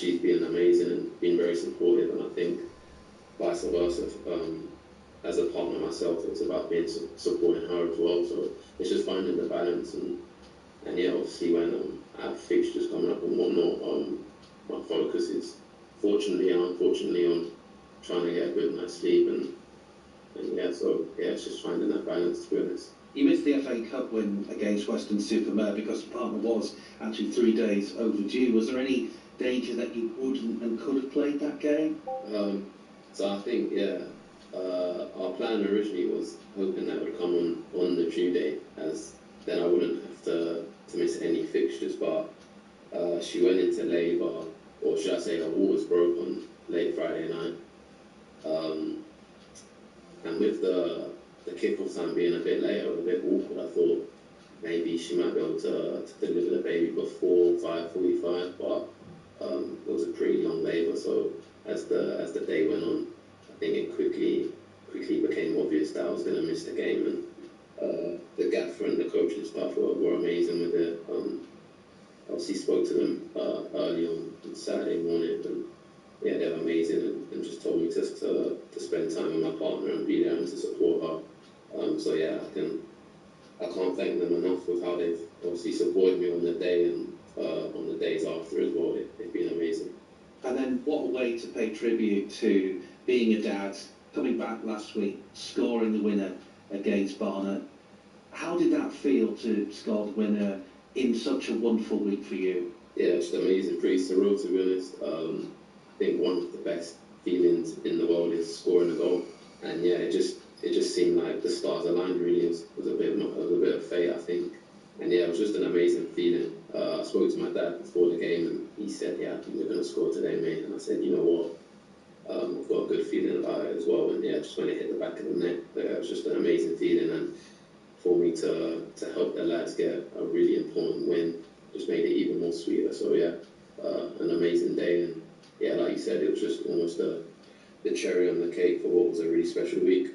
she's been amazing and been very supportive, and I think vice versa. As a partner myself, it's about being supporting her as well. So it's just finding the balance, and yeah, obviously when I have fixtures coming up and whatnot, my focus is fortunately and unfortunately on trying to get a good night's sleep, and yeah, so yeah, it's just finding that balance, to be honest. You missed the FA Cup win against Western-super-Mare because your partner was actually 3 days overdue. Was there any danger that you wouldn't and could have played that game? So I think, yeah, our plan originally was hoping that would come on the due date, as then I wouldn't have to miss any fixtures, but she went into labour, or should I say her waters broke on late Friday night. And with the kick-off time being a bit later, a bit awkward, I thought maybe she might be able to deliver the baby before 5:45, but it was a pretty long labour. So as the day went on, I think it quickly became obvious that I was going to miss the game, and the gaffer and the coaching staff were amazing with it. Obviously spoke to them early on Saturday morning, and yeah, they're amazing, and just told me just to spend time with my partner and be there and to support her. So yeah, I can't thank them enough with how they've obviously supported me on the day and on the days after as well. They've been amazing. And then what a way to pay tribute to being a dad, coming back last week, scoring the winner against Barnet. How did that feel to score the winner in such a wonderful week for you? Yeah, it's amazing, pretty surreal, to be honest. I think one of the best feelings in the world is scoring a goal, and yeah, it just seemed like the stars aligned. Really, it was a bit of fate, I think, and yeah, it was just an amazing feeling. I spoke to my dad before the game, and he said, "Yeah, I think we're going to score today, mate." And I said, "You know what? I've got a good feeling about it as well." And yeah, just when it hit the back of the net, it was just an amazing feeling, and for me to help the lads get a really important win just made it even more sweeter. So yeah, an amazing day, and yeah, like you said, it was just almost the cherry on the cake for what was a really special week.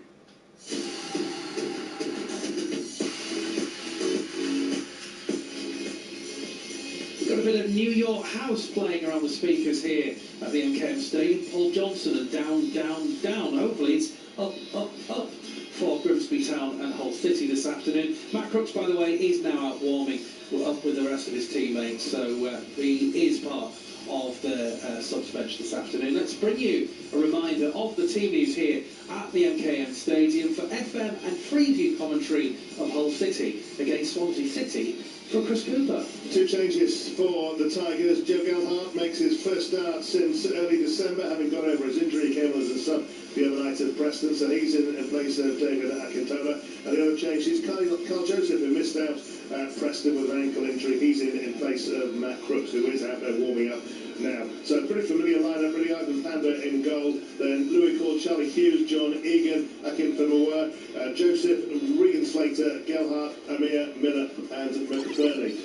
We've got a bit of New York house playing around the speakers here at the MKM Stadium. Paul Johnson and Down, Down, Down. Hopefully it's up, up, up for Grimsby Town and Hull City this afternoon. Matt Crooks, by the way, is now out warming up with the rest of his teammates, so he is part of the subs bench this afternoon. Let's bring you a reminder of the team news here at the MKM Stadium for FM and preview commentary of Hull City against Swansea City from Chris Cooper. 2 changes for the Tigers. Joe Gelhardt makes his first start since early December, having got over his injury. He came on as a sub the other night at Preston, so he's in place of David Akintola. And the other change is Carl Joseph, who missed out at Preston with an ankle injury. He's in place of Matt Crooks, who is out there warming up now. So a pretty familiar lineup, really. Ivan Panda in goal, then Louis Cord, Charlie Hughes, John Egan, Akin Famua, Joseph, Regan Slater, Gelhardt, Amir, Miller and McBurney.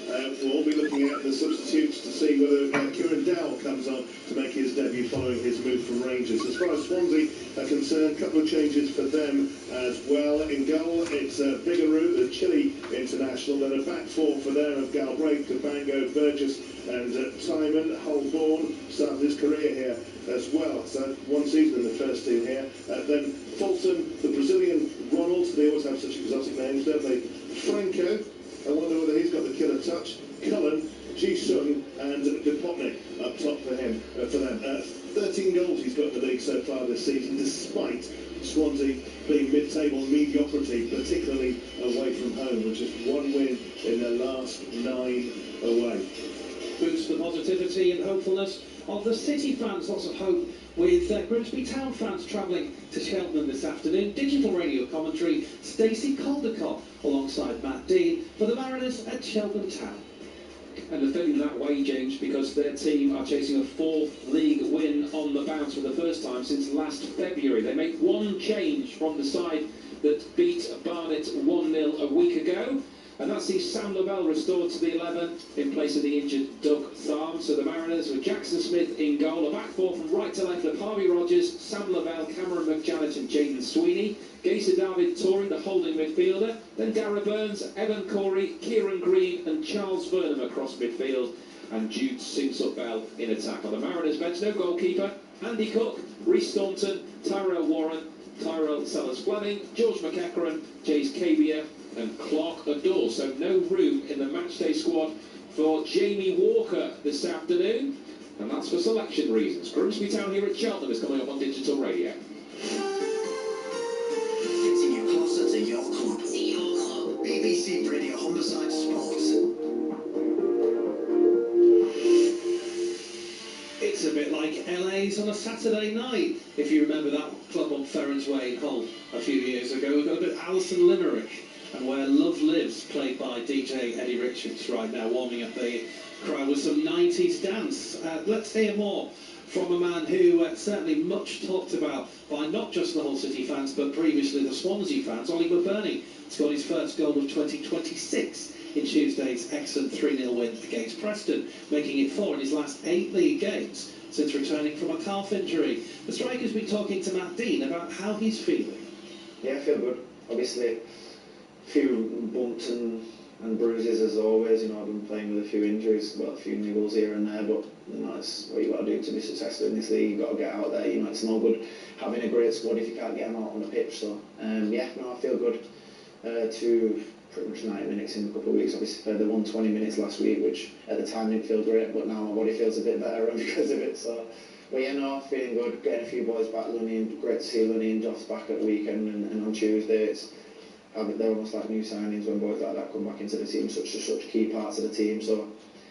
We'll all be looking at the substitutes to see whether Kieran Dowell comes on to make his debut following his move from Rangers. As far as Swansea are concerned, a couple of changes for them as well. In goal, it's Bigaroo, the Chile international, then a back four for them of Galbraith, Cabango, Burgess and Simon. Holborn started his career here as well, so 1 season in the first team here. Then Fulton, the Brazilian Ronald, they always have such exotic names, don't they? Franco, I wonder whether he's got the killer touch. Cullen, Ji-sung and Depotnik up top for him, for them. 13 goals he's got in the league so far this season, despite Swansea being mid-table mediocrity, particularly away from home, with just 1 win in their last 9 away. Boosts the positivity and hopefulness of the City fans. Lots of hope with Grimsby Town fans travelling to Cheltenham this afternoon. Digital radio commentary, Stacey Caldecott alongside Matt Dean for the Mariners at Cheltenham Town. And they're feeling that way, James, because their team are chasing a 4th league win on the bounce for the first time since last February. They make 1 change from the side that beat Barnet 1-0 a week ago. And that sees Sam Lavelle restored to the 11 in place of the injured Doug Tharm. So the Mariners with Jackson Smith in goal, a back four from right to left of Harvey Rogers, Sam Lavelle, Cameron McJanet and Jaden Sweeney. Gayser David Torrey, the holding midfielder. Then Dara Burns, Evan Corey, Kieran Green and Charles Burnham across midfield. and Jude Simpson-Bell in attack. On the Mariners bench, no goalkeeper. Andy Cook, Rhys Staunton, Tyrell Warren, Tyrell Sellers-Fleming, George McEachran, Jace Cabia and Clark Adore. So no room in the matchday squad for Jamie Walker this afternoon, and that's for selection reasons. Grimsby Town here at Cheltenham is coming up on digital radio. Getting you closer to your club. BBC Radio Humberside Sports. It's a bit like LA's on a Saturday night. If you remember that club on Ferrens Way in Hull a few years ago, we've got a bit of Alison Limerick and Where Love Lives, played by DJ Eddie Richards right now, warming up the crowd with some 90s dance. Let's hear more from a man who certainly much talked about by not just the Hull City fans, but previously the Swansea fans. Ollie McBurney scored his first goal of 2026 in Tuesday's excellent 3-0 win against Preston, making it 4 in his last 8 league games since returning from a calf injury. The striker's been talking to Matt Dean about how he's feeling. Yeah, I feel good. Obviously, a few bumps and bruises as always. You know, I've been playing with a few injuries, well, a few niggles here and there, but you know, it's what you got to do to be successful in this league. You've got to get out there. You know, it's no good having a great squad if you can't get them out on the pitch. So, yeah, no, I feel good. To pretty much 90 minutes in a couple of weeks. Obviously played the 120 minutes last week, which at the time didn't feel great, but now my body feels a bit better because of it. So, but yeah, no, feeling good. Getting a few boys back. Great to see Lunny and Joss back at the weekend and on Tuesday. They're almost like new signings when boys like that come back into the team. Such key parts of the team. So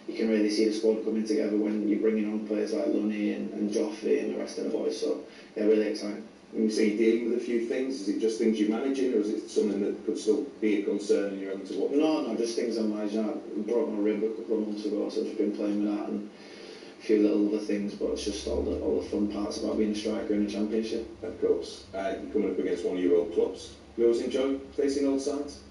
you can really see the squad coming together when you're bringing on players like Lunny and Joffrey and the rest of the boys. So yeah, really exciting. When you say you're dealing with a few things, is it just things you're managing, or is it something that could still be a concern and you're having to watch? No, just things I'm managing. I broke my rib a couple of months ago, so I've just been playing with that and a few little other things, but it's just all the fun parts about being a striker in the Championship. Of course. You're coming up against one of your old clubs. You always enjoy facing old sides?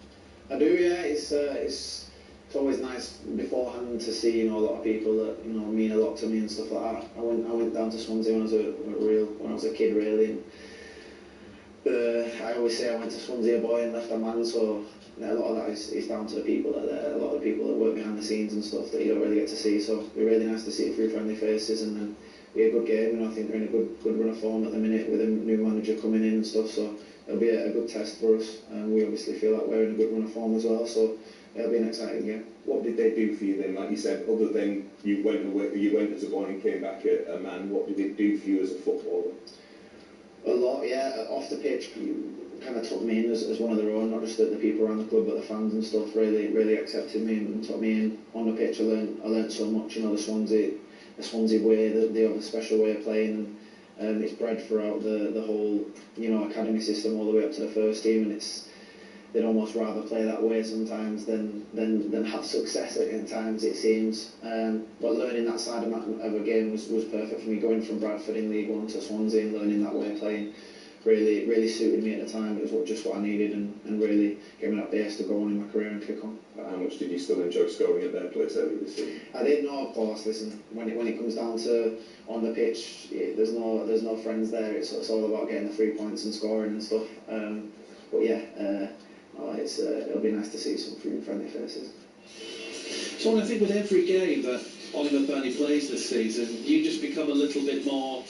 I do, yeah. It's always nice beforehand to see, you know, a lot of people that, you know, mean a lot to me and stuff like that. I went down to Swansea when I was a kid, really. And I always say I went to Swansea a boy and left a man, so a lot of that is down to the people that are there, a lot of the people that work behind the scenes and stuff that you don't really get to see. So it'd be really nice to see a few friendly faces and then be a good game. You know, I think they're in a good run of form at the minute with a new manager coming in and stuff. So it'll be a good test for us, and we obviously feel like we're in a good run of form as well. So it'll be an exciting game. What did they do for you then? Like you said, other than you went as a boy and came back a man, what did it do for you as a footballer? A lot, yeah. Off the pitch, kind of took me in as one of their own. Not just the people around the club, but the fans and stuff. Really accepted me and took me in. On the pitch, I learned so much. You know, the Swansea way, they have a special way of playing, and it's bred throughout the whole, you know, academy system all the way up to the first team, and they'd almost rather play that way sometimes than have success at times, it seems. But learning that side of a game was perfect for me. Going from Bradford in League One to Swansea and learning that way of playing really suited me at the time. It was just what I needed and really gave me that base to go on in my career and kick on. How much did you still enjoy scoring at their place earlier this season? I didn't know, of course. Listen, when it comes down to on the pitch, there's no friends there. It's all about getting the 3 points and scoring and stuff. But yeah. It'll be nice to see some friendly faces. So I think with every game that Oliver Burney plays this season, you just become a little bit more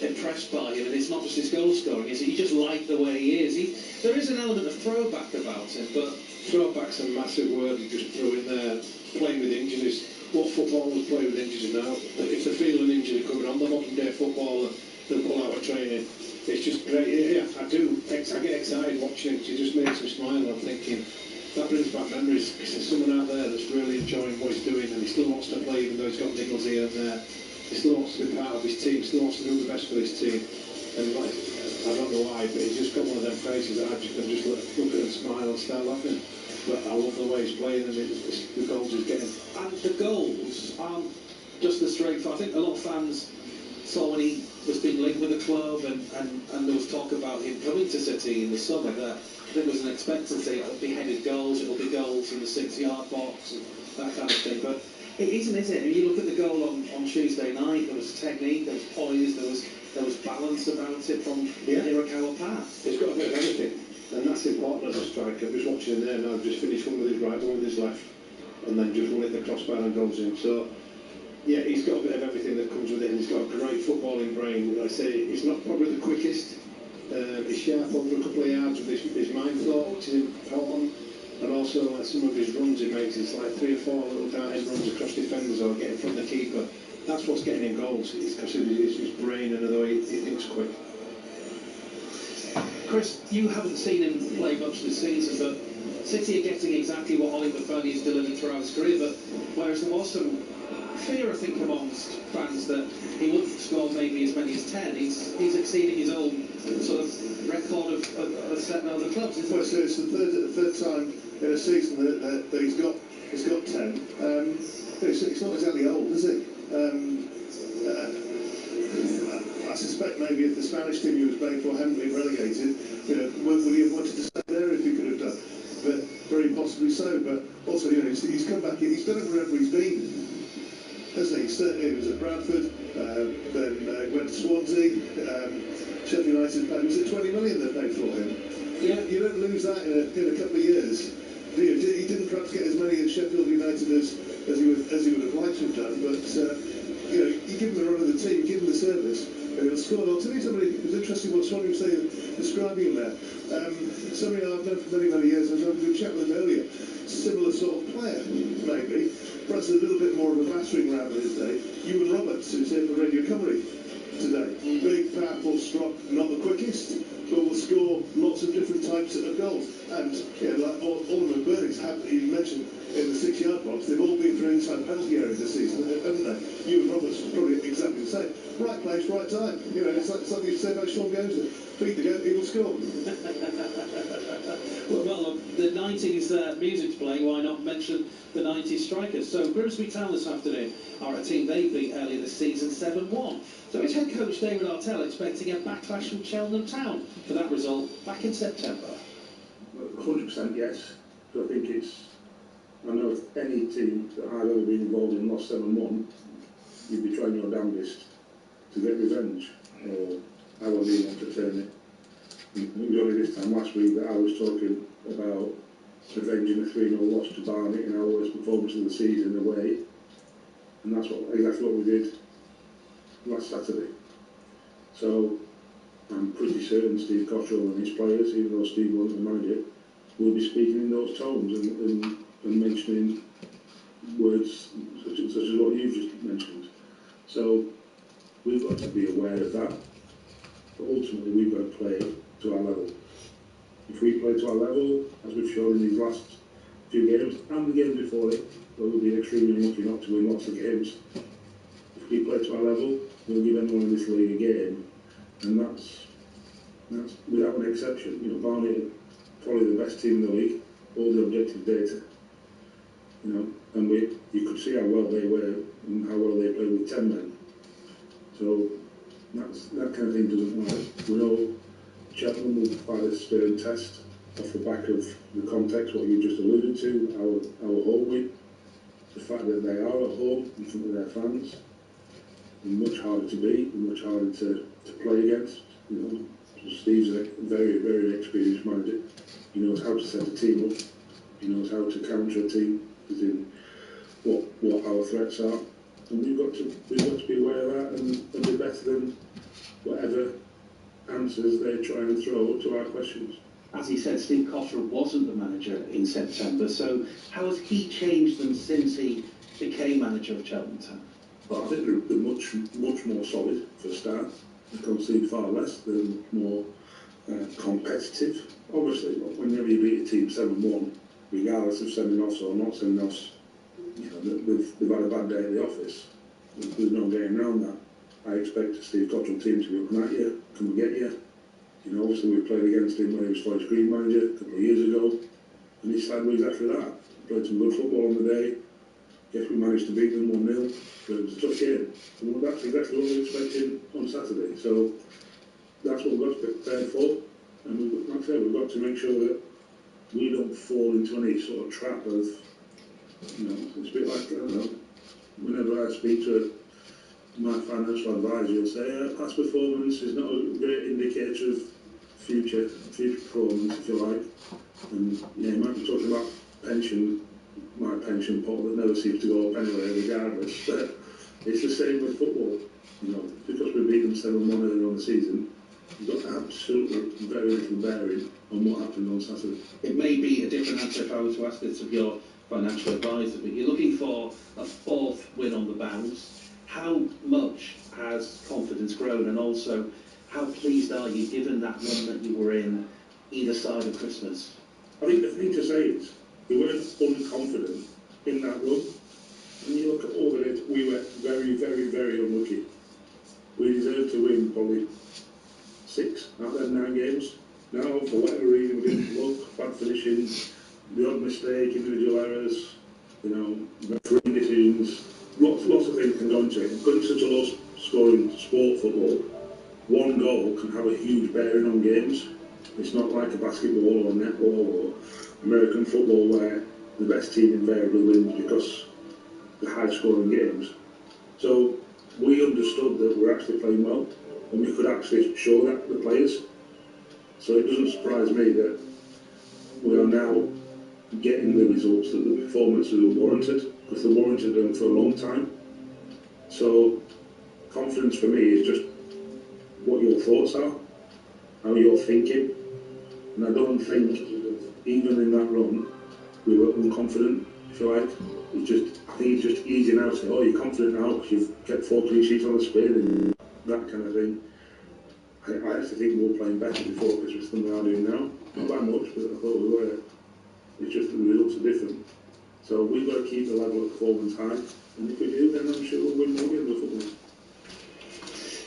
impressed by him, and it's not just his goal scoring, is it? You just like the way he is. There is an element of throwback about him, but Throwback's a massive word you just throw in there. Playing with injuries. What footballers play with injuries now? If they feel an injury coming on, the modern day footballer, they'll pull out of training. It's just great. Yeah, I get excited watching it. It just makes me smile. I'm thinking that brings back memories. Because there's someone out there that's really enjoying what he's doing, and he still wants to play, even though he's got niggles here and there. He still wants to be part of his team. Still wants to do the best for his team. And like, I don't know why, but he's just got one of them faces that I can just look at and smile and start laughing. But I love the way he's playing and the goals he's getting. And the goals aren't just the strength. I think a lot of fans saw when he was being linked with the club and there was talk about him coming to City in the summer that there was an expectancy. It'll be headed goals, it'll be goals in the 6-yard box and that kind of thing. But it isn't, is it? If you look at the goal on Tuesday night, there was technique, there was poise, there was balance about it from Hirakawa pass. He's got a bit of everything, and that's important as a striker. I'm just watching him there now, just finished one with his right, one with his left, and then just run it the crossbar and goes in. So Yeah, he's got a bit of everything that comes with it, and he's got a great footballing brain. Like I say, he's not probably the quickest. He's sharp over a couple of yards with his mind thought, which is important. And also, like some of his runs he makes, it's like 3 or 4 little darting runs across defenders or get in front of the keeper. That's what's getting him goals. It's because of his brain and the way he thinks quick. Chris, you haven't seen him play much this season, but City are getting exactly what Oliver Fernie's delivered throughout his career, but whereas there was some fear, I think, amongst fans that he wouldn't score maybe as many as 10, he's exceeding his own sort of record of setting other clubs. Well, so it's the third time in a season that he's got 10. It's not exactly old, is it? I suspect maybe if the Spanish team he was playing for hadn't been relegated, would he have wanted to stay there if he could have done? But very possibly so. But also, he's come back. He's done it wherever he's been, hasn't he? He was at Bradford, then went to Swansea. Sheffield United paid, was it 20 million they paid for him? Yeah. You don't lose that in a couple of years. He didn't perhaps get as many at Sheffield United as he would have liked to have done, but you give him the run of the team, you give him the service, and he'll score. I'll tell you somebody, it was interesting what Swansea was saying, describing him there. Somebody I've known for many, many years, I was having a good chat with him earlier. Similar sort of player, maybe. Perhaps a little bit more of a battering ram in his day. Ewan Roberts, who's here for Radio Cymru today. Big, powerful, strong, not the quickest, but will score lots of different types of goals. And like Oliver Burnings, you mentioned in the 6-yard box, they've all been through inside penalty area this season, haven't they? Ewan Roberts was probably exactly the same. Right place, right time. It's like you say about Sean Gomes. Feed the goat, he will score. Well, the 90s music's playing, why not mention the 90s strikers? So Grimsby Town this afternoon are a team they beat earlier this season 7-1. So is head coach David Artell expecting a backlash from Cheltenham Town for that result back in September? 100% yes. So I think I know if any team that I've ever been involved in lost 7-1, you'd be trying your damnedest to get revenge, or however you want to turn it. It was only this time last week that I was talking about avenging a 3-0 loss to Barnet in our worst performance of the season away, and that's exactly what we did last Saturday. So I'm pretty certain Steve Cottrell and his players, even though Steve wasn't the manager, will be speaking in those tones and mentioning words such as what you've just mentioned. So we've got to be aware of that, but ultimately we've got to play to our level. If we play to our level, as we've shown in these last few games, and the games before it, where we've been extremely lucky not to win lots of games, if we play to our level, we'll give anyone in this league a game, and that's without an exception. Barnet are probably the best team in the league, all the objective data, and you could see how well they were and how well they played with 10 men. So that kind of thing doesn't matter. We know Cheltenham will find a stern test off the back of the context, what you just alluded to, our home win, the fact that they are at home in front of their fans, and much harder to beat, and much harder to play against. Steve's a very, very experienced manager. He knows how to set a team up. He knows how to counter a team, as in what our threats are, and we've got to be aware of that and be better than whatever answers they try and throw to our questions. As he said, Steve Cottrell wasn't the manager in September, so how has he changed them since he became manager of Cheltenham Town? Well, I think they're much more solid for a start. They concede far less. They're more competitive. Obviously, whenever you beat a team 7-1, regardless of sending offs or not sending offs, they've had a bad day at the office. There's no getting around that. I expect a Steve Cottrell team to be looking at you, come and get you. Obviously we played against him when he was Forest Green manager a couple of years ago, and his side were exactly that. Played some good football on the day. Yes, we managed to beat them 1-0, but it was a tough game. And that's exactly what we're expecting on Saturday. So that's what we've got to be prepared for. And like I say, we've got to make sure that we don't fall into any sort of trap of, it's a bit like, I don't know, whenever I speak to my financial advisor, he'll say, past performance is not a great indicator of future performance, if you like. And he might be talking about my pension pot that never seems to go up anyway, regardless. But It's the same with football. You know, because we beat them 7-1 earlier on the season, you've got absolutely very little bearing on what happened on Saturday. It may be a different answer if I was to ask this of your financial advisor, but you're looking for a fourth win on the bounce. How much has confidence grown, and also how pleased are you given that run that you were in either side of Christmas? I think the thing to say is, we weren't unconfident in that run. And you look at all of it, we were very, very, very unlucky. We deserved to win probably 6 out of 9 games. Now, for whatever reason, we didn't look, bad finishing, the odd mistake, individual errors, you know, refereeing decisions, lots of things can go into it. Because it's such a low-scoring sport, football, one goal can have a huge bearing on games. It's not like a basketball or netball or American football where the best team invariably wins because the high-scoring games. So we understood that we're actually playing well, and we could actually show that to the players. So it doesn't surprise me that we are now getting the results that the performances are warranted, because they warranted them for a long time. So confidence for me is just what your thoughts are, how you're thinking, and I don't think even in that run we were unconfident, if you like. I think it's just easy now to say, oh, you're confident now because you've kept 4 clean sheets on the spin and that kind of thing. I actually think we were playing better before Christmas than we are doing now. Not by much, but I thought we were. It's just that the results are different. So we've got to keep the level of performance high, and if we do, then I'm sure we'll win more games of football.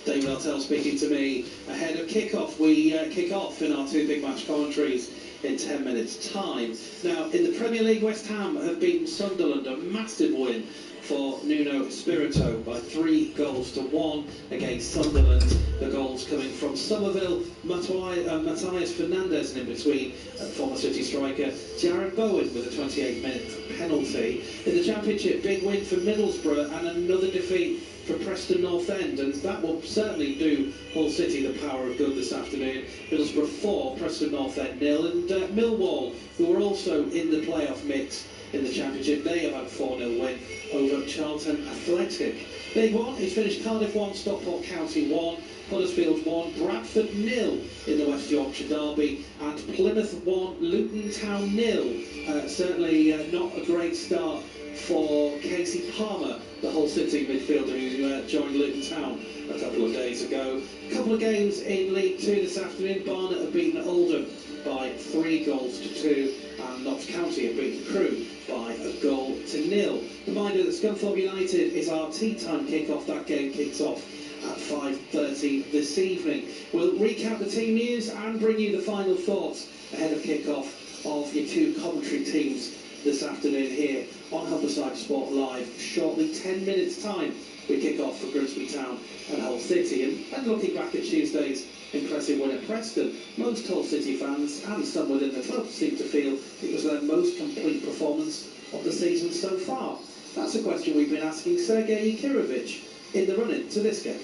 David Artell speaking to me ahead of kick-off. We kick off in our 2 big match commentaries in 10 minutes' time. Now, in the Premier League, West Ham have beaten Sunderland, a massive win for Nuno Espirito by 3-1 against Sunderland. The goals coming from Somerville, Matthias Fernandez, and in between former City striker Jared Bowen with a 28-minute penalty. In the Championship, big win for Middlesbrough and another defeat for Preston North End, and that will certainly do Hull City the power of good this afternoon. Middlesbrough 4, Preston North End 0, and Millwall, who are also in the playoff mix in the Championship, they have had a 4-0 win over Charlton Athletic. League 1 is finished: Cardiff 1, Stockport County 1, Huddersfield 1, Bradford 0 in the West Yorkshire Derby, and Plymouth 1, Luton Town 0. Certainly not a great start for Casey Palmer, the Hull City midfielder who joined Luton Town a couple of days ago. A couple of games in League 2 this afternoon. Barnet have beaten Oldham by 3-2, and Notts County have beaten Crewe by 1-0. Reminder that Scunthorpe United is our tea time kick-off. That game kicks off at 5:30 this evening. We'll recap the team news and bring you the final thoughts ahead of kick-off of your 2 commentary teams this afternoon here on Humberside Sport Live. Shortly, 10 minutes time, we kick off for Grimsby Town and Hull City. And looking back at Tuesday's impressive win at Preston, most Hull City fans and some within the club seem to feel it was their most complete performance of the season so far. That's a question we've been asking Sergei Kirovich in the run-in to this game.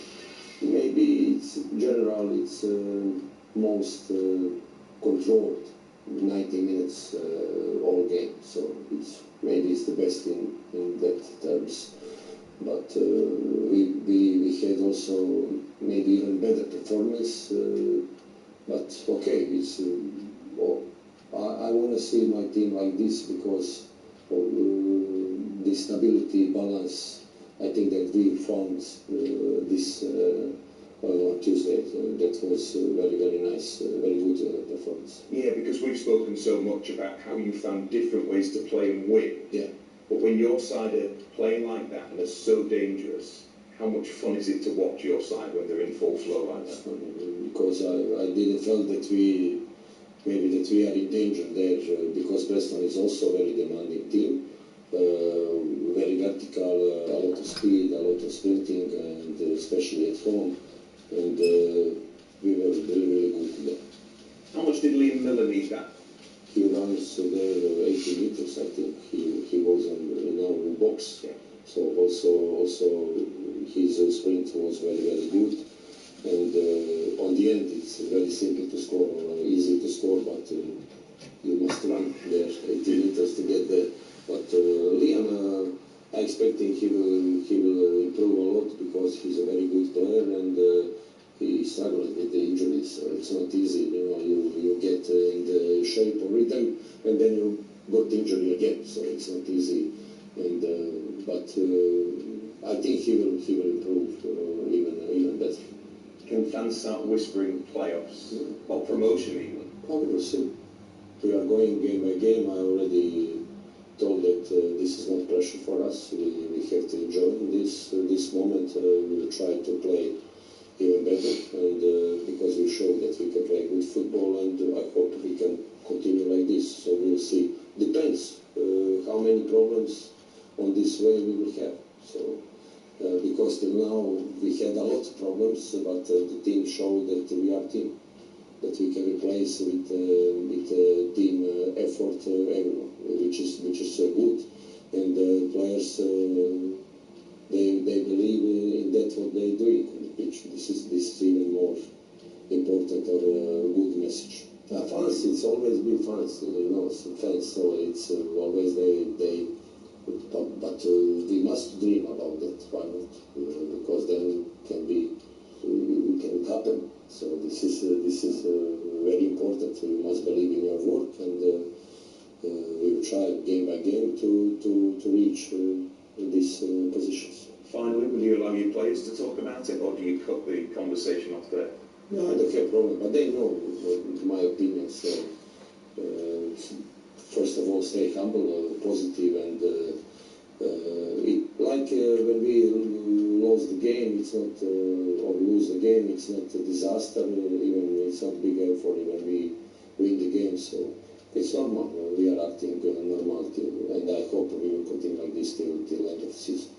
Maybe it's general, it's most controlled 90 minutes all game, so maybe it's the best in that terms. But we had also maybe even better performance. But okay, it's I want to see my team like this because of the stability, balance. I think that we found this on Tuesday. That was very, very nice, very good performance. Yeah, because we've spoken so much about how you found different ways to play and win. Yeah. But when your side are playing like that and are so dangerous, how much fun is it to watch your side when they're in full flow like that? Because I didn't feel that we are in danger there because Preston is also a very demanding team. Very vertical, a lot of speed, a lot of sprinting, and especially at home. And we were really, really good today. How much did Liam Miller need that? He runs there 80 meters, I think. He was in our box. Yeah. So also his sprint was very, very good. And on the end, it's very simple to score, easy to score, but you must run there 80 meters to get there. But Liam, I expecting he will improve a lot because he's a very good player and he struggled with the injuries. So it's not easy, you know. You get in the shape or rhythm and then you got injury again. So it's not easy. And but I think he will improve even better. Can fans start whispering playoffs or promotion even? We will see. We are going game by game. I already told that this is not pressure for us. We have to enjoy this moment. We will try to play even better, and because we show that we can play good football, and I hope we can continue like this. So we'll see. Depends how many problems on this way we will have. So because till now we had a lot of problems, but the team showed that we are team, that we can replace with team effort everyone, which is good, and players they believe in that what they doing on the pitch. This is even more important or a good message. Fans, it's always been fans, you know, fans. So it's always they. But we must dream about that. Why not? Because then it can happen. So this is very important. You must believe in your work, and we will try game by game to reach these positions. Finally, will you allow your players to talk about it, or do you cut the conversation off there? No, I don't have a problem, but they know my opinion. So first of all, stay humble, positive, and when we lose the game, it's not or lose the game, it's not a disaster. Even it's not big effort when we win the game. So it's normal. We are acting normal, and I hope we will continue like this till end of the season.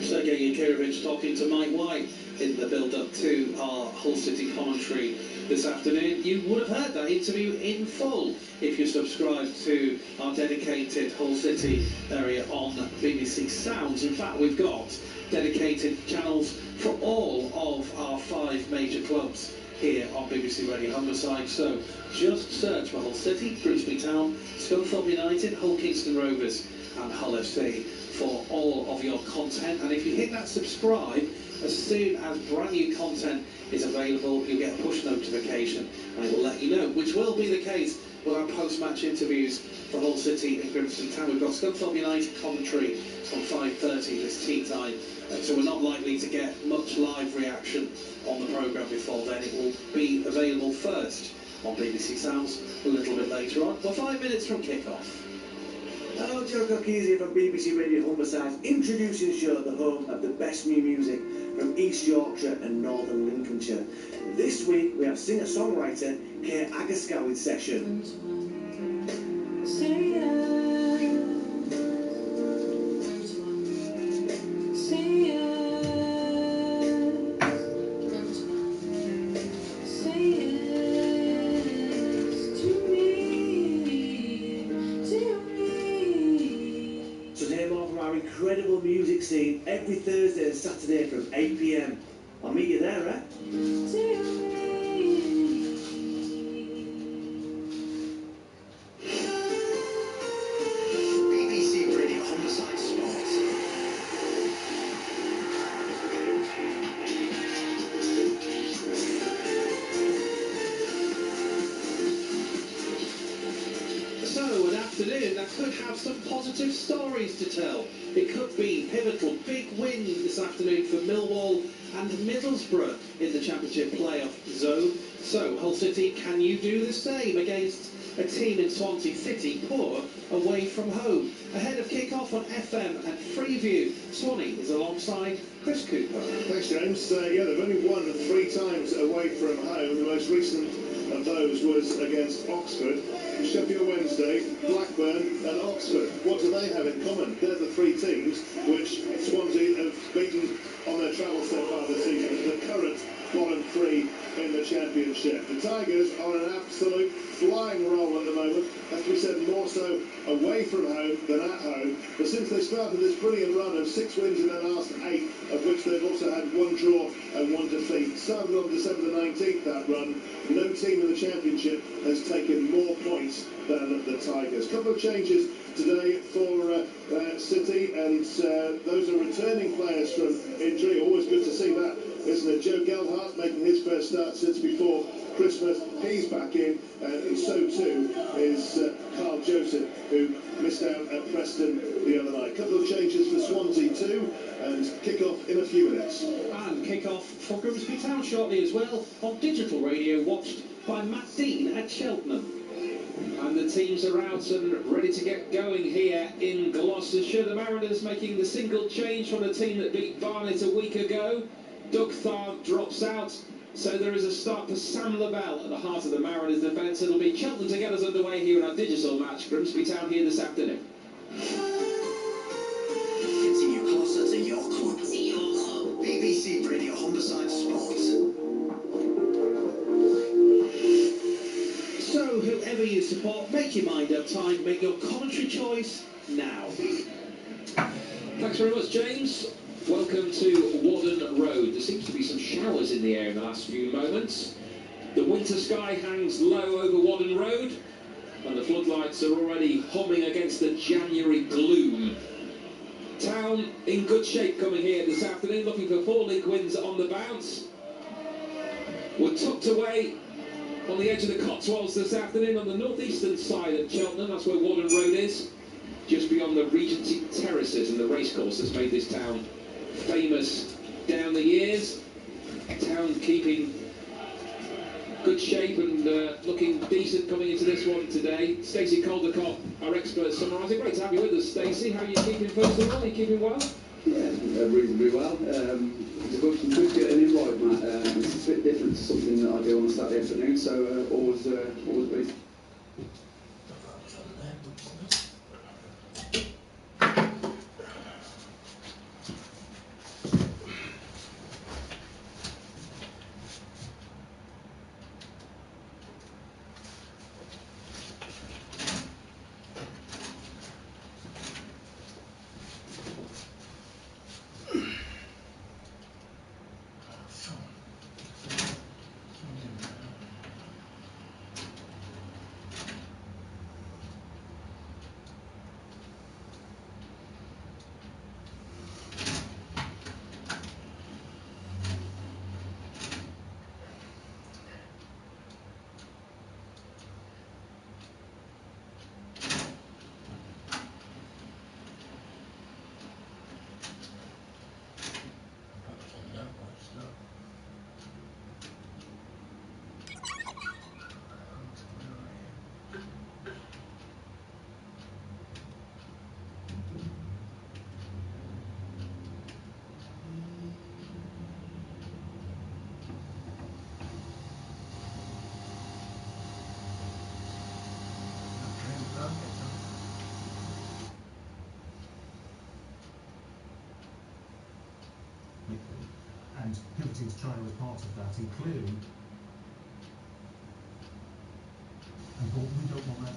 Sergei Yakirovich talking to Mike White in the build-up to our Hull City commentary this afternoon. You would have heard that interview in full if you subscribe to our dedicated Hull City area on BBC Sounds. In fact, we've got dedicated channels for all of our 5 major clubs here on BBC Radio Humberside. So just search for Hull City, Grimsby Town, Scunthorpe United, Hull Kingston Rovers and Hull FC for all of your content. And if you hit that subscribe, as soon as brand new content is available, you'll get a push notification and it will let you know, which will be the case with our post-match interviews for Hull City and Grimsby Town. We've got Scunthorpe United commentary on 5:30 this tea time, so we're not likely to get much live reaction on the programme before then. It will be available first on BBC Sounds a little bit later on. We're 5 minutes from kick-off. Hello, Joe Cookies here from BBC Radio Humberside, introducing the show, the home of the best new music from East Yorkshire and Northern Lincolnshire. This week we have singer-songwriter Kate Agaskar with Session. Incredible music scene every Thursday and Saturday from 8 PM. I'll meet you there, eh? BBC Radio Humberside Sports. So, an afternoon that could have some positive stories to tell. It could be pivotal, big win this afternoon for Millwall and Middlesbrough in the Championship playoff zone. So, Hull City, can you do the same against a team in Swansea City poor away from home? Ahead of kick-off on FM and Freeview, Swanee is alongside Chris Cooper. Thanks, James. Yeah, they've only won 3 times away from home. The most recent of those was against Oxford, Sheffield Wednesday, Blackburn and Oxford. What do they have in common? They're the 3 teams which Swansea have beaten on their travel so far this season, the current bottom 3 in the Championship. The Tigers are on an absolute flying roll at the moment, as we said, more so away from home than at home. But since they started this brilliant run of 6 wins in their last 8, of which they've also had 1 draw and 1 defeat, started on December the 19th, that run. No team in the Championship has taken more points than the Tigers. Couple of changes today for City, and those are returning players from injury. Always good to see that, isn't it? Joe Gelhardt making his first start since before Christmas. He's back in, and so too is Carl Joseph, who missed out at Preston the other night. Couple of changes for Swansea too, and kick-off in a few minutes. And kick-off for Grimsby Town shortly as well, on digital radio, watched by Matt Dean at Cheltenham. And the teams are out and ready to get going here in Gloucestershire. The Mariners making the single change from the team that beat Barnet a week ago. Doug Tharp drops out, so there is a start for Sam Lavelle at the heart of the Mariners defence. It'll be Cheltenham to get us underway here in our digital match. Grimsby Town here this afternoon. Getting you closer to your club. BBC Radio Humberside Sports. So, whoever you support, make your mind up time, make your commentary choice now. Thanks very much, James. Welcome to Wadden Road. There seems to be some showers in the air in the last few moments. The winter sky hangs low over Wadden Road, and the floodlights are already humming against the January gloom. Town in good shape coming here this afternoon, looking for 4 league wins on the bounce. We're tucked away on the edge of the Cotswolds this afternoon on the northeastern side of Cheltenham. That's where Wadden Road is, just beyond the Regency Terraces and the racecourse that's made this town famous down the years. Town keeping good shape and looking decent coming into this one today. Stacey Caldecott, our expert, summarising. Great to have you with us, Stacey. How are you keeping, first of all? Are you keeping well? Yeah, reasonably well. It's a good getting in right, Matt. It's a bit different to something that I do on a Saturday afternoon, so always pleased. And pivoting to China as part of that, including, and thought, we don't want that.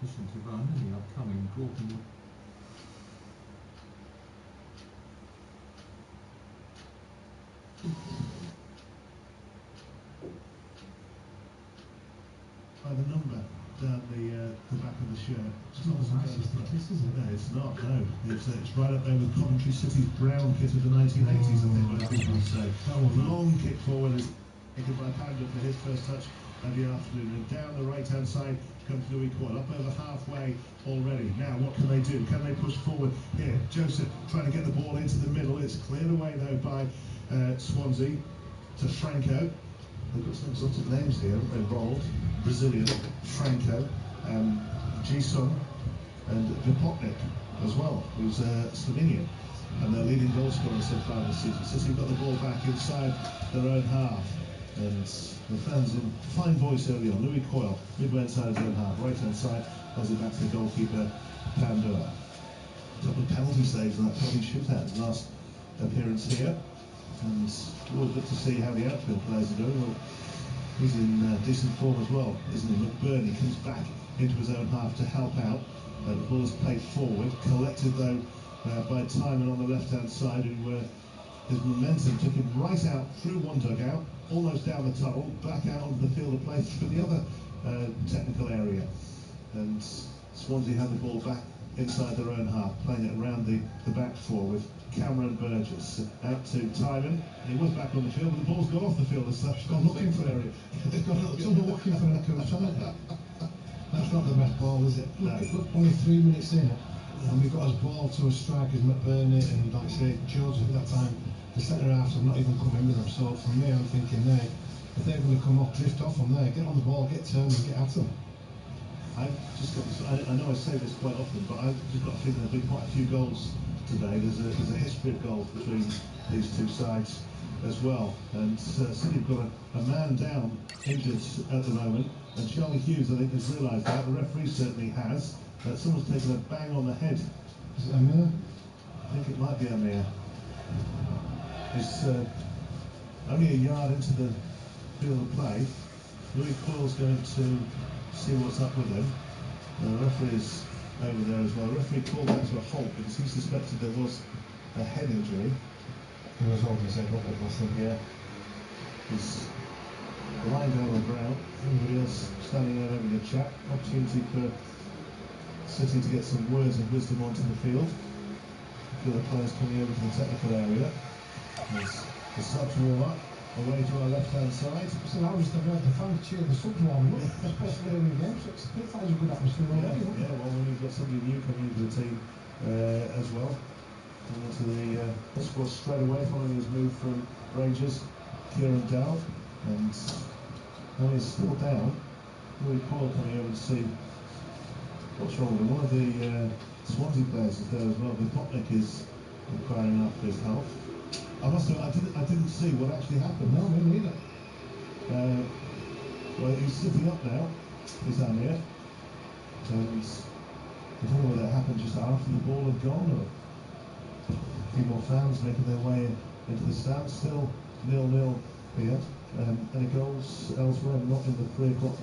Mission to run in the upcoming Gorton. By the number down the back of the shirt. It's not as nice as this, is it? No, it's not, no. It's right up there with Coventry City's brown kit of the 1980s, I think most people would say. Long kick forward is taken by Panda for his first touch of the afternoon. And down the right-hand side comes Louis Coyle, up over halfway already. Now, what can they do? Can they push forward here? Joseph trying to get the ball into the middle. It's cleared away, though, by Swansea to Franco. They've got some exotic names here involved. Brazilian, Franco, Jisung, and Vipotnik as well, who's Slovenian. And their leading goal scorer so far this season. City got the ball back inside their own half. And the fans in fine voice early on. Louis Coyle, midway inside his own half. Right hand side, passes it back to the goalkeeper, Pandora. A couple of penalty saves in that penalty shootout last appearance here. And it's always good to see how the outfield players are doing. Well, he's in decent form as well, isn't he? McBurney comes back into his own half to help out. The ball is played forward, collected though by Timon on the left-hand side, who his momentum took him right out through one dugout, almost down the tunnel, back out onto the field of play for the other technical area. And Swansea had the ball back inside their own half, playing it around the back four with Cameron Burgess out to Timon. He was back on the field, but the ball's gone off the field as such. Gone looking for area. They've got looking for a coach, haven't they? That's not the best ball, is it? No. Look, only 3 minutes in, and we've got his ball to a strikers, McBurney and, like I say, Joseph at that time. The centre halves have not even come in with them. So for me, I'm thinking if they're going to come off, drift off from there, get on the ball, get turned and get at them. I've just got this, I know I say this quite often, but I've just got a feeling there'll be quite a few goals today. There's a history of goals between these two sides as well. And City have got a man down, injured at the moment. And Charlie Hughes, I think, has realised that. The referee certainly has. Someone's taken a bang on the head. Is it Amir? I think it might be Amir. It's only a yard into the field of play. Louis Coyle's going to see what's up with him. The referee is over there as well. The referee called that to a halt because he suspected there was a head injury. He was holding his head up, I think. Yeah. He's lying down on the ground. Everybody else standing there having a chat. Opportunity for City to get some words of wisdom onto the field. A few of the players coming over to the technical area. There's the subs warm up away to our left-hand side. So that was the fans cheer the subs warming up, especially in the game. So it's a good atmosphere already. Yeah, well, when you've got somebody new coming into the team as well. And into the squad straight away following his move from Rangers, Kieran Dowd. And now he's still down. Louis Coyle coming over to see what's wrong with him. One of the Swansea players is there as well. Botnick is inquiring after his health. I must admit, I didn't see what actually happened. No, me neither. Well, he's sitting up now, is Amir. And I don't know whether it happened just after the ball had gone, or a few more fans making their way into the stand. Still 0-0 here. Any goals elsewhere? Not in the 3 o'clock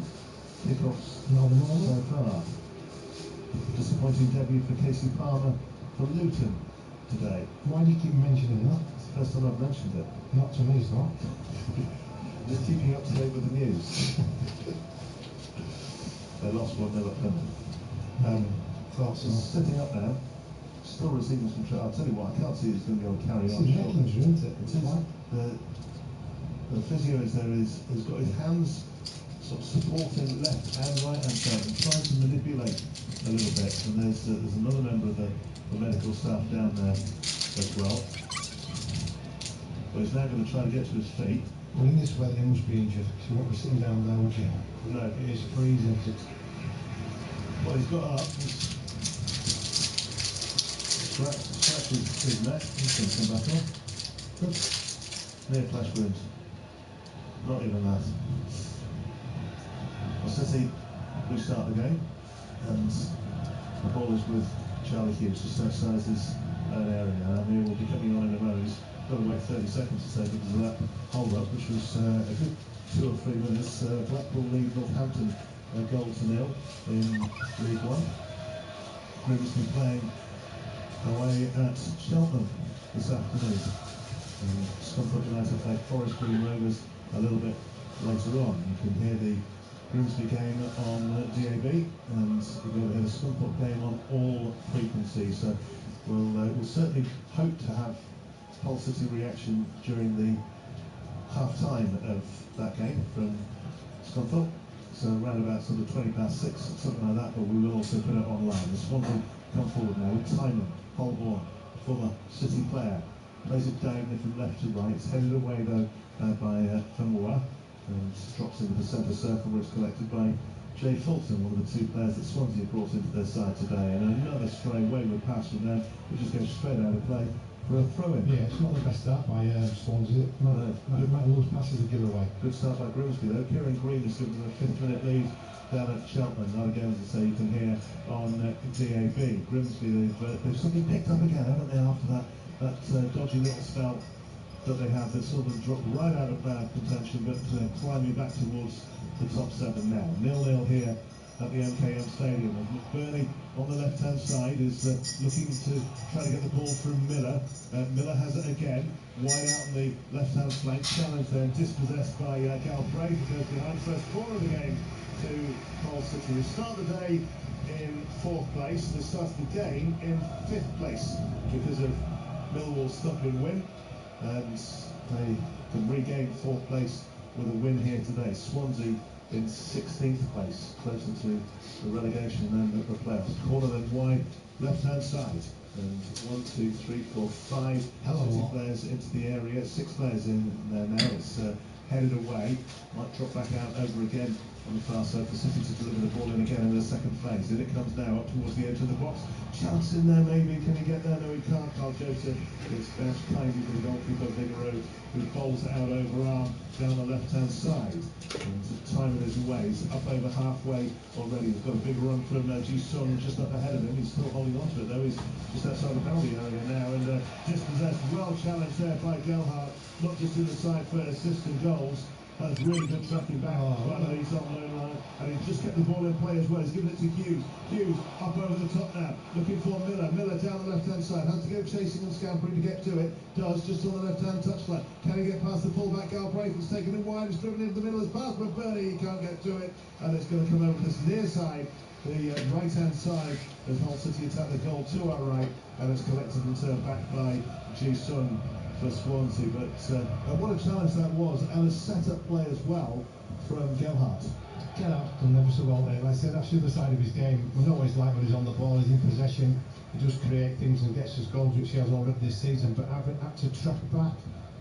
kickoffs so far. Disappointing debut for Casey Palmer for Luton today. Why do you keep mentioning that? It's the first time I've mentioned it. Not to me, it's not. Just keeping up to date with the news. They lost 1-0 at Plymouth. Thought so. Sitting up now, still receiving some I'll tell you what, I can't see he's going to go and carry on. It's his neck injury, isn't it? It is. The physio is there, has got his hands sort of supporting left and right hand side and trying to manipulate a little bit. And there's another member of the medical staff down there as well. But he's now going to try to get to his feet. Well, in this weather, he must be injured, because you won't be sitting down there, would you? No. It is freezing. Well, he's got up. He's scratched his neck. He's going to come back on. Good. Near flash wounds. Not even that. Well, City restart the game, and the ball is with Charlie Hughes just outside his own area. Amir will be coming on in a moment. He's got to wait 30 seconds to say because of that hold-up, which was a good 2 or 3 minutes. Blackpool lead Northampton a goal to 0 in League One. Previously playing away at Cheltenham this afternoon. Scunthorpe United play Forest Green Rovers a little bit later on. You can hear the Grimsby game on DAB, and you'll be able to hear the Scunthorpe game on all frequencies. So we'll certainly hope to have Hull City reaction during the half-time of that game from Scunthorpe. So around about sort of 6:20, something like that, but we will also put it online. The Swansea come forward now with Timon Holborn, former City player. Plays it down from left to right. It's headed away though by Famoa, and drops into the centre circle where it's collected by Jay Fulton, one of the 2 players that Swansea brought into their side today. And another stray wayward pass from them, which just goes straight out of play for a throw-in. Yeah, it's not the best start by Swansea. Might lose passes a giveaway. Good start by Grimsby though. Kieran Green is given a 5th-minute lead down at Cheltenham. Not again, as I say, you can hear on DAB. Grimsby, they've suddenly picked up again, haven't they, after that dodgy little spell that they had. They saw them drop right out of contention, but climbing back towards the top 7 now. 0-0 here at the MKM Stadium. And McBurney on the left-hand side is looking to try to get the ball through Miller. Miller has it again, wide out on the left-hand flank. Challenge there, dispossessed by Galbraith, who goes behind. First corner of the game to Hull City. We start the day in 4th place. They started the game in 5th place because of Millwall's stopping win, and they can regain 4th place with a win here today. Swansea in 16th place, closer to the relegation than the playoffs. Corner then wide, left-hand side. And 1, 2, 3, 4, 5 City players into the area. 6 players in there now. It's headed away. Might drop back out over again on the far side for City to deliver the ball in again in the second phase. In it comes now up towards the edge of the box. Chance in there maybe. Can he get there? No, he can't. Carl Joseph is bounced kindly to the goalkeeper Vigouroux, who bowls it out over arm down the left-hand side. And timing his ways up over halfway already. He's got a big run from Ji-sung just up ahead of him. He's still holding on to it though. He's just outside the penalty area now, and dispossessed. Well challenged there by Gelhardt, not just in the side for assists and goals. Has really good tracking back. He's on loan line, and he's just kept the ball in play as well. He's given it to Hughes. Hughes up over the top now, looking for Miller. Miller down the left-hand side. Has to go chasing and scampering to get to it. Does, just on the left-hand touchline. Can he get past the fullback? Galbraith has taken it wide. He's driven into the middle. It's past McBurney. He can't get to it, and it's going to come over this near side. The right-hand side as Hull City attack the goal to our right, and it's collected and turned back by Ji-sung for Swansea. But what a challenge that was, and a set-up play as well from Gelhardt. Gelhardt done never so well there. Like I said, that's the other side of his game. We're not always like when he's on the ball, he's in possession, he does create things and gets his goals, which he has already this season, but having had to track back,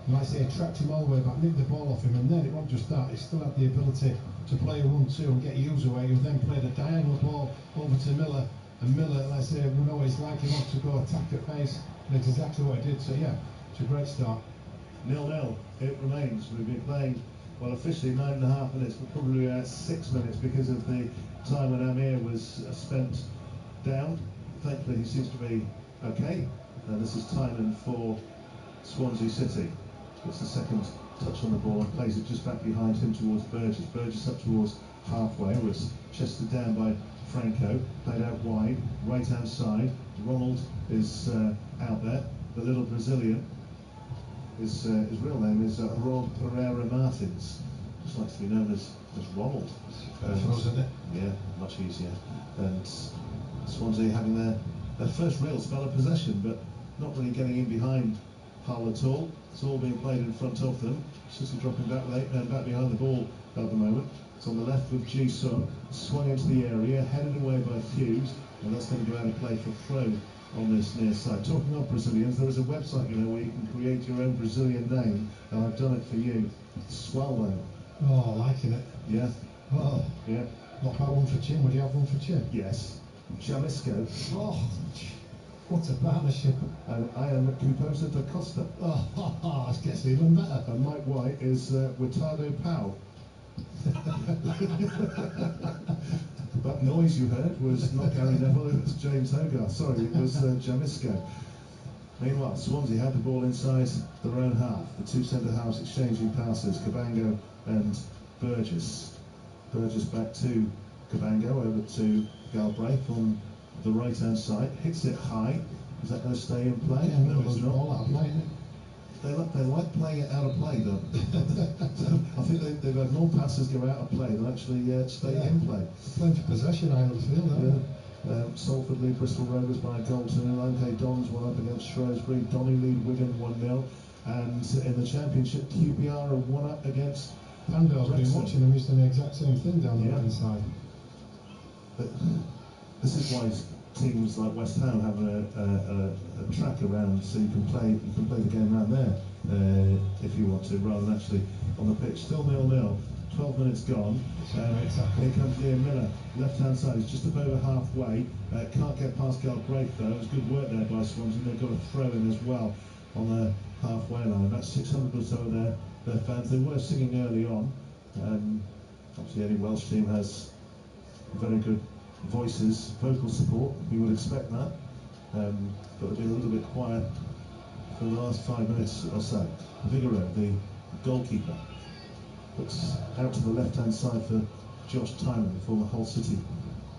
and like I say, tracked him all the way back, nicked the ball off him, and then it wasn't just that, he still had the ability to play a 1-2 and get Hughes away, who then played a diagonal ball over to Miller, and Miller, like I say, we know he's like, he wants to go attack at pace, and that's exactly what he did. So yeah, it's a great start. 0-0 it remains. We've been playing, well, officially 9.5 minutes, but probably 6 minutes because of the time when Amir was spent down. Thankfully he seems to be okay, and this is timing for Swansea City. It's the second touch on the ball and plays it just back behind him towards Burgess. Burgess up towards halfway, where it's chested down by Franco, played out wide, right-hand side. Ronald is out there, the little Brazilian. His real name is Rod Pereira Martins. Just likes to be known as Ronald. Wasn't it? Yeah, much easier. And Swansea having their first real spell of possession, but not really getting in behind Hull at all. It's all being played in front of them. City dropping back late and back behind the ball at the moment. It's on the left with Ji-sung, swung into the area, headed away by Hughes, and that's going to go out of play for throw on this near side. Talking of Brazilians, there is a website, you know, where you can create your own Brazilian name, and I've done it for you. Swallow. Oh, liking it. Yeah. Oh. Yeah. What about one for Chin? Would you have one for Chin? Yes. Jalisco. Oh, what a partnership. And I am Composer da Costa. Oh, it gets even better. And Mike White is Witado Powell. That noise you heard was not Gary Neville, it was James Hogarth. Sorry, it was Jamisco. Meanwhile, Swansea had the ball inside their own half. The two centre-halves exchanging passes, Cabango and Burgess. Burgess back to Cabango, over to Galbraith on the right-hand side. Hits it high. Is that going to stay in play? Yeah, no, it's not. All out of play, isn't it? They like playing it out of play, though. I think they've had more passes go out of play than actually stay in play. Playing for possession, I feel that. Salford lead Bristol Rovers by a goal to nil. MK Dons one up against Shrewsbury. Donny lead Wigan 1-0. And in the Championship, QPR are 1 up against Pando's been watching them. He's done the exact same thing down the right side. But this is why teams like West Ham have a track around, so you can play the game around there if you want to, rather than actually on the pitch. Still 0-0. 12 minutes gone. Here comes Liam Miller, left-hand side. He's just about halfway. Can't get past Galbraith though. It was good work there by Swansea. They've got a throw in as well on the halfway line. About 600 or so of their fans. They were singing early on. Obviously, any Welsh team has very good voices, vocal support. You would expect that. But they've been a little bit quiet for the last 5 minutes or so. Vigouroux, the goalkeeper, looks out to the left-hand side for Josh Tyman, the former Hull City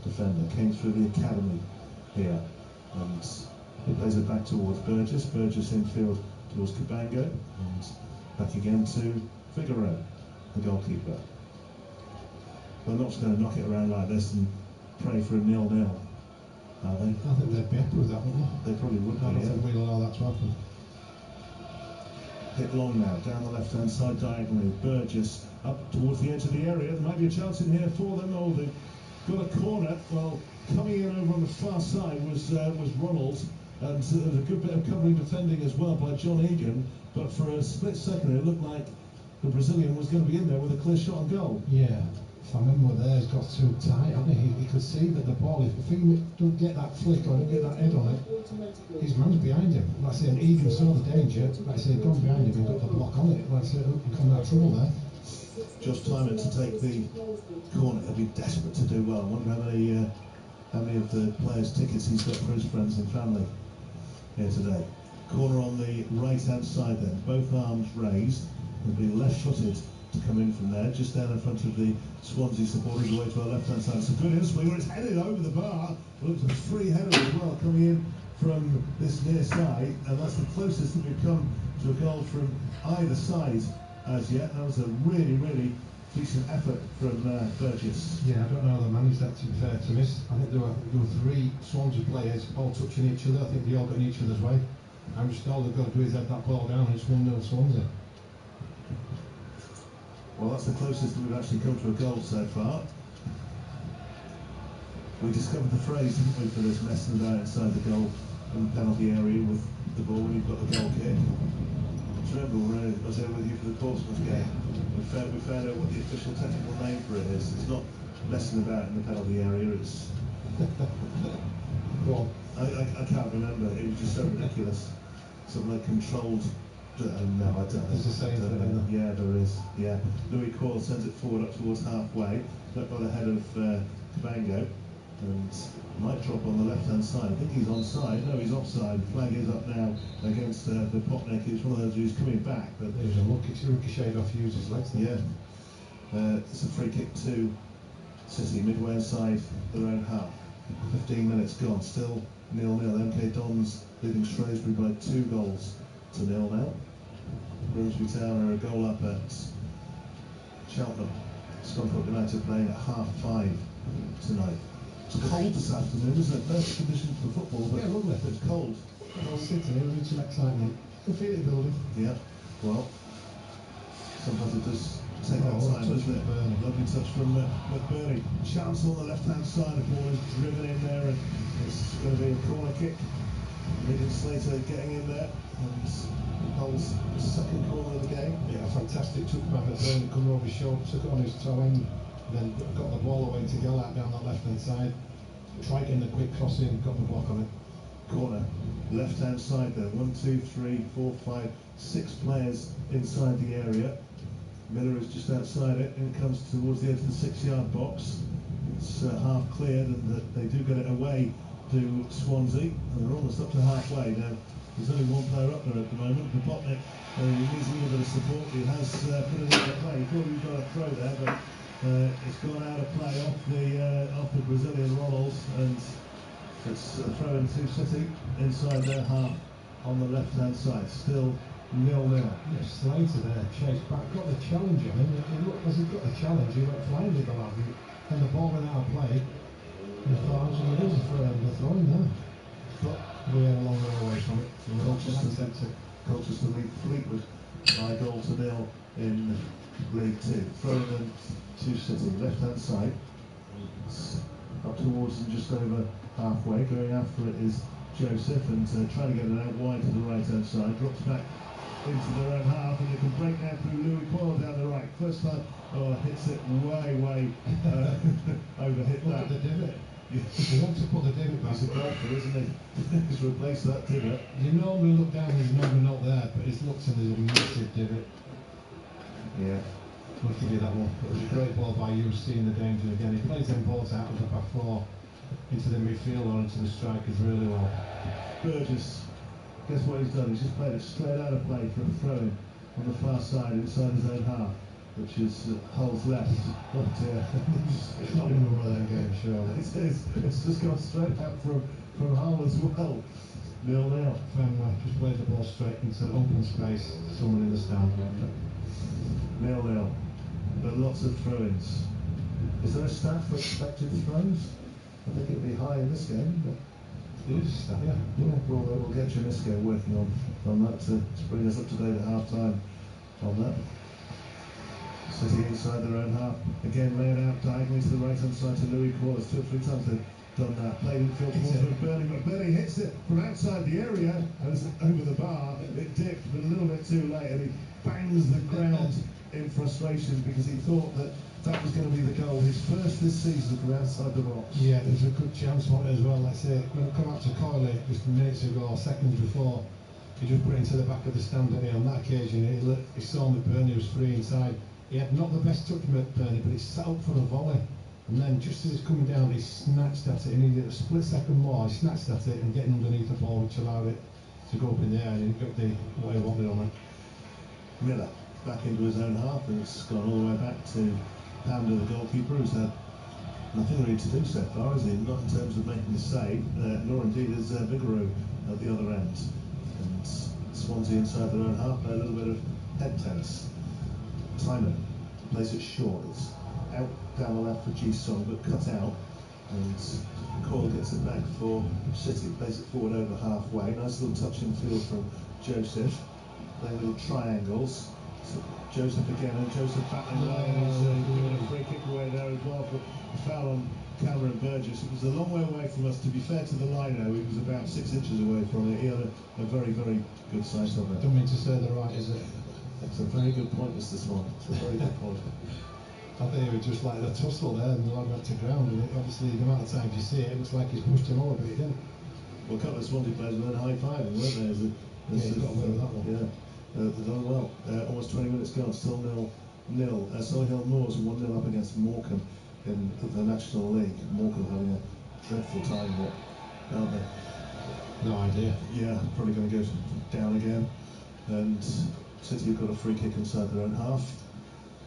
defender, came through the academy here, and he plays it back towards Burgess. Burgess infield towards Cabango, and back again to Figueroa, the goalkeeper. They're not just going to knock it around like this and pray for a 0-0, are they? I think they'd be happy with that, wouldn't they? They probably would. I don't think we'll allow that to happen. Hit long now, down the left-hand side diagonally. Burgess up towards the edge of the area. There might be a chance in here for them. Oh, they've got a corner. Well, coming in over on the far side was Ronald, and there was a good bit of covering defending as well by John Egan. But for a split second, it looked like the Brazilian was going to be in there with a clear shot on goal. Yeah. If I remember there, he's got too tight, hasn't he? He could see that the ball, if he don't get that flick or don't get that head on it, his man's behind him. Like I say, and Egan saw the danger, like I say, gone behind him and got the block on it. Like I say, he come out of trouble there. Just timing to take the corner. He'll be desperate to do well. I wonder how many of the players' tickets he's got for his friends and family here today. Corner on the right-hand side then, both arms raised. He'll be left-footed to come in from there, just down in front of the Swansea supporters, away to our left-hand side. It's a good in-swinger, it's headed over the bar. Looks like a free header as well, coming in from this near side, and that's the closest that we've come to a goal from either side as yet. That was a really, really decent effort from Burgess. Yeah, I don't know how they managed that, to be fair to miss. I think there were three Swansea players all touching each other. I think they all got in each other's way. And just all they've got to do is have that ball down and it's 1-0 Swansea. Well, that's the closest that we've actually come to a goal so far. We discovered the phrase, didn't we, for this messing about inside the goal in the penalty area with the ball when you've got the goal kick. Remember, I was there with you for the Portsmouth game. We found out what the official technical name for it is. It's not messing about in the penalty area. It's Go on. I can't remember. It was just so ridiculous. Something like controlled. No, I don't know. There's a saying for it, isn't there? Yeah, there is. Yeah. Louis Coyle sends it forward up towards halfway, up by the head of Cabango, and might drop on the left-hand side. I think he's onside. No, he's offside. The flag is up now against the Potnick. It's one of those who's coming back. But There's a look. It's ricocheted off Hughes' legs. yeah, it's a free kick to City, midway inside their own half. 15 minutes gone. Still 0-0. MK Dons leading Shrewsbury by 2 goals to 0 now. Grimsby Town are a goal up at Cheltenham. Scunthorpe United playing at 5:30 tonight. It's cold this afternoon, isn't it? Best conditions for football, but Yeah, lovely. it's cold. Well, City, we need some excitement. Can feel it building. Yeah, well, sometimes it does take that time, doesn't it? Lovely touch from McBurney. Chance on the left-hand side, the ball is driven in there, and it's going to be a corner kick. Megan Slater getting in there, and holds the second corner of the game. Yeah, fantastic took by McBurney, coming over his shoulder, took it on his toe end, then got the ball away to go out down that left-hand side. Tried getting a quick cross in, got the block on it. Corner, left-hand side there. 1, 2, 3, 4, 5, 6 players inside the area. Miller is just outside it, and it comes towards the edge of the 6-yard box. It's half cleared, and they do get it away to Swansea, and they're almost up to halfway now. There's only one player up there at the moment. The Potnick needs a little bit of support. He has put it into play. He thought he got a throw there, but it's gone out of play off the Brazilian Ronalds, and it's a throw into City inside their half on the left-hand side. Still 0-0. Yeah, Slater there, chased back, got the challenge on him. He looked, as he got the challenge, he went flying with the lad, and the ball went out of play. And I thought, it was a throw in there. But we are a long way away from it. Colchester lead Fleetwood by 1-0 in League 2. Throwing them to City, left-hand side. It's up towards them just over halfway. Going after it is Joseph, and trying to get it out wide to the right-hand side. Drops back into their own half, and they can break now through Louis Coyle down the right. First time, hits it way overhit Look that. at the divot. He wants to put the divot back. He's a golfer, isn't he? He's replaced that divot. You normally look down, there's normally not there, but it's looked and there's a massive divot. Yeah. We'll give you that one. It was a great ball by you, seeing the danger again. He plays them balls out of the back four into the midfield or into the strikers really well. Burgess, guess what he's done? He's just played it straight out of play for a throw-in on the far side inside his own half. which is Hull's left. But It's not going to be one of them games, surely. it's just gone straight out from Hull as well. 0-0. Fenway just played the ball straight into open space, someone in the stand. 0-0. But lots of throw-ins. Is there a stat for expected throws? I think it'd be high in this game. But it is a stat, yeah. We'll get Janisco working on that to bring us up to date at half time on that. City inside their own half. Again, laid out diagonally to the right hand side to Louis Quarters. 2 or 3 times they've done that. Played in field towards Burnley, but Burnley hits it from outside the area and it's over the bar. It dipped, but a little bit too late, and he bangs the ground in frustration because he thought that was going to be the goal. His first this season from outside the box. Yeah, there's a good chance for it as well. Like I say, when it come out to Coyley just minutes ago or seconds before, he just put it into the back of the stand, and on that occasion he saw McBurney was free inside. He had not the best touch McBurney, but he set up for a volley. And then just as it's coming down, he snatched at it, and he did a split second more, he snatched at it and getting underneath the ball, which allowed it to go up in the air, and he got what he wanted on it. Miller back into his own half, and it's gone all the way back to Panda, the goalkeeper, who's had nothing really to do so far, is he? Not in terms of making the save, nor indeed is Vigouroux at the other end. And Swansea inside their own half play a little bit of head tennis. Timon plays it short, it's out down the left for Ji-sung, but cut out, and Coyle gets it back for City, plays it forward over halfway. Nice little touch in field from Joseph, playing little triangles. So Joseph again, and Joseph battling away, and he's giving a free kick away there as well for a foul on Cameron Burgess. It was a long way away from us. To be fair to the lino, he was about 6 inches away from it. He had a very, very good sight of it. Don't mean to say the right, is it? It's a very good point, this one. It's a very good point. I think it was just like the tussle there, and the lad went to ground, and obviously the amount of times you see it, it looks like he's pushed him over, but he didn't. Well, a couple of Swansea players were high-fiving, weren't they? Yeah, he got away with that one. Yeah, they've done well. Almost 20 minutes gone, still 0-0. Solihull Moors 1-0 up against Morecambe in the National League. Morecambe having a dreadful time there, aren't they? No idea. Yeah, probably going to go down again. And City have got a free kick inside their own half,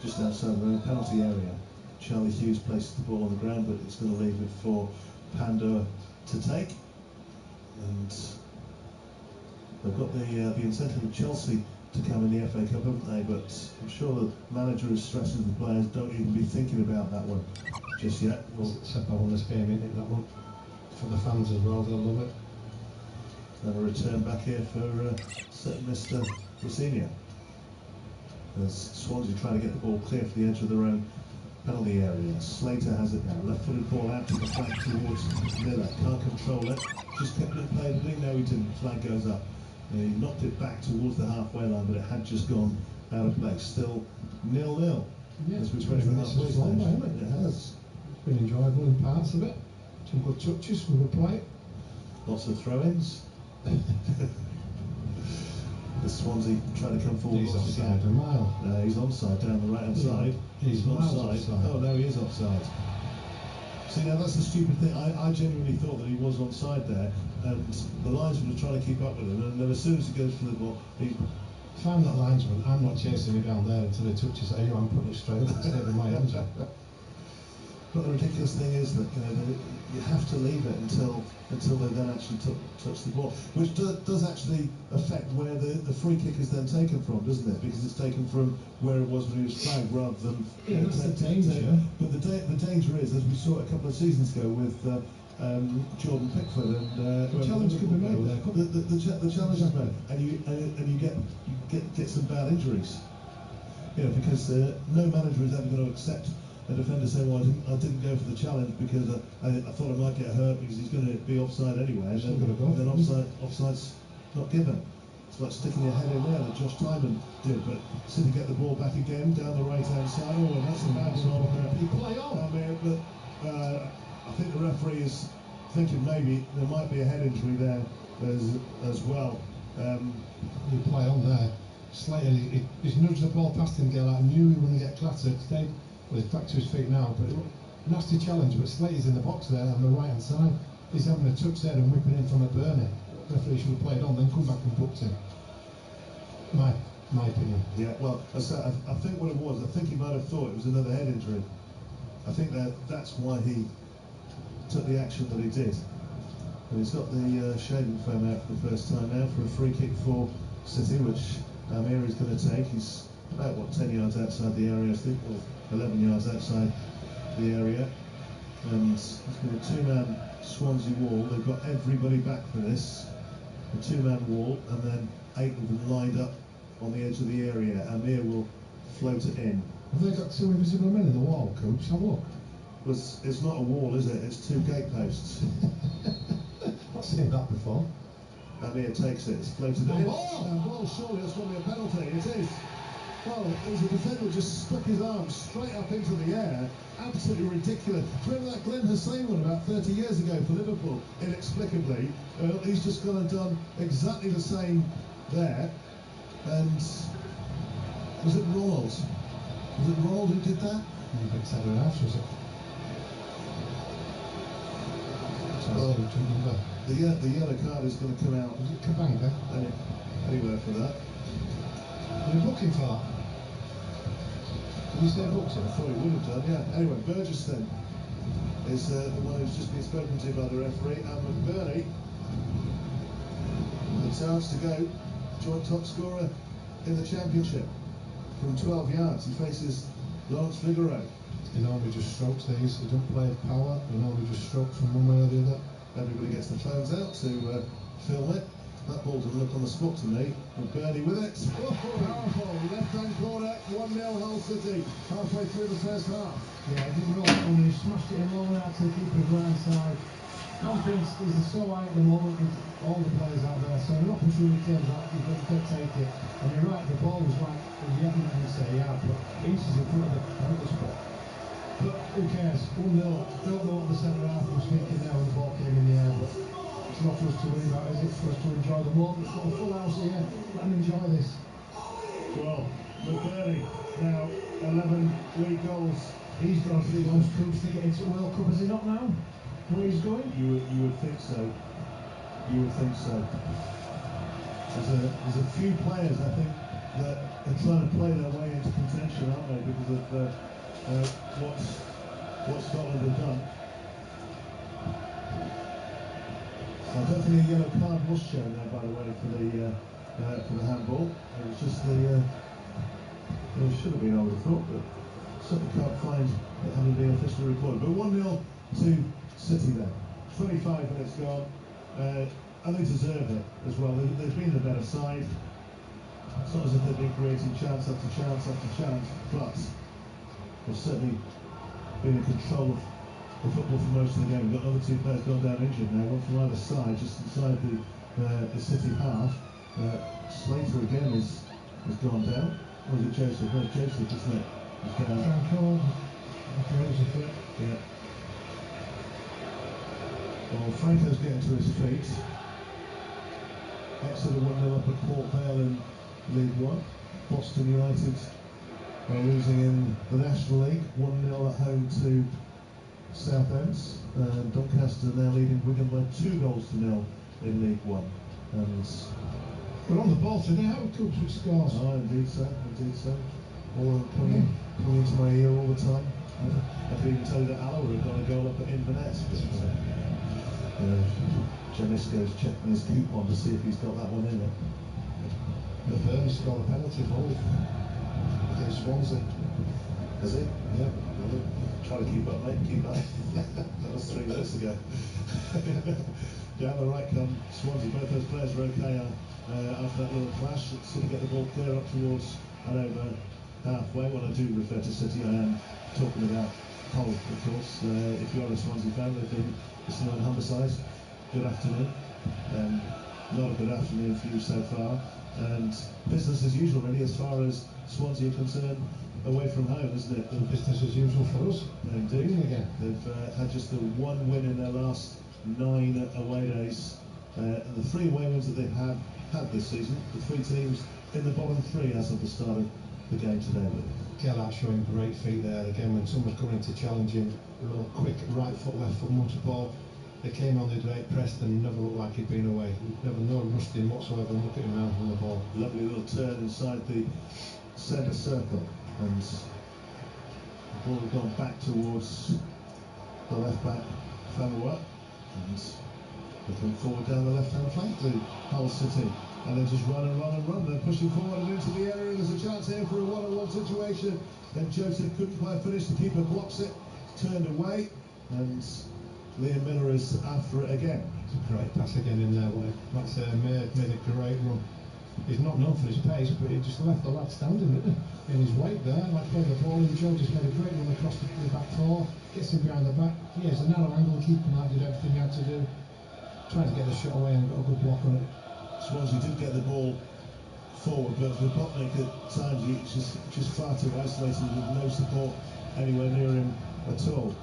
just outside their own penalty area. Charlie Hughes places the ball on the ground, but it's going to leave it for Panda to take. And they've got the incentive of Chelsea to come in the FA Cup, haven't they? But I'm sure the manager is stressing the players don't even be thinking about that one just yet. Well, Seppo won this game, isn't it, that one? For the fans as well, they'll love it. And a return back here for Mr. Rossini. As Swansea trying to get the ball clear for the edge of their own penalty area. Slater has it now. Left-footed ball out to the flank towards Miller. Can't control it. Just kept it played. No, he didn't. Flag goes up. And he knocked it back towards the halfway line, but it had just gone out of place. Still 0-0. Yeah, as we try to it's fun, hasn't it? It has. It's been enjoyable in parts of it. Some good touches, some good play. Lots of throw-ins. The Swansea trying to come forward. He's offside a mile. No, he's onside down the right-hand side. He's offside. Oh no, he is offside. See, now that's the stupid thing. I genuinely thought that he was onside there, and the linesman was trying to keep up with him, and then as soon as he goes for the ball, if I'm that linesman, I'm not chasing it down there until he touches it. I'm putting it straight up instead of my hands up. But the ridiculous thing is that you have to leave it until they then actually touch the ball, which does actually affect where the free kick is then taken from, doesn't it? Because it's taken from where it was when he was flagged rather than. Yeah, that's the danger. But the danger is, as we saw a couple of seasons ago with Jordan Pickford and the challenge could be made there. The challenge is made, and you get some bad injuries. Because no manager is ever going to accept a defender saying, well, I didn't go for the challenge because I thought I might get hurt because he's going to be offside anyway, and then offside's not given. It's like sticking your head in there that Josh Timon did, but City get the ball back again down the right-hand side. Oh, and that's a bad one. You play on. But I think the referee is thinking maybe there might be a head injury there as well. You play on there. Slater, he's nudged the ball past him, Gale. I knew he wouldn't get clattered. Well, he's back to his feet now, but nasty challenge. But Slater's in the box there on the right hand side. He's having a touch there and whipping in from a burner. The referee should have played on, then come back and booked him. my opinion. Yeah, well, I think what it was, I think he might have thought it was another head injury. I think that's why he took the action that he did. And he's got the shaving foam out for the first time now for a free kick for City, which Amir is going to take. He's about, 10 yards outside the area, I think, or 11 yards outside the area. And it's been a two-man Swansea wall. They've got everybody back for this. A two-man wall, and then 8 of them lined up on the edge of the area. Amir will float it in. Have they got 2 invisible men in the wall, Coops? Have a look. Well, it's not a wall, is it? It's 2 gate posts. I've seen that before. Amir takes it. It's floated in. Well, surely that's going to be a penalty. It is. Well, it was a defender just stuck his arm straight up into the air. Absolutely ridiculous. Remember that Glenn Hussein one about 30 years ago for Liverpool? Inexplicably. He's just gone and done exactly the same there. And was it Ronald? Was it Ronald who did that? Big centre half, was it? Well, the yellow card is going to come out. Was it Kabanga? Anywhere for that. Are you looking for that? Did you say booked it? I thought he would have done, yeah. Anyway, Burgess then is the one who's just been spoken to by the referee, and McBurney, the chance to go joint top scorer in the championship from 12 yards. He faces Lawrence Figueroa. He normally just strokes these. He doesn't play with power. He normally just strokes from one way or the other. Everybody gets the phones out to film it. That ball didn't look on the spot to me. McBurney with it. Oh, powerful. Left-hand corner, 1-0 Hull City. Halfway through the first half. Yeah, he didn't roll it when he smashed it in long out to the keeper's right side. Confidence is so high at the moment with all the players out there, so an opportunity comes out, you've got to take it. And you're right, the ball was like, you haven't even say yeah, but inches in front of the penalty spot. But who cares? 1-0. Don't know what the centre half was thinking now when the ball came in the air, but it's not for us to worry about, is it? For us to enjoy the moment. We've got a full house here. Let them enjoy this. Well, McBurney now 11 league goals. He's got 3 goals to get into the World Cup, has he not now? Where he's going? You would think so. You would think so. There's a few players, I think, that are trying to play their way into contention, aren't they? Because of what Scotland have done. I don't think a yellow card was shown there, by the way, for the handball. It was just it should have been, I would have thought, but certainly can't find it having been officially recorded. But 1-0 to City then. 25 minutes gone, and they deserve it as well. They've been the better side. It's not as if they've been creating chance after chance after chance, but they've certainly been in control of the football for most of the game. We've got another 2 players gone down injured now, one from either side, just inside the City half. Slater again has gone down. Or is it Joseph? No, it's Joseph, isn't it? He's down. Joseph, yeah. Well, Franco's getting to his feet. Exeter 1-0 up at Port Vale in League One. Boston United are losing in the National League, 1-0 at home to Southends. Doncaster now leading Wigan by 2-0 in League One. And we're on the ball today, how Coops with scores? Oh, indeed so. All coming into my ear all the time. I could even tell you that Alloa have got a goal up at Inverness. Janisco's checking his coupon to see if he's got that one in it. The Burnley scored a penalty for it against Swansea. Has he? Yeah. Try to keep up, mate. Keep up. That was 3 minutes ago. Down the right come Swansea. Both those players are okay after that little clash. City get the ball clear up towards and over halfway. When I do refer to City, I am talking about Hull, of course. If you are a Swansea fan, they've been listening on Humberside. Good afternoon. Not a good afternoon for you so far. And business as usual, really, as far as Swansea are concerned, away from home, isn't it? And business as usual for us. Indeed. Again. They've had just the 1 win in their last 9 away days. The 3 away wins that they have had this season. The 3 teams in the bottom 3 as of the start of the game today. Gerrard showing great feet there. Again, when someone's coming to challenge him, a little quick right foot, left foot motor ball. They came on the great press and never looked like he'd been away. Never no rusting whatsoever. Look at him now on the ball. Lovely little turn inside the centre circle, and the ball had gone back towards the left back, Famua, and looking forward down the left-hand flank to Hull City. And they just run and run and run. They're pushing forward and into the area. There's a chance here for a one-on-one situation. Then Joseph couldn't quite finish. The keeper blocks it, turned away, and Liam Miller is after it again. It's a great pass again in there. Like I say, made a great run. He's not known for his pace, but he just left the lad standing, didn't he? In his weight there, like playing the ball. And Joe just made a great run across the back four, gets him behind the back. Yeah, it's a narrow angle. Keeper Knight did everything he had to do. Trying to get the shot away and got a good block on it. Swansea did get the ball forward, but for Botnick at times he's just far too isolated with no support anywhere near him at all.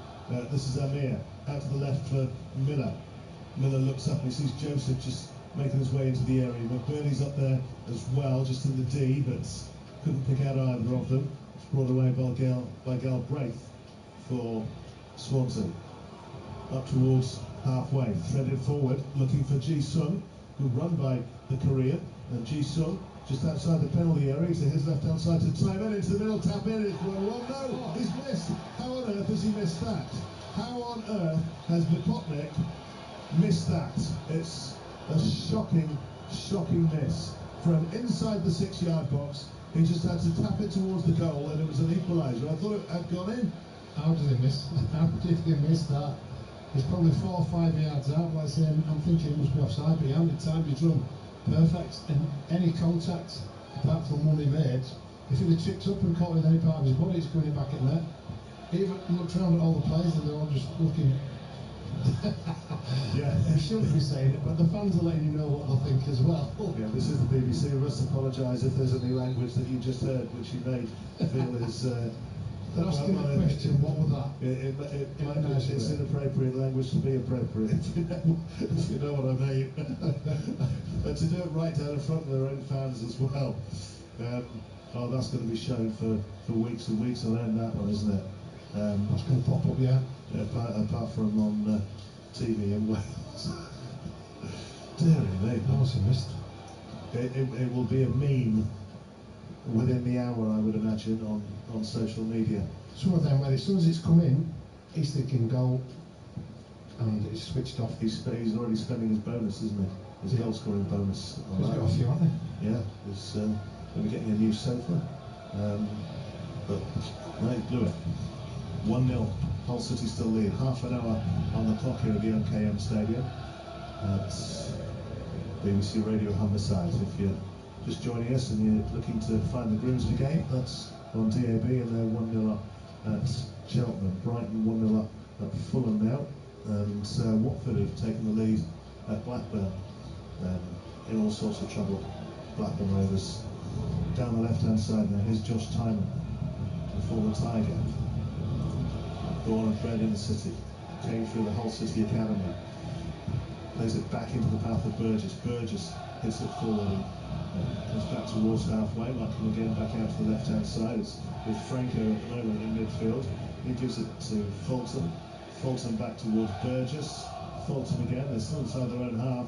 This is Amir, out to the left for Miller. Miller looks up and he sees Joseph just making his way into the area. McBurney's up there as well, just in the D, but couldn't pick out either of them. It's brought away by Galbraith for Swansea. Up towards halfway, threaded forward, looking for Ji-sung. Good run by the Korean, and Ji-sung just outside the penalty area to his left-hand side to time in into the middle, tap in, it's 1-1. No, he's missed. How on earth has he missed that? How on earth has Botnick missed that? It's a shocking miss from inside the 6-yard box. He just had to tap it towards the goal, and it was an equaliser. I thought it had gone in. How did he miss? How did he miss that? He's probably 4 or 5 yards out. Like I say, I'm thinking it must be offside, but he hadn't timed his run perfect. And any contact, apart from one he made, if he'd have tripped up and caught with any part of his body, it's going back at net. He even looked around at all the players and they're all just looking. Yeah, he shouldn't be saying it, but the fans are letting you know what they think as well. Yeah, this is the BBC. We must apologise if there's any language that you just heard, which you may feel is. They're asking the question, what was that? It's inappropriate language to be appropriate, if you know what I mean. But to do it right down in front of their own fans as well. Oh, that's going to be shown for weeks and weeks on end, that one, isn't it? That's going to pop up, yeah. Apart from on TV in Wales. Dear me. That was a missed. It will be a meme within the hour, I would imagine, on social media. Some of them, where as soon as it's come in, he's thinking goal, and it's switched off. He's already spending his bonus, isn't he? His goal scoring bonus. He's got a few, hasn't he? Yeah, he's going to be getting a new sofa. But no, he blew it. 1-0. Hull City still lead. Half an hour on the clock here at the MKM Stadium. That's BBC Radio Humberside. If you're just joining us and you're looking to find the Grimsby game, that's on DAB, and they're 1-0 up at Cheltenham. Brighton 1-0 up at Fulham now, and Watford have taken the lead at Blackburn. In all sorts of trouble, Blackburn Rovers. Down the left-hand side now, here's Josh Tyman, the former Tiger. Born and bred in the city, came through the Hull City Academy. Plays it back into the path of Burgess. Burgess hits it forward and comes back towards halfway. Might come again back out to the left-hand side. It's with Franco at the moment in midfield. He gives it to Fulton. Fulton back towards Burgess. Fulton again. They're still inside their own half.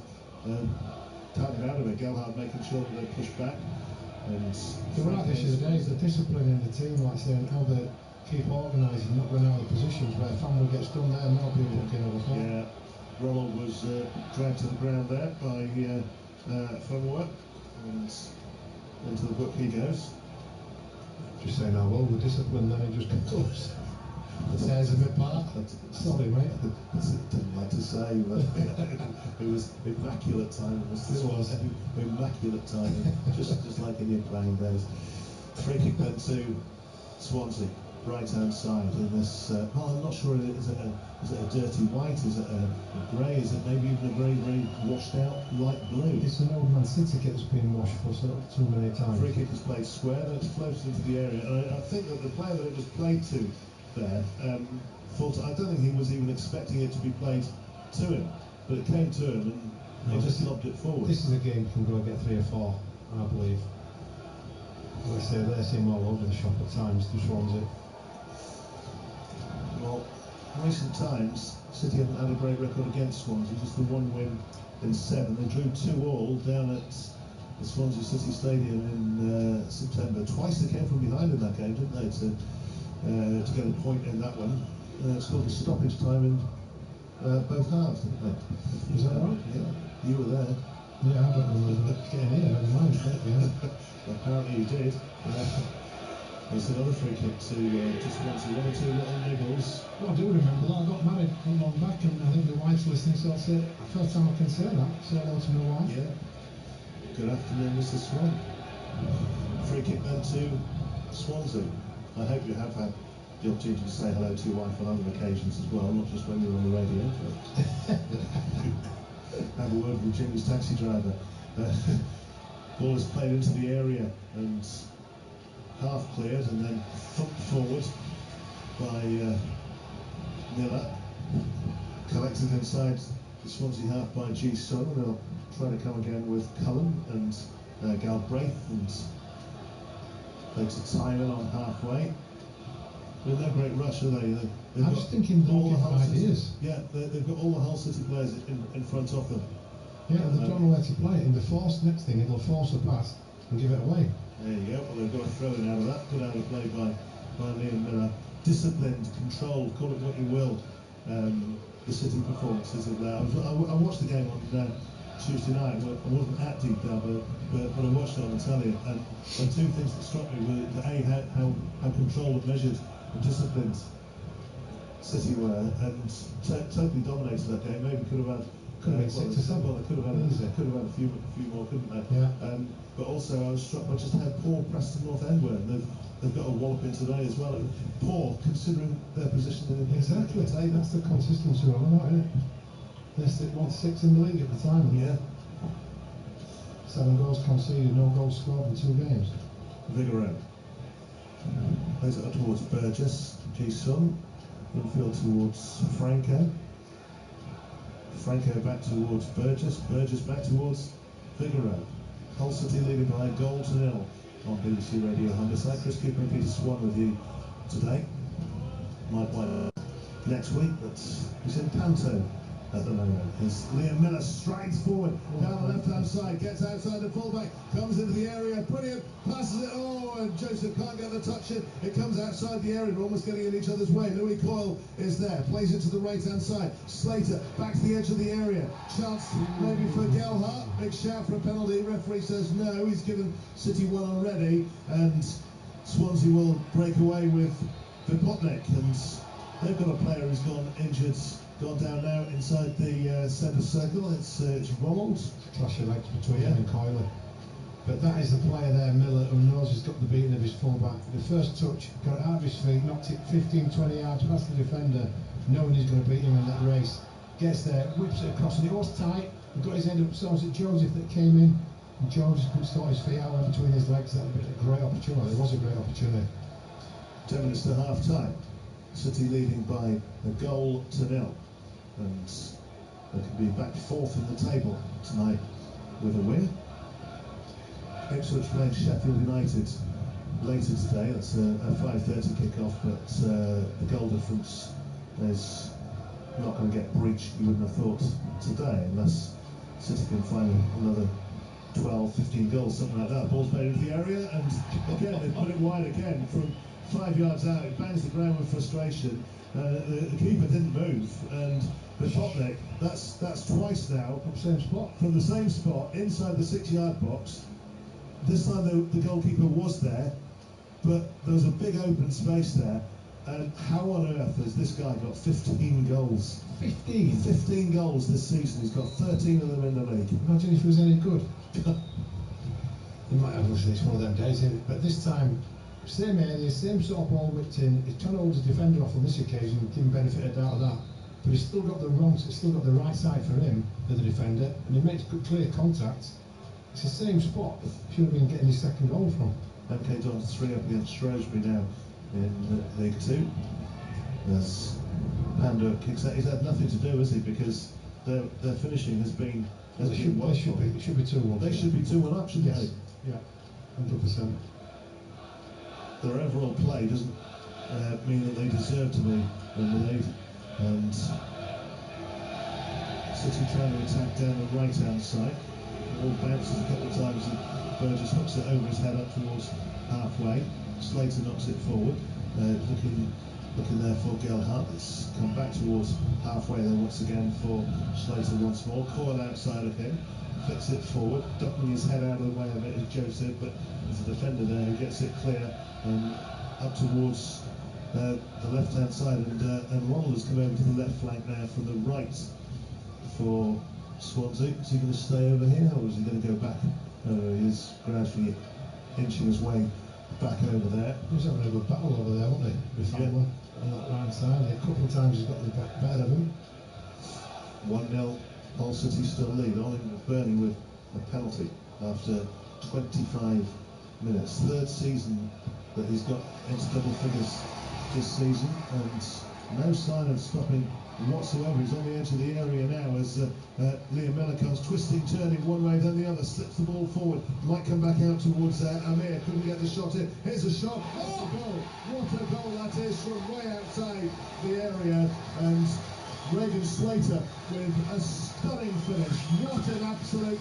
Can't get out of it. Gelhardt making sure that they push back. And the right issue today is the discipline in the team, like saying how they keep organising, not going out of the positions where family gets done there, more people looking over the Yeah, Ronald was dragged to the ground there by Famua, and into the book he goes. Just saying how well we're disciplined, then he just goes. Tears him apart. Sorry, mate. I didn't like to say, but it was immaculate timing. It was immaculate timing, just like in your playing days. Free kick then to Swansea, right-hand side. And this, well, I'm not sure. Is it a dirty white? Is it a grey? Is it maybe even a very washed out light blue? It's an old Man City kit that's been washed for too many times. Free kick is played square, then it's floated into the area. And I think that the player that it was played to there, Fulton, I don't think he was even expecting it to be played to him, but it came to him and he just lobbed it forward. This is a game can go get 3 or 4, I believe. Like I say, they seem all over the shop at times, the Swansea. Well, in recent times, City haven't had a great record against Swansea, just the 1 win in 7. They drew 2-2 down at the Swansea City Stadium in September. Twice they came from behind in that game, didn't they, to get a point in that one. Scored a stoppage time in both halves, didn't they? Is that right? Yeah, you were there. Yeah, I don't remember getting here, never mind. Yeah. Apparently you did. There's another free kick to Swansea, 1 or 2 little niggles. Well, I do remember that. I got married not long back, and I think the wife's listening, so that's it. First time I can say that. Say hello to my wife. Yeah. Good afternoon, Mr. Swan. Free kick then to Swansea. I hope you have had the opportunity to say hello to your wife on other occasions as well, not just when you're on the radio. Have a word with Jimmy's taxi driver. Ball is played into the area and half cleared and then thumped forward by Miller. Collected inside the Swansea half by Ji-sung. They'll try to come again with Cullen and Galbraith and played to Tyler on halfway. They're no great rush, are they? I'm just thinking all the ideas. Yeah, they've got all the Hull City players in front of them. Yeah, they don't know where to play it. In the force, next thing, it'll force a pass and give it away. There you go. Well, they've got a throw in out of that. Good out of play by Liam Miller. Disciplined, controlled, call it what you will. The City performances of that. I watched the game on Tuesday night. I wasn't at Deep Down, but I watched it on the telly. And the two things that struck me were how controlled and measured and disciplined City were, and totally dominated that game. Maybe could have had. Could have been 6 or 7. Well, they could have had a few more, couldn't they? Yeah. But also, I was struck by just how poor Preston North End were. And they've got a wallop in today as well. Poor, considering their position in the Exactly. That's the consistency of it, isn't it? They're 6 in the league at the time. Yeah. 7 goals conceded, no goals scored in 2 games. Vigorou. Plays it up towards Burgess. Ji-sung. Infield towards Franco. Franco back towards Burgess. Burgess back towards Vigorou. Hull City leading by a goal to 0 on BBC Radio Humberside. Chris Cooper and Peter Swan with you today. Mike White next week, but he's in Panto at the moment. As Liam Miller strides forward down the left-hand side, gets outside the fullback, comes into the area, brilliant, passes it, and Joseph can't get the touch in. It comes outside the area, they're almost getting in each other's way. Louis Coyle is there, plays it to the right-hand side. Slater back to the edge of the area. Chance maybe for Gelhardt. Big shout for a penalty. Referee says no. He's given City one already, and Swansea will break away with Vipotnik, and they've got a player who's gone injured. Gone down now inside the centre circle. It's Ronald. Clash of legs between him and Coyle. But that is the player there, Miller, who knows he's got the beating of his fullback. The first touch, got it out of his feet, knocked it 15-20 yards past the defender, knowing he's going to beat him in that race. Gets there, whips it across, and it was tight. He got his head up, so was it Joseph that came in, and Joseph couldn't sort his feet out in between his legs. That was a great opportunity. It was a great opportunity. 10 minutes to half time. City leading by a goal to 0. And they can be back 4th in the table tonight with a win. Ipswich playing Sheffield United later today. That's a 5:30 kick-off, but the goal difference is not going to get breached, you wouldn't have thought, today, unless City can find another 12, 15 goals, something like that. Ball's played into the area, and again, they put it wide again from 5 yards out. It bangs the ground with frustration. The keeper didn't move, and Vipotnik, that's twice now from the same spot inside the 6-yard box. This time the goalkeeper was there, but there was a big open space there. And how on earth has this guy got 15 goals? 15 goals this season. He's got 13 of them in the league. Imagine if he was any good. He might have looked at it's one of them days, isn't it? But this time, same area, same sort of ball whipped in. He's trying to hold his defender off on this occasion, give him benefit of doubt of that. But he's still got the right side for him, for the defender, and he makes good, clear contact. It's the same spot he should have been getting his second goal from. MK Dons 3 up against Shrewsbury now in League 2. As Panda kicks out, he's had nothing to do, has he? Because their finishing has been. It should be 2-1. They should be 2-1 up, shouldn't they? Yeah, 100%. Their overall play doesn't mean that they deserve to be in the lead. And City trying to attack down the right-hand side. ball bounces a couple of times and Burgess hooks it over his head up towards halfway. Slater knocks it forward, looking there for Gelhardt. It's come back towards halfway then once again for Slater once more. Coyle outside of him, flicks it forward, ducking his head out of the way of it as Joe said, but there's a defender there who gets it clear and up towards the left-hand side, and Ronald has come over to the left flank now from the right for Swansea. Is he going to stay over here, or is he going to go back? He is gradually inching his way back over there. He was having a good battle over there, wasn't he? With Fowler on that right side. A couple of times he's got the back better of him. 1-0, Hull City still lead. Oliver Burnley with a penalty after 25 minutes. Third season that he's got into double figures this season, and no sign of stopping whatsoever. He's on the edge of the area now as Liam Miller comes twisting, turning one way then the other, slips the ball forward, might come back out towards Amir, couldn't get the shot in. Here's a shot, oh, goal! What a goal that is from way outside the area, and Regan Slater with a stunning finish. What an absolute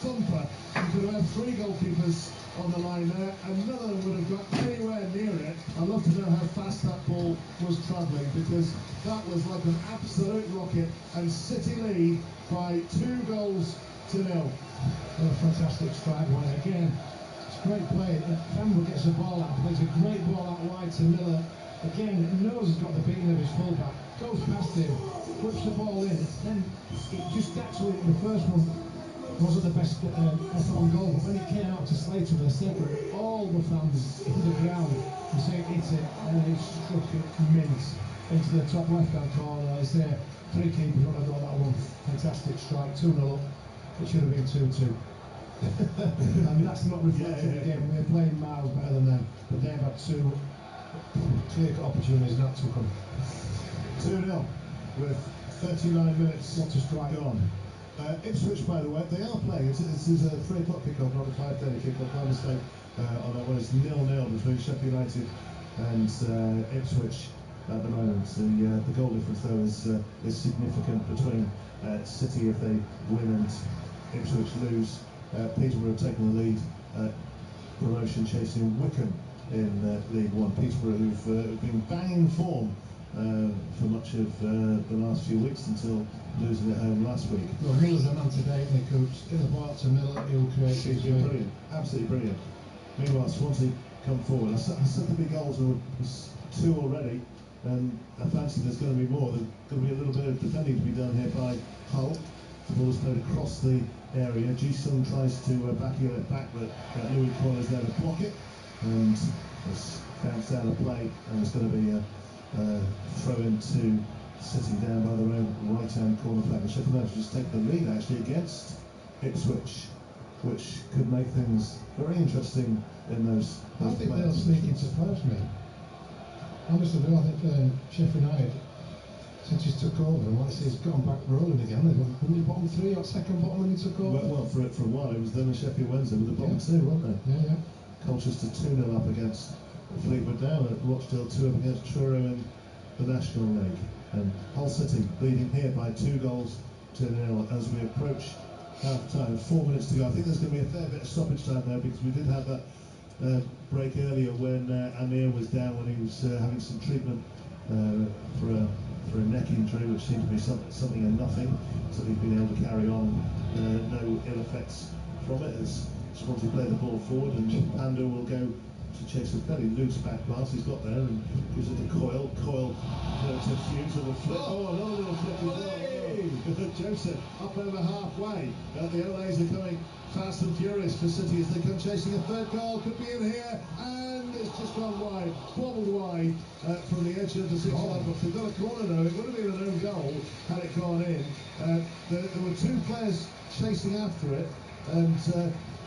thumper. You could have had 3 goalkeepers on the line there, and none of them would have got anywhere near it. I'd love to know how fast that ball was travelling, because that was like an absolute rocket, and City lead by 2 goals to 0. What a fantastic strike one again. It's great play. Campbell gets the ball out, plays a great ball out wide to Miller. Again, knows he's got the beating of his fullback, goes past him, whips the ball in, then it just actually, the first one wasn't the best effort on goal, but when it came out to Slater with a second, all the fans hit the ground and say it hits it, and it struck it mince into the top left-hand corner. As there, 3 keepers would have got that one. Fantastic strike, 2-0 up. It should have been 2-2. I mean, that's not reflecting the game. We're playing miles better than them, but they've had 2 clear-cut opportunities not to come. 2-0 with 39 minutes What a strike gone. Ipswich, by the way, they are playing. This is a 3 o'clock kickoff, not a 5:30 kickoff. My mistake on that one. It's 0-0 between Sheffield United and Ipswich at the moment. The goal difference, though, is significant between City if they win and Ipswich lose. Peterborough have taken the lead. Promotion chasing Wycombe in League One. Peterborough who've been banging form for much of the last few weeks until losing at home last week. Well, Miller's a man today, isn't he, Coops? In the ball to Miller, he'll create his way. Brilliant, absolutely brilliant. Meanwhile, Swansea come forward. I said there'd be goals, and there's 2 already, and I fancy there's going to be more. There's going to be a little bit of defending to be done here by Hull. The ball's played across the area. Ji-sung tries to back it back, but Louis Coyle's there to block it, and it's bounced out of play, and it's going to be a throw into City down by their own right-hand corner flag. And Sheffield United just take the lead actually against Ipswich, which could make things very interesting in those I think they'll sneak into first, mate. Honestly, I think Sheffield United, since he's took over, and like I say, he's gone back rolling again. Wasn't he bottom 3 or second bottom when he took over? Well, for a while, it was them and Sheffield Wednesday with the bottom 2, weren't they? Yeah. Colchester 2-0 up against Fleetwood Down, at Rochdale 2 up against Truro in the National League. And Hull City leading here by 2 goals to 0 as we approach half-time. 4 minutes to go. I think there's going to be a fair bit of stoppage time there, because we did have that break earlier when Amir was down, when he was having some treatment for a neck injury, which seemed to be something and nothing. So he's been able to carry on, no ill effects from it, as Swansea play the ball forward, and Pandu will go to chase a fairly loose back pass he's got there, and gives it to Coyle. Coyle to Hughes with a flip. Oh, another little flip as well. Joseph up over halfway. The Olays are coming fast and furious for City as they come chasing a 3rd goal. Could be in here, and it's just gone wide, bobbled wide from the edge of the 6-yard box. They've got a corner though. It would have been an own goal had it gone in. There were 2 players chasing after it, and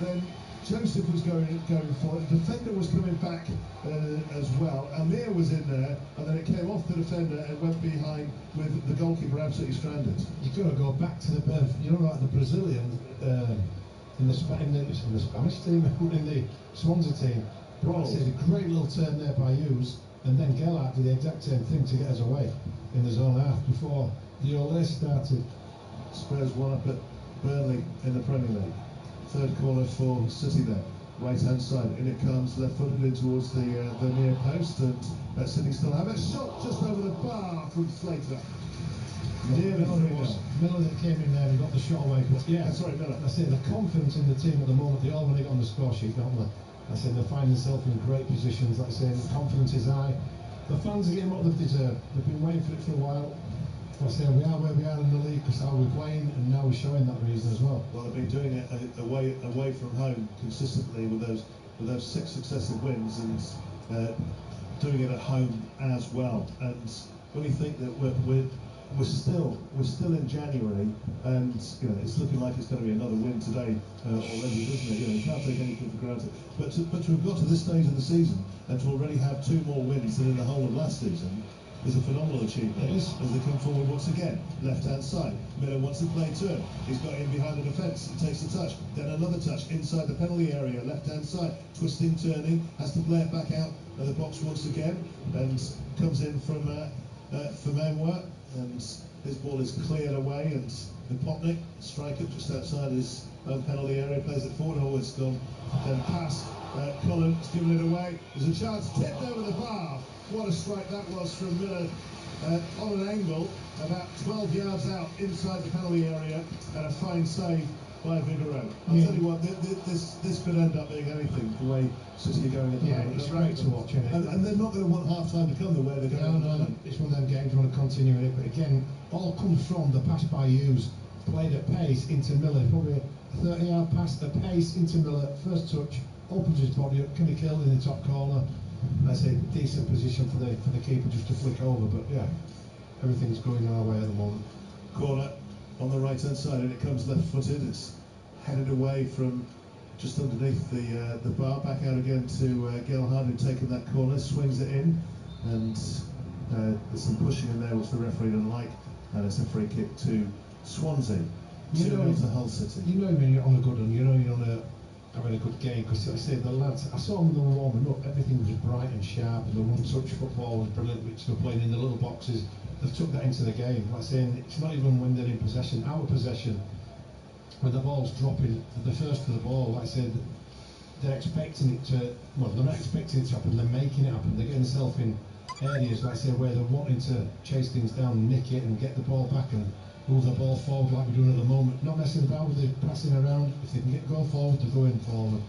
then Joseph was going for it. The defender was coming back as well. Amir was in there, and then it came off the defender and went behind with the goalkeeper absolutely stranded. You've got to go back to the birth. You know, like the Brazilian in the Spanish team, in the Swansea team. Right, so a great little turn there by Hughes, and then Gelhardt did the exact same thing to get us away in the zone half before the Ole started. Spurs 1 up at Burnley in the Premier League. third corner for City there. Right hand side, in it comes, left footed in towards the near post, and City still have it. Shot just over the bar from Slater. Miller that came in there and got the shot away, but yeah, sorry, Miller. I say the confidence in the team at the moment, they all want to get on the score sheet, don't they? I say they're finding themselves in great positions, like I say, the confidence is high. The fans are getting what they've deserved. They've been waiting for it for a while. I say we are where we are in the league because how we're playing, and now we're showing that reason as well. Well, they've been doing it away from home consistently with those 6 successive wins, and doing it at home as well. And when you think that we're still in January, and you know it's looking like it's going to be another win today already, isn't it? You know, you can't take anything for granted. But to have got to this stage of the season and to already have 2 more wins than in the whole of last season is a phenomenal achievement. As they come forward once again, left-hand side. Miller wants to play to him. He's got in behind the defence. He takes a touch, then another touch inside the penalty area, left-hand side. Twisting, turning, has to play it back out of the box once again, and comes in from Memwa, and his ball is cleared away, and Popnik, striker just outside his own penalty area, plays it forward. Oh, it's gone. Then pass. Cullen's given it away. There's a chance, tipped over the bar. What a strike that was from Miller on an angle, about 12 yards out inside the penalty area, and a fine save by Vigouroux. I'll tell you what, this could end up being anything the way City are going at the moment. It's great to watch, isn't it? And they're not going to want half time to come the way they're going. No, it's one of them games you want to continue it, but again, all comes from the pass by Hughes, played at pace into Miller, probably a 30-yard pass at pace into Miller, first touch, opens his body up, can he kill in the top corner? I say decent position for the keeper just to flick over, but yeah, everything's going our way at the moment. Corner on the right hand side, and it comes left footed. It's headed away from just underneath the bar, back out again to Gelhardt, who'd taken that corner, swings it in, and there's some pushing in there which the referee didn't like, and it's a free kick to Swansea. 2-0 to Hull City. You know when you're on a good one, you know you're on having a good game, because I say the lads, I saw them when they were warming up, everything was bright and sharp, and the one-touch football was brilliant, which they're playing in the little boxes. They've took that into the game. Like saying, it's not even when they're in possession, out of possession, when the ball's dropping, the first to the ball, like I said, they're expecting it to, well, they're not expecting it to happen, they're making it happen. They're getting themselves in areas, like I say, where they're wanting to chase things down, nick it, and get the ball back and move the ball forward like we're doing at the moment. Not messing about with it, passing around. If they can go forward, they're going forward.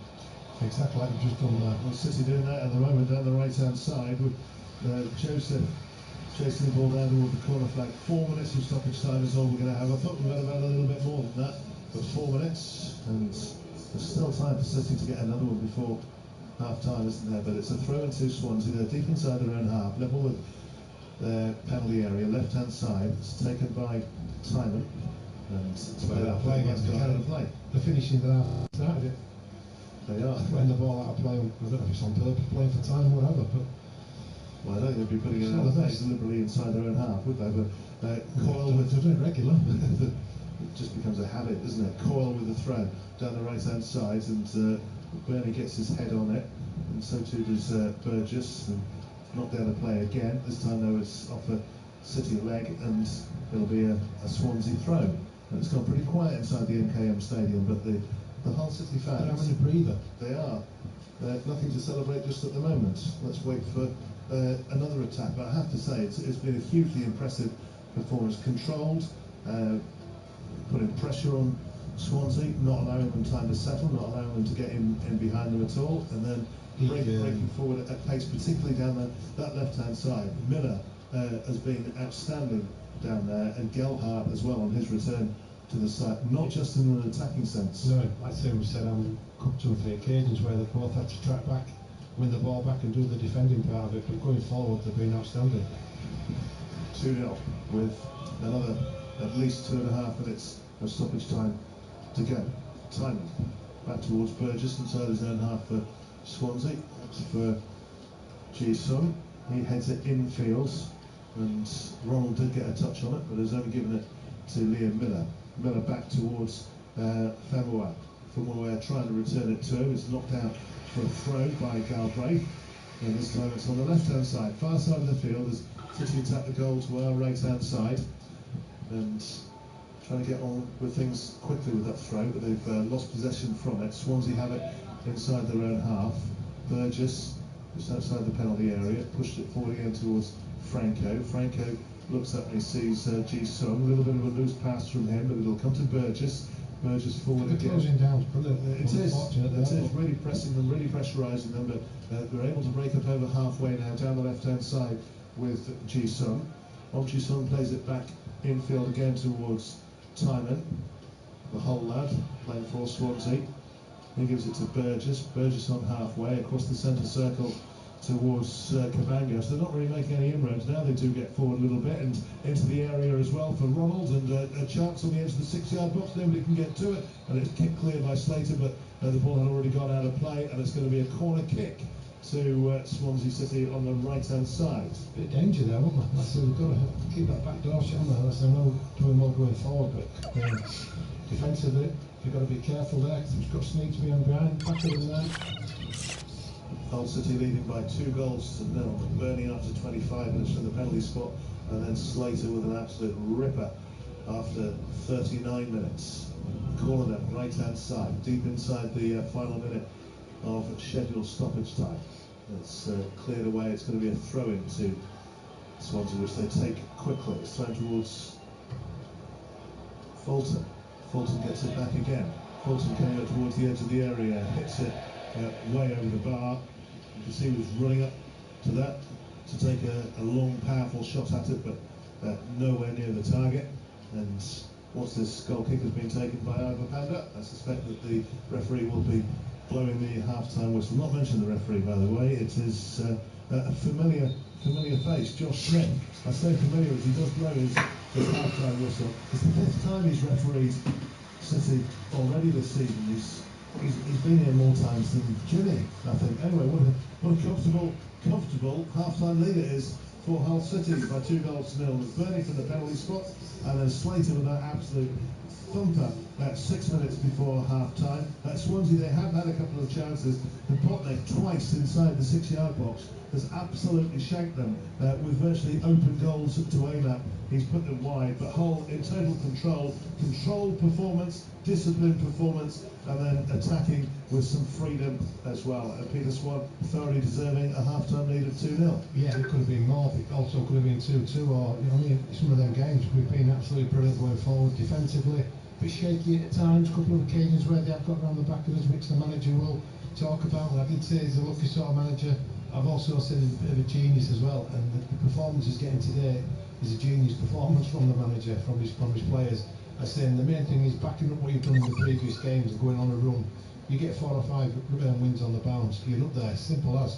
Exactly like we've just done there. Well, City doing that at the moment down the right-hand side with Joseph chasing the ball down toward the corner flag. 4 minutes of stoppage time is all we're going to have. I thought we might have had a little bit more than that, but 4 minutes, and there's still time for City to get another one before half-time, isn't there? But it's a throw into Swansea. They're deep inside their own half, level with their penalty area, left-hand side. It's taken by Simon, and it's play against Canada play. The finishing that half started it. They are. When the ball out of play, I don't know if it's on purpose, playing for time or whatever, but well, I don't think they'd be putting it out of place deliberately inside their own half, would they? But Coyle with regular. It just becomes a habit, doesn't it? Coyle with the throw down the right-hand side, and Bernie gets his head on it, and so too does Burgess, and not down to play again. This time though it's off a City leg, and it'll be a Swansea throw. And it's gone pretty quiet inside the MKM Stadium, but the Hull City fans, they're having a breather. They are. Nothing to celebrate just at the moment. Let's wait for another attack. But I have to say, it's been a hugely impressive performance. Controlled, putting pressure on Swansea, not allowing them time to settle, not allowing them to get in behind them at all, and then breaking forward at pace, particularly down that left-hand side. Miller has been outstanding down there, and Gelhardt as well on his return to the side, not just in an attacking sense. No, like I say, we said on 2 or 3 occasions where they both had to track back, win the ball back and do the defending part of it, but going forward they've been outstanding. 2-0 with another at least 2.5 minutes of stoppage time to go. Timon back towards Burgess inside his own half for Swansea. That's for Ji-sung. He heads it infield, and Ronald did get a touch on it, but has only given it to Liam Miller. Miller back towards Femua. Femua trying to return it to him. It's knocked out for a throw by Galbraith, and this time it's on the left-hand side, far side of the field, as City attack the goal to our right-hand side, and trying to get on with things quickly with that throw, but they've lost possession from it. Swansea have it inside their own half. Burgess, just outside the penalty area, pushed it forward again towards Franco. Franco looks up and he sees Ji-sung. A little bit of a loose pass from him, but it'll come to Burgess. Burgess forward again. Closing down is brilliant. It is really pressing them, really pressurising them, but they're able to break up over halfway now down the left-hand side with Ji-sung. Ji-sung plays it back infield again towards Timon, the Hull lad, playing for Swansea. He gives it to Burgess. Burgess on halfway across the centre circle towards Cabango. So they're not really making any inroads now. They do get forward a little bit and into the area as well for Ronald, and a chance on the edge of the 6-yard box. Nobody can get to it, and it's kicked clear by Slater, but the ball had already gone out of play, and it's going to be a corner kick to Swansea City on the right-hand side. Bit of danger there, wasn't there? Like I said, we've got to keep that back door shut on there. I know doing well going forward, but defensively, you've got to be careful there, because we've got Sneak to be on behind, back of them there. Hull City leading by 2-0. Burnley after 25 minutes from the penalty spot, and then Slater with an absolute ripper after 39 minutes. Corner them, right-hand side, deep inside the final minute of scheduled stoppage time. It's cleared away. It's going to be a throw-in to Swansea, which they take quickly. It's thrown towards Fulton. Fulton gets it back again. Fulton coming up towards the edge of the area, hits it way over the bar. You can see he was running up to that to take a long, powerful shot at it, but nowhere near the target. And once this goal kick has been taken by Ivor Panda, I suspect that the referee will be blowing the half-time whistle. Not mention the referee, by the way. It is a familiar face, Josh Smith. I say familiar as he does blow his half-time whistle. It's the 5th time he's refereed City already this season. He's been here more times than Jimmy, I think. Anyway, what a comfortable half-time lead it is for Hull City by 2-0. Burnley from the penalty spot, and then Slater with that absolute thumper 6 minutes before half-time. Swansea, they have had a couple of chances. The Potnick twice inside the 6-yard box has absolutely shanked them with virtually open goals to aim at. He's put them wide, but Hull in total controlled performance, disciplined performance, and then attacking with some freedom as well. And Peter Swan thoroughly deserving a half-time lead of 2-0. Yeah, it could have been more. It also could have been 2-2, or some of them games we've been absolutely brilliant going forward defensively. A bit shaky at times, a couple of occasions where they have got around the back of us, which the manager will talk about. And I did say he's a lucky sort of manager. I've also said he's a bit of a genius as well, and the performance he's getting today is a genius performance from the manager, from his players. I say, and the main thing is backing up what you've done in the previous games and going on a run. You get 4 or 5 wins on the bounce, you're up there, simple as.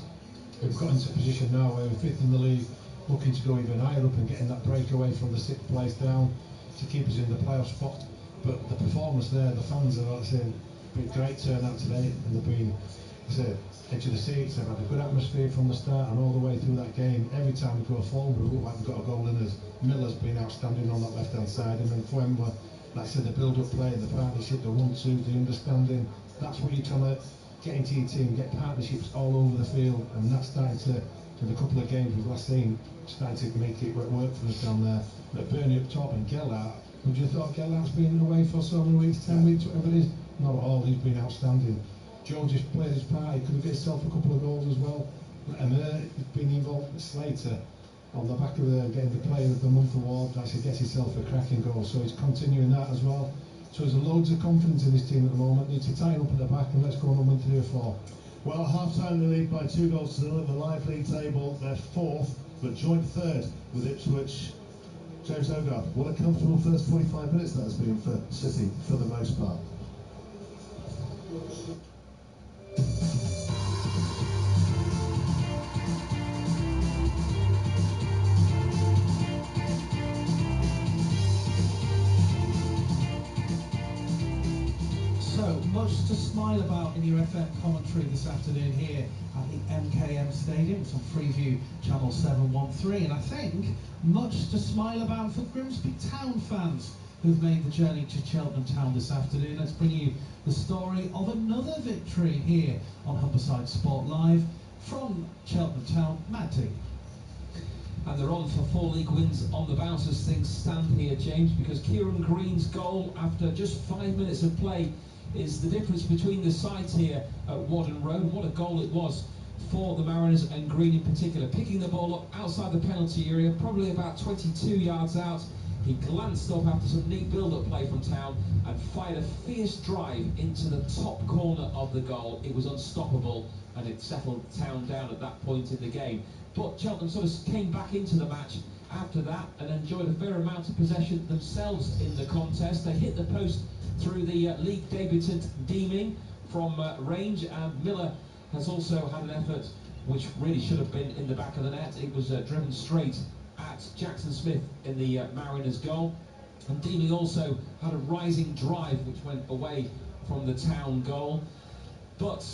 We've got into a position now where we're 5th in the league, looking to go even higher up and getting that breakaway from the 6th place down to keep us in the playoff spot. But the performance there, the fans are, like I say, been great turnout today, and they've been, edge of the seats. They've had a good atmosphere from the start and all the way through that game. Every time we go forward, we look like we've got a goal in us. Miller's been outstanding on that left-hand side, and then Fuembla, like I said, the build-up play, the partnership, the 1-2, the understanding. That's what you're trying to get into your team, get partnerships all over the field, and that's starting to, in a couple of games we've last seen, starting to make it work for us down there. But Burnley up top and Gellert, would you have thought Gellert's been away for so many weeks, 10 weeks, whatever it is? Not at all, he's been outstanding. Jones just played his part, he could have got himself a couple of goals as well. And he's been involved with Slater on the back of getting the Player of the Month award, actually gets himself a cracking goal, so he's continuing that as well. So there's loads of confidence in this team at the moment. Needs to tighten up at the back, and let's go on and win 3 or 4. Well, half-time they lead by 2-0 at the live league table. They're 4th, but joint 3rd with Ipswich. James Hogarth, what a comfortable first 45 minutes that has been for City for the most part. So, much to smile about in your FM commentary this afternoon here at the MKM Stadium. It's on Freeview Channel 713, and I think much to smile about for Grimsby Town fans who've made the journey to Cheltenham Town this afternoon. Let's bring you the story of another victory here on Humberside Sport Live from Cheltenham Town. Matt D. And they're on for 4 league wins on the bounce as things stand here, James, because Kieran Green's goal after just 5 minutes of play is the difference between the sides here at Whaddon Road. What a goal it was for the Mariners, and Green in particular, picking the ball up outside the penalty area, probably about 22 yards out. He glanced up after some neat build-up play from Town and fired a fierce drive into the top corner of the goal. It was unstoppable, and it settled Town down at that point in the game. But Cheltenham sort of came back into the match after that and enjoyed a fair amount of possession themselves in the contest. They hit the post through the league debutant Deeming from range, and Miller has also had an effort which really should have been in the back of the net. It was driven straight at Jackson Smith in the Mariners goal, and Deeming also had a rising drive which went away from the Town goal. But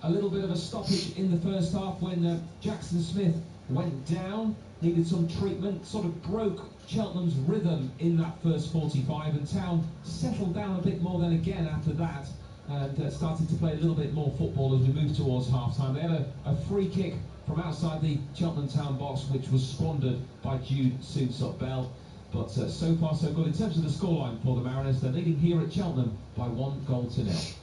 a little bit of a stoppage in the first half when Jackson Smith went down, needed some treatment, sort of broke Cheltenham's rhythm in that first 45, and Town settled down a bit more then again after that, and started to play a little bit more football as we moved towards half-time. They had a free kick from outside the Cheltenham Town box, which was squandered by Jude Soonsup-Bell. But so far so good in terms of the scoreline for the Mariners. They're leading here at Cheltenham by 1-0.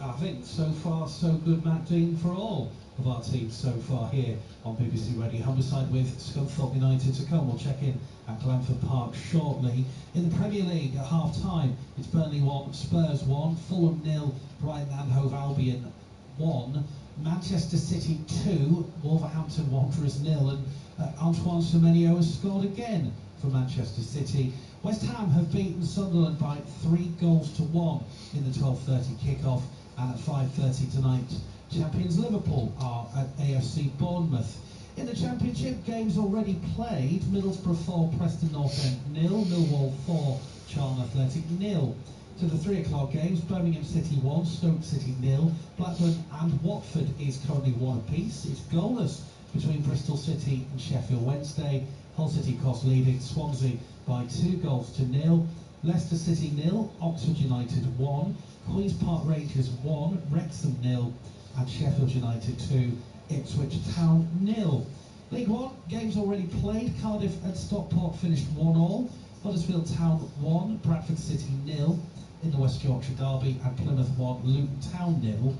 I think so far so good, Matt Dean, for all of our teams so far here on BBC Radio Humberside with Scunthorpe United to come. We'll check in at Glanford Park shortly. In the Premier League at half-time, it's Burnley 1, Spurs 1, Fulham 0, Brighton and Hove Albion 1, Manchester City 2, Wolverhampton Wanderers 0, and Antoine Semenyo has scored again for Manchester City. West Ham have beaten Sunderland by 3-1 in the 12:30 kick-off, and at 5:30 tonight, champions Liverpool are at AFC Bournemouth. In the Championship, games already played: Middlesbrough 4, Preston North End 0, Millwall 4, Charlton Athletic 0. To the 3 o'clock games, Birmingham City 1, Stoke City 0, Blackburn and Watford is currently 1 apiece. It's goalless between Bristol City and Sheffield Wednesday. Hull City Cross leading Swansea by 2-0. Leicester City 0, Oxford United 1, Queen's Park Rangers 1, Wrexham 0, and Sheffield United 2, Ipswich Town 0. League 1, games already played. Cardiff and Stockport finished 1-1. Huddersfield Town 1, Bradford City 0 in the West Yorkshire Derby, and Plymouth 1, Luton Town 0.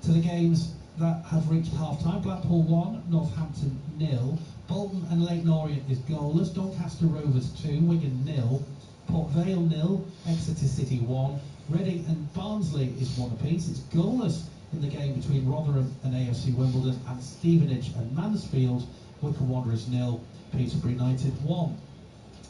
To the games that have reached half-time: Blackpool 1, Northampton 0, Bolton and Leyton Orient is goalless, Doncaster Rovers 2, Wigan 0, Port Vale 0, Exeter City 1, Reading and Barnsley is 1 apiece. It's goalless in the game between Rotherham and AFC Wimbledon, and Stevenage and Mansfield, Wycombe Wanderers 0, Peterborough United 1.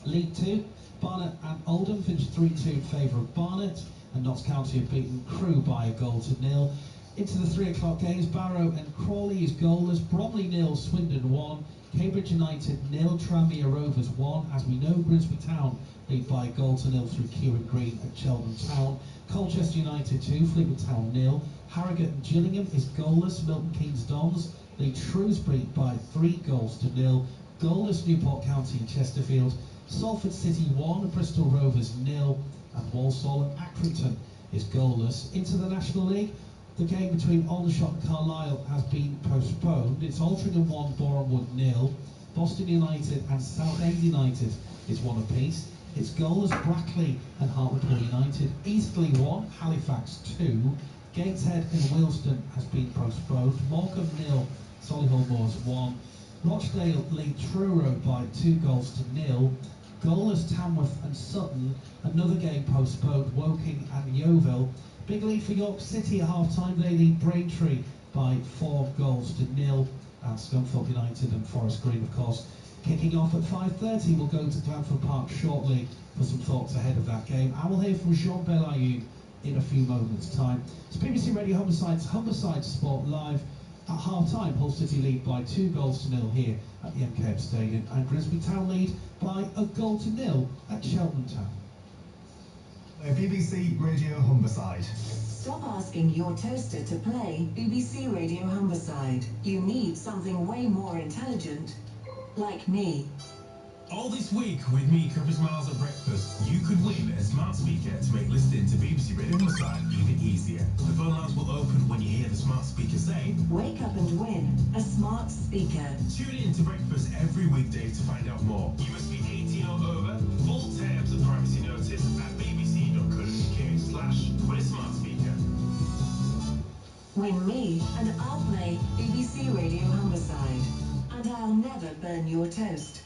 League 2, Barnet and Oldham finished 3-2 in favour of Barnet, and Notts County have beaten Crewe by 1-0. Into the 3 o'clock games, Barrow and Crawley is goalless, Bromley 0, Swindon 1, Cambridge United 0, Tranmere Rovers 1. As we know, Grimsby Town lead by 1-0 through Kieran Green at Cheltenham Town. Colchester United 2, Fleetwood Town 0, Harrogate and Gillingham is goalless, Milton Keynes Dons lead Shrewsbury by 3-0. Goalless Newport County and Chesterfield, Salford City 1, Bristol Rovers 0, and Walsall and Accrington is goalless. Into the National League, the game between Aldershot and Carlisle has been postponed. It's Altrincham 1, Bournemouth 0, Boston United and Southend United is 1 apiece. It's goalless Brackley and Hartlepool United, Eastleigh 1, Halifax 2, Gateshead and Wilston has been postponed, Morecambe 0, Solihull Moors 1, Rochdale lead Truro by 2-0. Goalless Tamworth and Sutton, another game postponed, Woking and Yeovil. Big lead for York City at half-time, they lead Braintree by 4-0, and Scunthorpe United and Forest Green, of course, kicking off at 5:30. We'll go to Glanford Park shortly for some thoughts ahead of that game, and we'll hear from Jean Belayou in a few moments' time. It's BBC Radio Humberside Sport live. At half-time, Hull City lead by 2-0 here at the MKM Stadium, and Grimsby Town lead by 1-0 at Cheltenham Town. BBC Radio Humberside. Stop asking your toaster to play BBC Radio Humberside. You need something way more intelligent, like me. All this week with me, Chris Miles at breakfast, you could win a smart speaker to make listening to BBC Radio Homicide even easier. The phone lines will open when you hear the smart speaker say, Wake up and win a smart speaker. Tune in to breakfast every weekday to find out more. You must be 18 or over. Full terms and privacy notice at bbc.co.uk/win a smart speaker. Win me and I'll play BBC Radio Homicide. And I'll never burn your toast.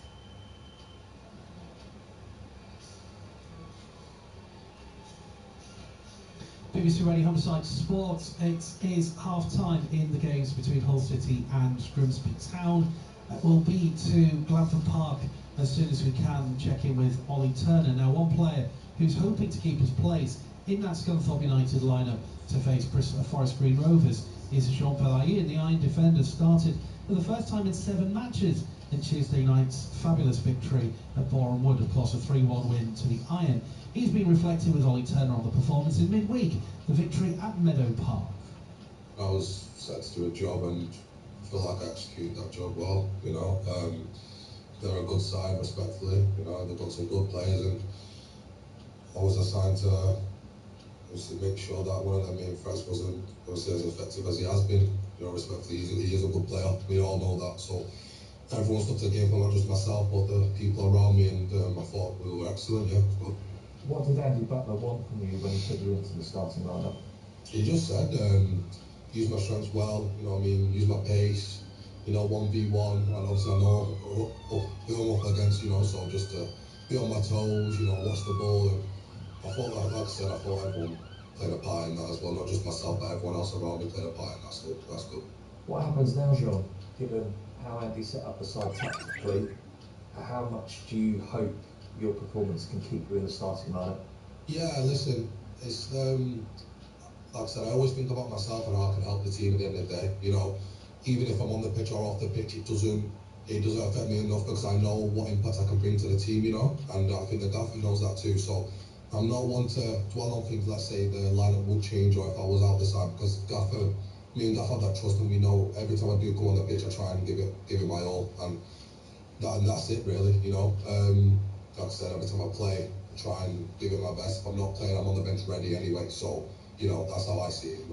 BBC Radio Homicide Sports. It is half-time in the games between Hull City and Grimsby Town. We'll be to Glanford Park as soon as we can, check in with Ollie Turner. Now, one player who's hoping to keep his place in that Scunthorpe United lineup to face Forest Green Rovers is Jean Pelaye, and the Iron defender started for the first time in 7 matches in Tuesday night's fabulous victory at Boreham Wood, of course a 3-1 win to the Iron. He's been reflecting with Ollie Turner on the performance in midweek, the victory at Meadow Park. I was set to do a job and I feel like I executed that job well, you know. They're a good side, respectfully, you know, they've got some good players, and I was assigned to obviously make sure that one of their main threats wasn't obviously as effective as he has been, you know, respectfully. He is a good player, we all know that, so everyone's looked at the game for not just myself but the people around me, and I thought we were excellent, yeah. But what did Andy Butler want from you when he put you into the starting lineup? he just said, use my strengths well, you know what I mean, use my pace, you know, 1v1, and obviously I know who I'm up against, you know, so just to be on my toes, you know, watch the ball, and I thought, like I said, I thought everyone played a part in that as well, not just myself, but everyone else around me played a part in that, so that's good. What happens now, Jean, given how Andy set up the side tactically? How much do you hope your performance can keep you in the starting lineup? Yeah, listen, it's like I said, I always think about myself and how I can help the team at the end of the day. You know, even if I'm on the pitch or off the pitch, it doesn't affect me enough because I know what impact I can bring to the team, you know, and I think the gaffer knows that too. So I'm not one to dwell on things, let's say the lineup would change or if I was out the side, because me and Gaffer have that trust, and we know every time I do go on the pitch I try and give it my all, and that's it really, you know. Like I said, every time I play I try and give it my best. If I'm not playing, I'm on the bench ready anyway, so you know, that's how I see it.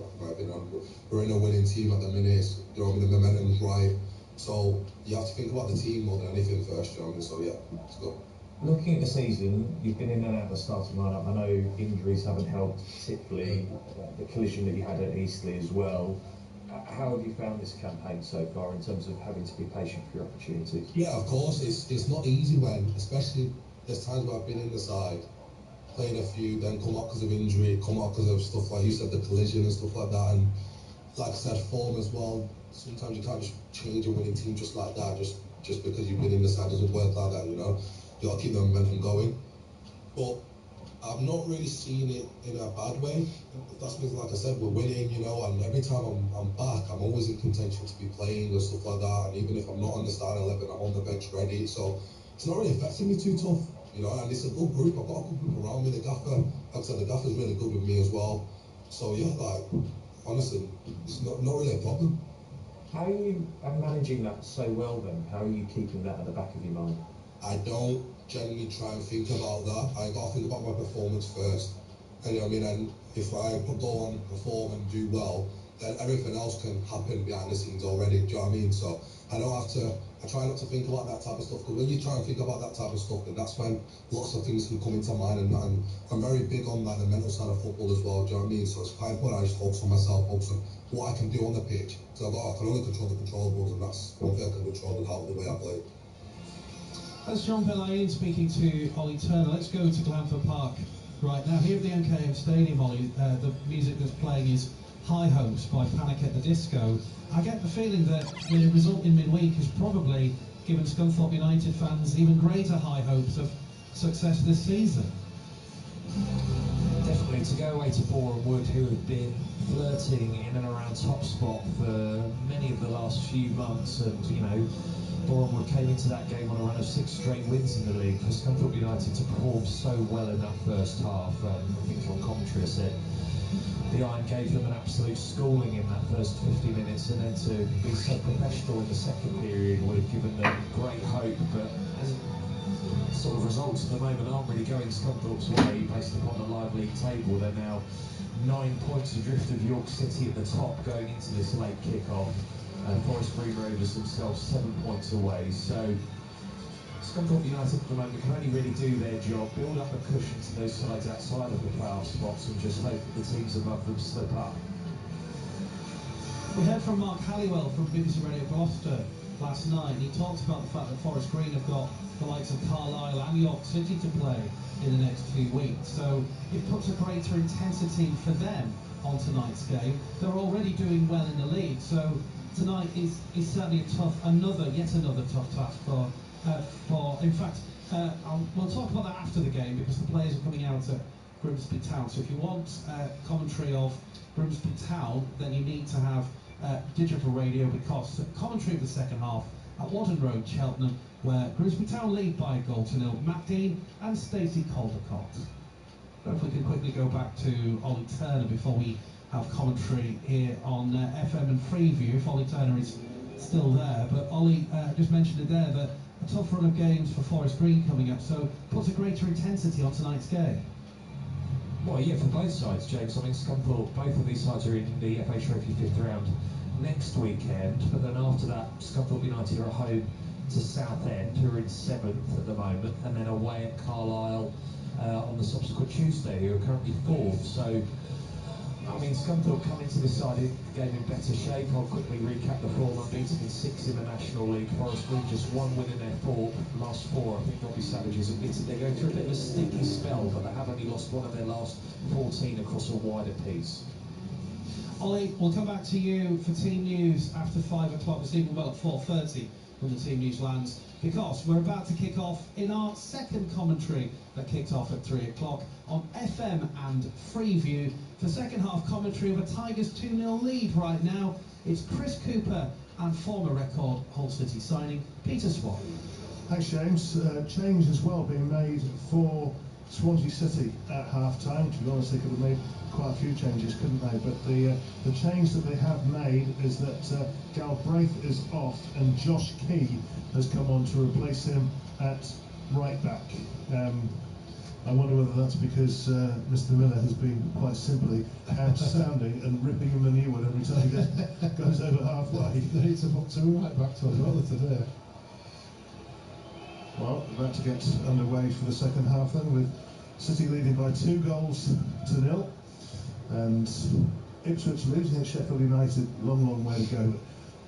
We're in a winning team at the minute, you know, the momentum's right, so you have to think about the team more than anything first, you know what I mean? So yeah, let's go. Looking at the season, you've been in and out of the starting lineup. I know injuries haven't helped, particularly the collision that you had at Eastleigh as well. How have you found this campaign so far in terms of having to be patient for your opportunities? Yeah, of course, it's not easy when, especially there's times where I've been in the side, played a few, then come out because of injury, come out because of stuff like you said, the collision and stuff like that, and like I said, form as well. Sometimes you can't just change a winning team just like that, just because you've been in the side. Doesn't work like that, you know. You got to keep the momentum going. But I've not really seen it in a bad way. That's because, like I said, we're winning, you know, and every time I'm back, I'm always in contention to be playing and stuff like that. And even if I'm not on the starting 11, I'm on the bench ready. So it's not really affecting me too tough, you know. And it's a good group. I've got a good group around me. The gaffer, like I said, the gaffer's really good with me as well. So yeah, like honestly, it's not really a problem. How are you managing that so well then? How are you keeping that at the back of your mind? I don't generally try and think about that. I got to think about my performance first. And you know what I mean? And if I go on, perform and do well, then everything else can happen behind the scenes already. Do you know what I mean? So I try not to think about that type of stuff, because when you try and think about that type of stuff, then that's when lots of things can come into mind, and I'm very big on like the mental side of football as well. Do you know what I mean? So it's quite important I just focus on myself, focus on what I can do on the pitch. So I can only control the controllables, and that's one thing I can control, and how the way I play. That's Jean Pelaye speaking to Ollie Turner. Let's go to Glanford Park right now. Here at the MKM Stadium, Ollie, the music that's playing is High Hopes by Panic at the Disco. I get the feeling that the result in midweek has probably given Scunthorpe United fans even greater high hopes of success this season. Definitely, to go away to Boreham Wood, who have been flirting in and around top spot for many of the last few months, and you know, Boreham Wood came into that game on a run of 6 straight wins in the league. For Scunthorpe United to perform so well in that first half, I think on commentary I said the Iron gave them an absolute schooling in that first 50 minutes, and then to be so professional in the second period would have given them great hope. But as sort of results at the moment aren't really going Scunthorpe's way based upon the live league table. They're now 9 points adrift of York City at the top going into this late kick-off. Forest Green Rovers themselves 7 points away. So Scunthorpe United at the moment can only really do their job, build up a cushion to those sides outside of the playoff spots, and just hope that the teams above them slip up. We heard from Mark Halliwell from BBC Radio Gloucester last night. He talked about the fact that Forest Green have got the likes of Carlisle and York City to play in the next few weeks. So it puts a greater intensity for them on tonight's game. They're already doing well in the league, so tonight is certainly yet another tough task for in fact, we'll talk about that after the game, because the players are coming out at Grimsby Town. So if you want commentary of Grimsby Town, then you need to have digital radio, because commentary of the second half at Wadden Road, Cheltenham, where Grimsby Town lead by a goal to nil. Matt Dean and Stacey Caldecott. But if we can quickly go back to Ollie Turner before we have commentary here on FM and Freeview, if Ollie Turner is still there. But Ollie just mentioned it there, that a tough run of games for Forest Green coming up, so puts a greater intensity on tonight's game. Well, yeah, for both sides, James. I mean, Scunthorpe, both of these sides are in the FA Trophy 5th round next weekend, but then after that, Scunthorpe United are at home to Southend, who are in 7th at the moment, and then away at Carlisle on the subsequent Tuesday, who are currently 4th. So, I mean, Scunthorpe come into this side game in better shape. I'll quickly recap the form. Unbeaten in 6 in the National League. Forest Green just 1 win in their last 4. I think Robbie Savage has admitted they're going through a bit of a stinky spell, but they have only lost 1 of their last 14 across a wider piece. Ollie, we'll come back to you for team news after 5 o'clock this evening, well at 4:30 when the team news lands, because we're about to kick off in our second commentary that kicked off at 3 o'clock on FM and Freeview. For second half commentary of a Tigers 2-0 lead right now, it's Chris Cooper and former record Hull City signing Peter Swan. Thanks, James. Change as well being made for Swansea City at half-time. To be honest, they could have made quite a few changes, couldn't they? But the change that they have made is that Galbraith is off and Josh Key has come on to replace him at right back. I wonder whether that's because Mr. Miller has been quite simply outstanding and ripping him a new one every time he goes over halfway. They need to put 2 right backs on rather today. Well, about to get underway for the second half then, with City leading by 2 goals to 0, and Ipswich losing at Sheffield United. Long way to go.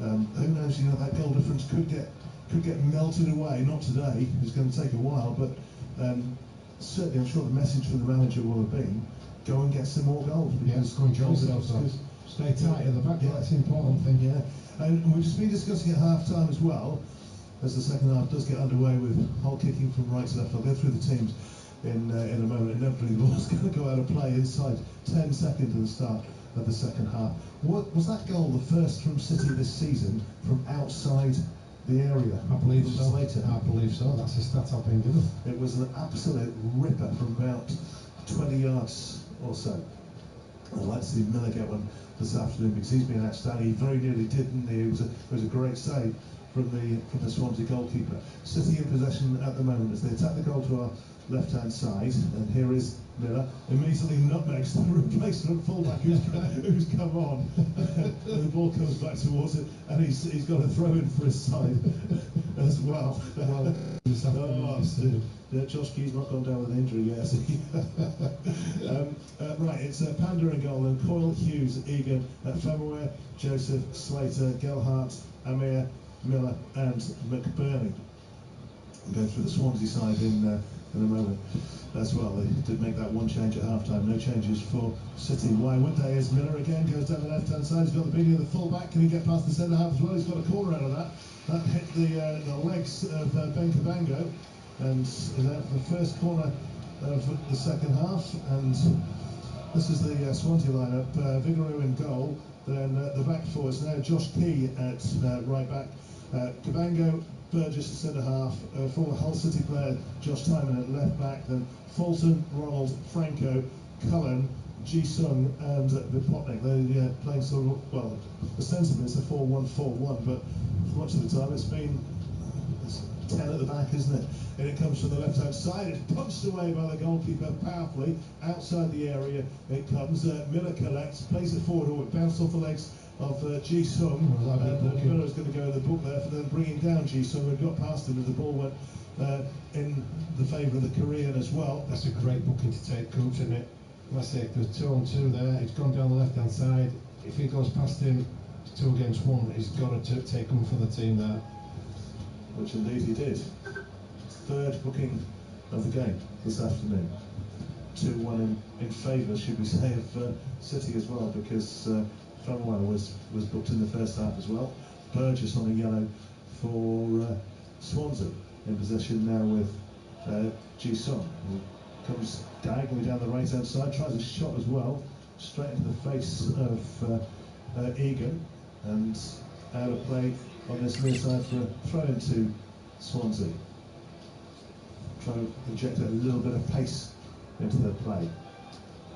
Who knows? You know, that goal difference could get melted away. Not today. It's going to take a while, but certainly I'm sure the message from the manager will have been, go and get some more goals. Yes, go and enjoy yourself. Stay tight at the back. Yeah, that's the important thing. Yeah, and we've just been discussing at half time as well, as the second half does get underway, with Hull kicking from right to left. I'll go through the teams in a moment. Inevitably, the ball's going to go out of play inside 10 seconds of the start of the second half. What was that goal, the first from City this season, from outside the area? I believe so. Later. I believe so. That's the stat I've been given. It was an absolute ripper from about 20 yards or so. I'd like to see Miller get one this afternoon, because he's been outstanding. He very nearly did, didn't he? It was a great save from the Swansea goalkeeper. City in possession at the moment as they attack the goal to our left-hand side, and here is Miller, immediately nutmegs the replacement fullback who's come on. And the ball comes back towards it, and he's got a throw in for his side as well. Josh Key's not gone down with an injury yet. Right, it's Panda in goal, and Coyle, Hughes, Egan, Femaware, Joseph, Slater, Gelhart, Amir, Miller and McBurney. We'll go through the Swansea side in a moment as well. They did make that one change at half-time. No changes for City. Why would they? As Miller again goes down the left-hand side. He's got the beating of the full-back. Can he get past the centre-half as well? He's got a corner out of that. That hit the legs of Ben Cabango, and is out for the first corner of the second half. And this is the Swansea lineup. Vigouroux in goal. Then the back four is now Josh Key at right back. Cabango, Burgess at centre half, former Hull City player Josh Timon at left back, then Fulton, Ronald, Franco, Cullen, Ji-sung and Vipotnik. They're playing sort of, well, ostensibly it's a 4-1-4-1, but for much of the time it's been 10 at the back, isn't it? And it comes from the left-hand side. It's punched away by the goalkeeper powerfully. Outside the area it comes. Miller collects, plays it forward, or it bounced off the legs of Ji-sung. And Miller is going to go in the book there for them bringing down Ji-sung, who got past him as the ball went in the favour of the Korean as well. That's a great booking to take, Coops, isn't it? Let's say there's 2-on-2 there. It's gone down the left-hand side. If he goes past him 2 against 1, he's got to take him for the team there. Which indeed he did. Third booking of the game this afternoon. 2-1 in favour, should we say, of City as well, because Fanwell was booked in the first half as well. Burgess on a yellow for Swansea, in possession now with Ji-sung, who comes diagonally down the right hand side, tries a shot as well, straight into the face of Egan, and out of play on this near side for a throw into Swansea. Trying to inject a little bit of pace into their play.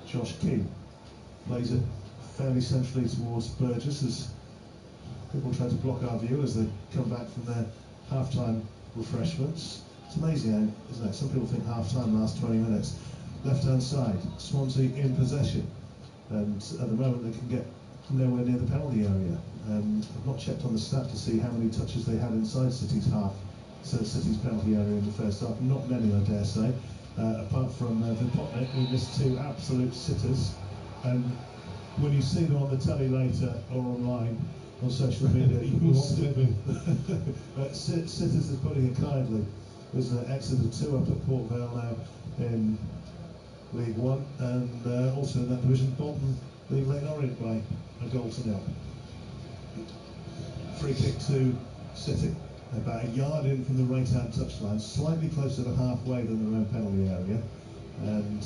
Josh Key plays it fairly centrally towards Burgess as people try to block our view as they come back from their half-time refreshments. It's amazing, isn't it? Some people think half-time lasts 20 minutes. Left-hand side, Swansea in possession, and at the moment they can get nowhere near the penalty area. I've not checked on the stat to see how many touches they had inside City's half, so City's penalty area in the first half. Not many, I dare say, apart from Vipotnik, who missed 2 absolute sitters. And when you see them on the telly later or online on social media, you will see sitters is putting it kindly. There's an Exeter 2 up at Port Vale now in League One, and also in that division, Bolton leading Leyton Orient by a 1-0. Free kick to City, about a yard in from the right-hand touchline, slightly closer to halfway than their own penalty area, and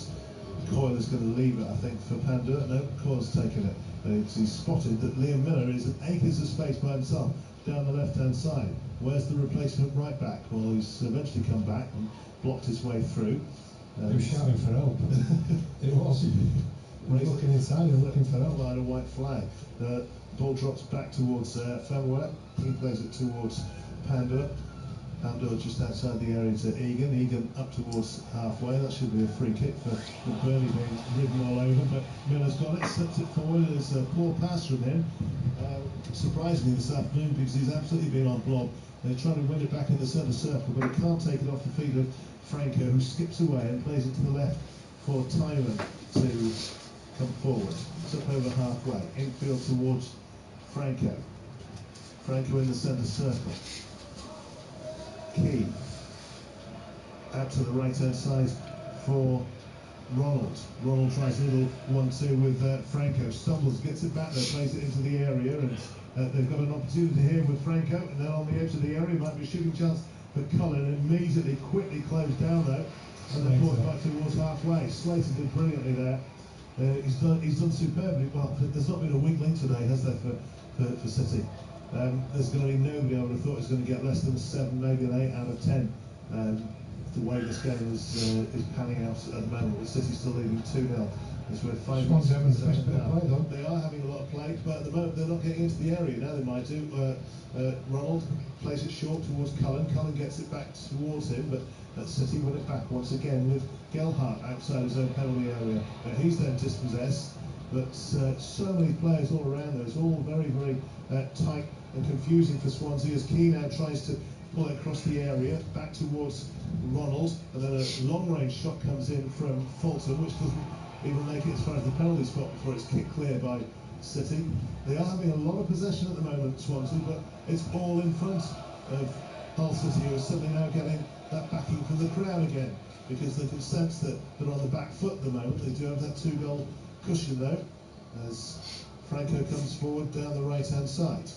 Coyle is going to leave it, I think, for Pandur. No, Coyle's taken it. He's spotted that Liam Miller is at acres of space by himself down the left-hand side. Where's the replacement right back? Well, he's eventually come back and blocked his way through. He was shouting for help. It was. Looking inside and looking for help. Line a white flag. Ball drops back towards Fanwell. He plays it towards Pandur. Pandur just outside the area to Egan. Egan up towards halfway. That should be a free kick for Burnley being ridden all over. But Miller's got it, slips it forward. There's a poor pass from him. Surprisingly this afternoon, because he's absolutely been on blob. They're trying to win it back in the centre circle, but he can't take it off the feet of Franco, who skips away and plays it to the left for Tyman to come forward. It's up over halfway. Infield towards Franco. Franco in the centre circle. Key out to the right hand side for Ronald. Ronald tries a little 1-2 with Franco. Stumbles, gets it back there, plays it into the area, and they've got an opportunity here with Franco, and then on the edge of the area might be a shooting chance for Cullen. Immediately, quickly closed down though, and the ball back towards halfway. Slater did brilliantly there. He's done superbly. Well, there's not been a weak link today, has there, for City? There's going to be nobody I would have thought is going to get less than a 7, maybe an 8 out of 10. The way this game is panning out at the moment, with City still leading 2-0. As we're 5 minutes having the best bit of play, though. They are having a lot of play, but at the moment they're not getting into the area. Now they might do. Ronald plays it short towards Cullen. Cullen gets it back towards him, but City win it back once again with Gelhardt outside his own penalty area. He's then dispossessed, but so many players all around there. It's all very, very tight and confusing for Swansea as Key now tries to pull it across the area back towards Ronald, and then a long-range shot comes in from Fulton, which doesn't even make it as far as the penalty spot before it's kicked clear by City. They are having a lot of possession at the moment, Swansea, but it's all in front of Hull City, who are suddenly now getting that backing from the crowd again, because they can sense that they're on the back foot at the moment. They do have that 2-goal cushion though, as Franco comes forward down the right-hand side.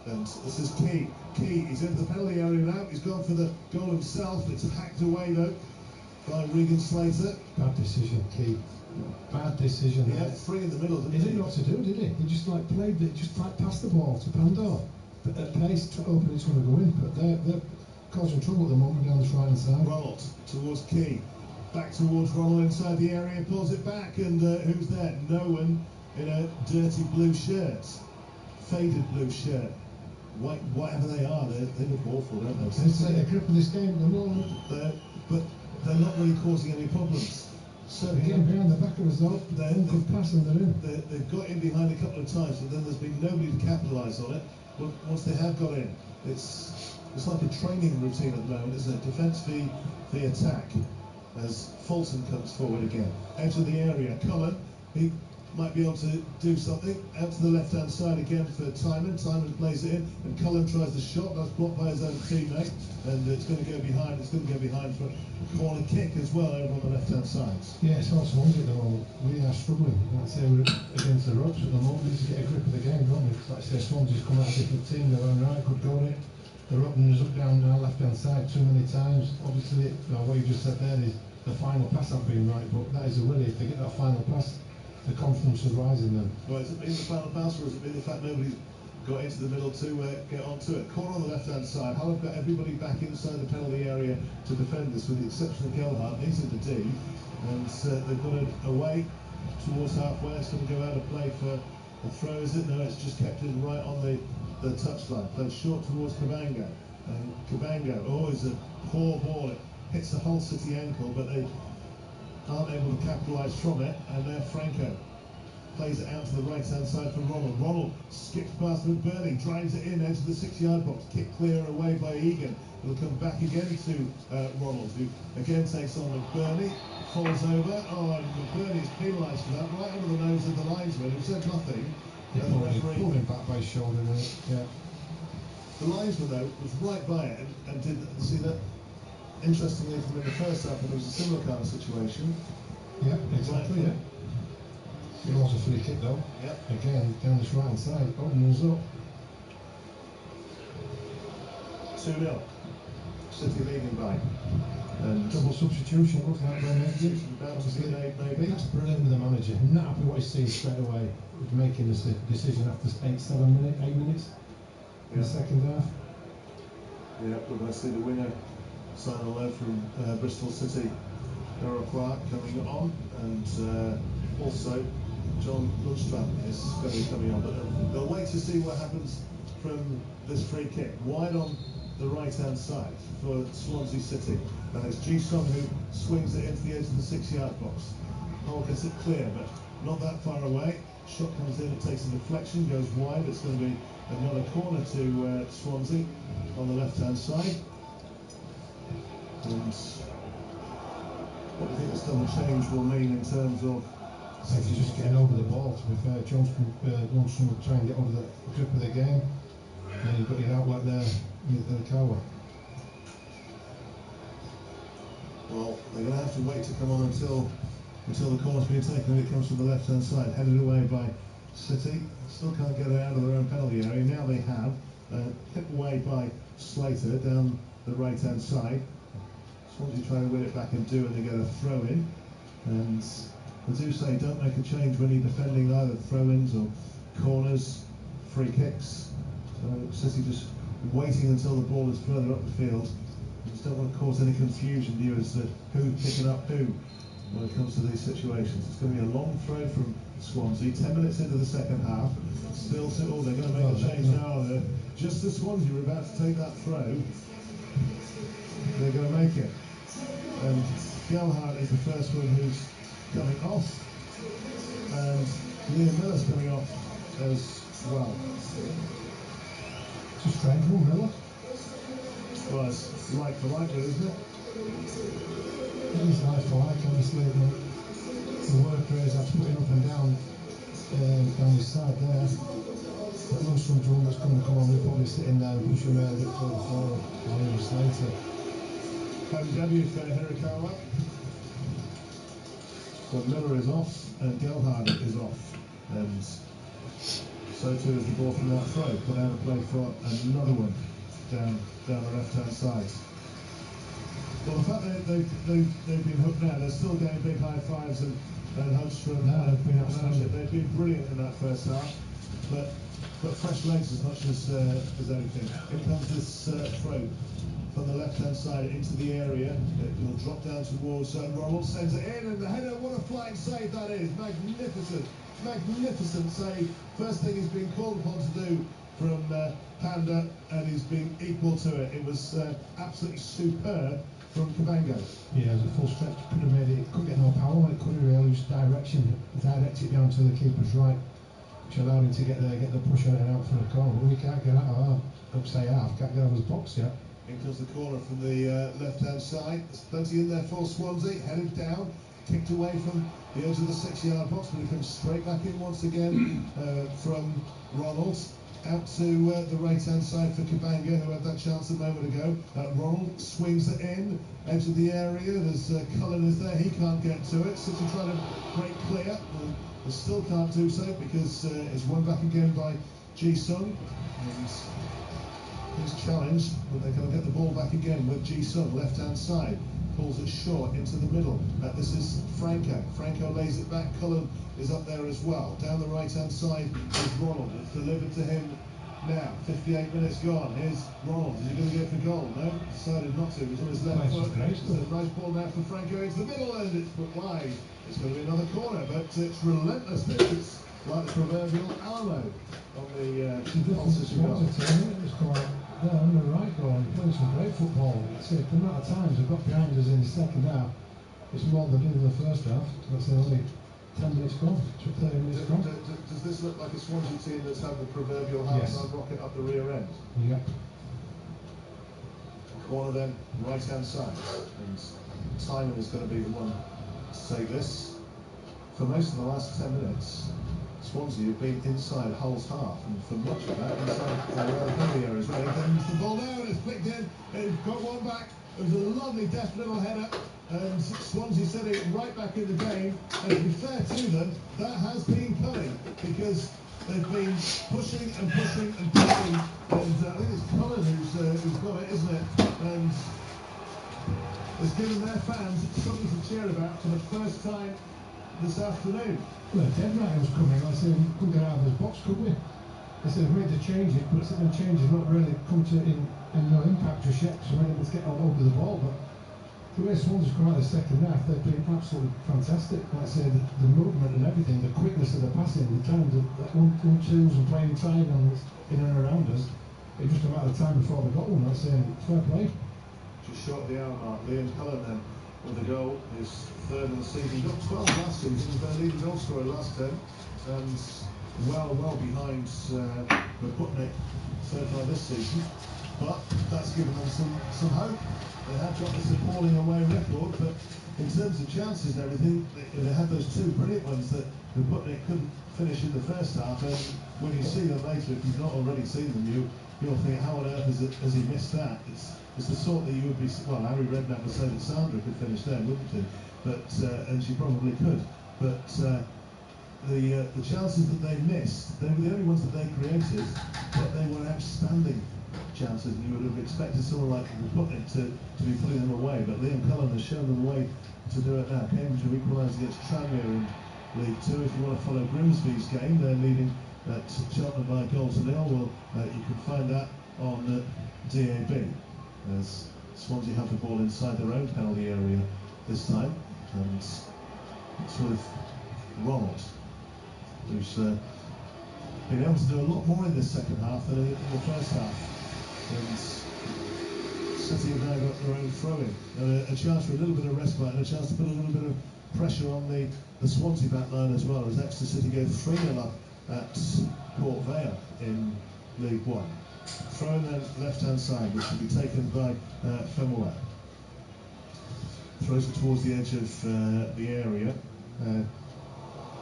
And this is Key. Key, he's into the penalty area now. He's gone for the goal himself. It's hacked away though by Regan Slater. Bad decision, Key. Bad decision. He had 3 in the middle, didn't he? Didn't know what to do, did he? He just played it, just passed the ball to Pandur. But at pace, hoping it's going to go in. But they're causing trouble at the moment down the right-hand side. Ronald towards Key. Back towards Ronald inside the area, pulls it back, and who's there? No one in a dirty blue shirt, faded blue shirt. White, whatever they are, they look awful, don't they? It's a grip of this game at the moment. But they're not really causing any problems. They're getting behind the back of us though. One good pass and they're in. They've got in behind a couple of times, but then there's been nobody to capitalise on it. But once they have got in, it's like a training routine at the moment, isn't it? Defence v attack, as Fulton comes forward again. Out of the area, Cullen, he might be able to do something. Out to the left-hand side again for Timon. Timon plays it in, and Cullen tries the shot. That's blocked by his own teammate, and it's going to go behind. It's going to go behind for a corner kick as well over on the left-hand side. Yeah, it's all Swansea at the moment. We are struggling. Like I say, we're against the ropes at the moment. We need to get a grip of the game, don't we? Like I say, Swansea's come out a different team. They're on right, good goal it. They're opening us up down our left-hand side too many times. Obviously, what you just said there is the final pass hasn't been right, but that is a worry. If they get that final pass, the confidence is rising then. Well, has it been the final pass, or has it been the fact nobody's got into the middle to get onto it? Corner on the left-hand side. Hull have got everybody back inside the penalty area to defend this, with the exception of Gelhardt. He's in the D, and they've got it away towards halfway. It's going to go out of play for the throw, is it? No, it's just kept in right on the touchline. Played short towards Cabango, and Cabango, is a poor ball. It hits the Hull City ankle, but they aren't able to capitalise from it, and there Franco plays it out to the right-hand side for Ronald. Ronald skips past McBurney, drives it in into the 6-yard box, kick clear away by Egan. It'll come back again to Ronald, who again takes on McBurney, falls over. And McBurney is penalised for that, right under the nose of the linesman, who said nothing. Yeah, pulled him back by his shoulder there. Yeah. The linesman, though, was right by it and did see that. Interestingly, from in the first half, there was a similar kind of situation. Yeah, exactly. Yeah. It was a free kick though. Yep. Again, down this right hand side, opening us up. 2-0. City leading by. And double substitution, look at that. Maybe. That's brilliant with the manager. Not happy what he's seeing straight away. Making this decision after 8 minutes in the second half. Yeah, we're going to see the winner sign a low from Bristol City. Errol Clark coming on, and also John Lundstrom is going to be coming on. But they'll wait to see what happens from this free kick. Wide on the right-hand side for Swansea City. And it's Ji-sung who swings it into the edge of the 6-yard box. Hull gets it clear, but not that far away. Shot comes in, it takes a deflection, goes wide. It's going to be another corner to Swansea on the left-hand side. And what do you think this double change will mean in terms of? I think he's just getting over the ball, to be fair. Johnson will try and get over the grip of the game. And then you've got your outlet there with Kawa. Well, they're going to have to wait to come on until the corner's been taken, and it comes from the left-hand side, headed away by City. Still can't get it out of their own penalty area. Now they have. Hit away by Slater down the right-hand side. Swansea try to win it back and do, and they get a throw in. And I do say, don't make a change when you're defending either throw-ins or corners, free kicks. So City just waiting until the ball is further up the field. You just don't want to cause any confusion, you, as to who's picking up who when it comes to these situations. It's going to be a long throw from Swansea, 10 minutes into the second half. Still, they're going to make a change now. Just as Swansea were about to take that throw, they're going to make it. And Gelhardt is the first one who's coming off, and Liam Miller's coming off as well. It's a strange one, Miller. Well, it's like for like, isn't it? It is like for like, obviously. The work rate that's putting up and down his side there. But Lundstrom's one that's going to come on, we're probably sitting there and push him a bit further forward. I'll even later. W for Hirakawa. But Miller is off, and Gelhardt is off. And so too is the ball from that throw. Put out of play for another one down the left-hand side. Well, the fact that they've been hooked now, they're still getting big high fives, and Hudstrom, they've been brilliant in that first half. But but fresh legs as much as anything. In comes this throw from the left-hand side into the area. It will drop down towards Ronald, sends it in, and the header, what a flying save that is. Magnificent, magnificent save. First thing he's been called upon to do from Panda, and he's been equal to it. It was absolutely superb from Kabanga. Yeah, it was a full stretch. Could have made it, couldn't get no power on it, could have really just direct it down to the keeper's right, which allowed him to get there, get the push on it and out for the corner. But we can't get out of our upside half, can't get out of his box yet. In comes the corner from the left-hand side. There's plenty in there for Swansea. Headed down, kicked away from the edge of the 6-yard box, but it comes straight back in once again from Ronald. Out to the right-hand side for Kabanga, who had that chance a moment ago. Ronald swings it in, edge of the area. There's Cullen is there. He can't get to it. City trying to break clear. They still can't do so because it's won back again by Ji-sung. He's challenged, but they're going to get the ball back again with Ji-sung, left-hand side. Pulls it short into the middle. This is Franco. Franco lays it back. Cullen is up there as well. Down the right-hand side is Ronald. It's delivered to him now. 58 minutes gone. Here's Ronald. Is he going to go for goal? No, decided not to. He's on his left foot. It's a nice ball now for Franco into the middle, and it's put wide. It's going to be another corner, but it's relentless. It's like the proverbial Alamo on the opposition goal. They're on the right goal and playing some great football. That's it. The amount of times they've got behind us in the second half, it's more than they did in the first half. That's only 10 minutes gone, 30 minutes gone. Does this look like a Swansea team that's had the proverbial half-time rocket up the rear end? Yep. Corner then, right-hand side. And Simon is going to be the one to say this. For most of the last 10 minutes, Swansea have been inside Hull's half, and for much of that, inside the penalty area as well. He comes the ball now, and it's flicked in, and he's got one back. It was a lovely, deft little header, and Swansea set it right back in the game. And to be fair to them, that has been coming, because they've been pushing and pushing and pushing, and I think it's Cullen who's got it, isn't it? And has given their fans something to cheer about for the first time this afternoon. Well, dead right was coming. I said, we couldn't get out of his box, could we? They said, we made to change it, but the change has not really come to in no impact just yet, so we're able to get all over the ball. But the way Swansea's come out of the second half, they've been absolutely fantastic. Like I say, the movement and everything, the quickness of the passing, the times of one-twos and playing triangles in and around us, it was just a matter of time before they got one. I say, fair play. Just short of the hour mark. Liam Cullen then with the goal, his third of the season. He got 12 last season, he was their leading goal scorer last term, and well behind Maputnik so far this season. But that's given them some hope. They have got this appalling away record, but in terms of chances and everything, they had those two brilliant ones that Maputnik couldn't finish in the first half, and when you see them later, if you've not already seen them, you'll think, how on earth has he missed that? It's the sort that you would be, well, Harry Redknapp would say that Sandra could finish there, wouldn't she? But, and she probably could. But the chances that they missed, they were the only ones that they created, but they were outstanding chances. You would have expected someone like Maputnik to be putting them away, but Liam Cullen has shown them a way to do it now. Cambridge have equalised against Tranmere in League 2. If you want to follow Grimsby's game, they're leading at Cheltenham by 1-0. Well, you can find that on DAB. As Swansea have the ball inside their own penalty area this time, and it's with Ronald, who's been able to do a lot more in this second half than in the first half. And City have now got their own throw-in, a chance for a little bit of respite and a chance to put a little bit of pressure on the Swansea back line as well, as Exeter City go 3-0 up at Port Vale in League 1. Throw then left-hand side, which will be taken by Femola. Throws it towards the edge of the area.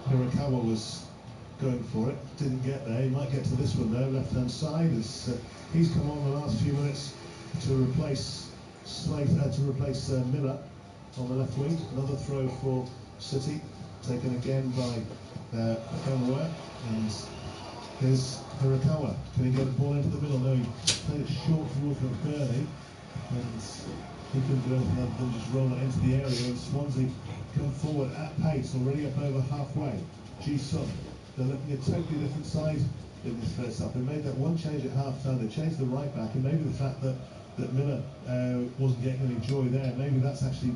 Hirakawa was going for it, didn't get there. He might get to this one though, left-hand side, as he's come on the last few minutes to replace Miller on the left wing. Another throw for City, taken again by Femola, and here's Hirakawa. Can he get the ball into the middle? No, he played it short towards McBurney, and he couldn't do anything other than just roll it into the area. And Swansea come forward at pace, already up over halfway. Ji-sung, they're looking at a totally different side in this first half. They made that one change at half time. They changed the right back, and maybe the fact that Miller wasn't getting any joy there, maybe that's actually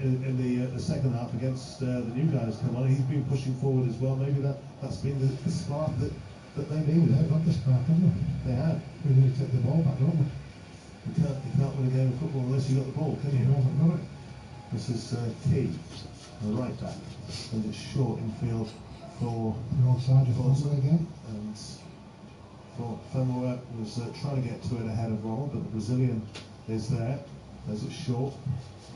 in the second half against the new guys come on. He's been pushing forward as well. Maybe that's been the spark that they needed. They've got the spark, haven't they? They have. We need to take the ball back, don't we? You can't win a game of football unless you got the ball, can you? You haven't got it. This is Key, the right back, and it's short in field for the onside of again. And for Femoa was trying to get to it ahead of Ronald, but the Brazilian is there. There's it short,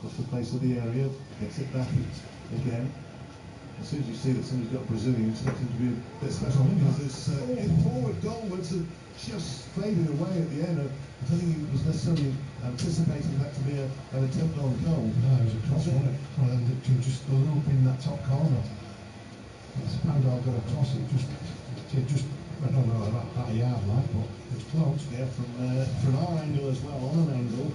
off the face of the area, gets it back again. As soon as you see that somebody's got a Brazilian, it's expecting to be a bit special because it's forward goal was just faded away at the end. I don't think he was necessarily anticipating that to be an attempt on goal. No, it was a cross, wasn't it? And it just loop in that top corner. Spandau got a toss, it just I don't know about a yard like, but it's close. Yeah, from our angle as well, on an angle,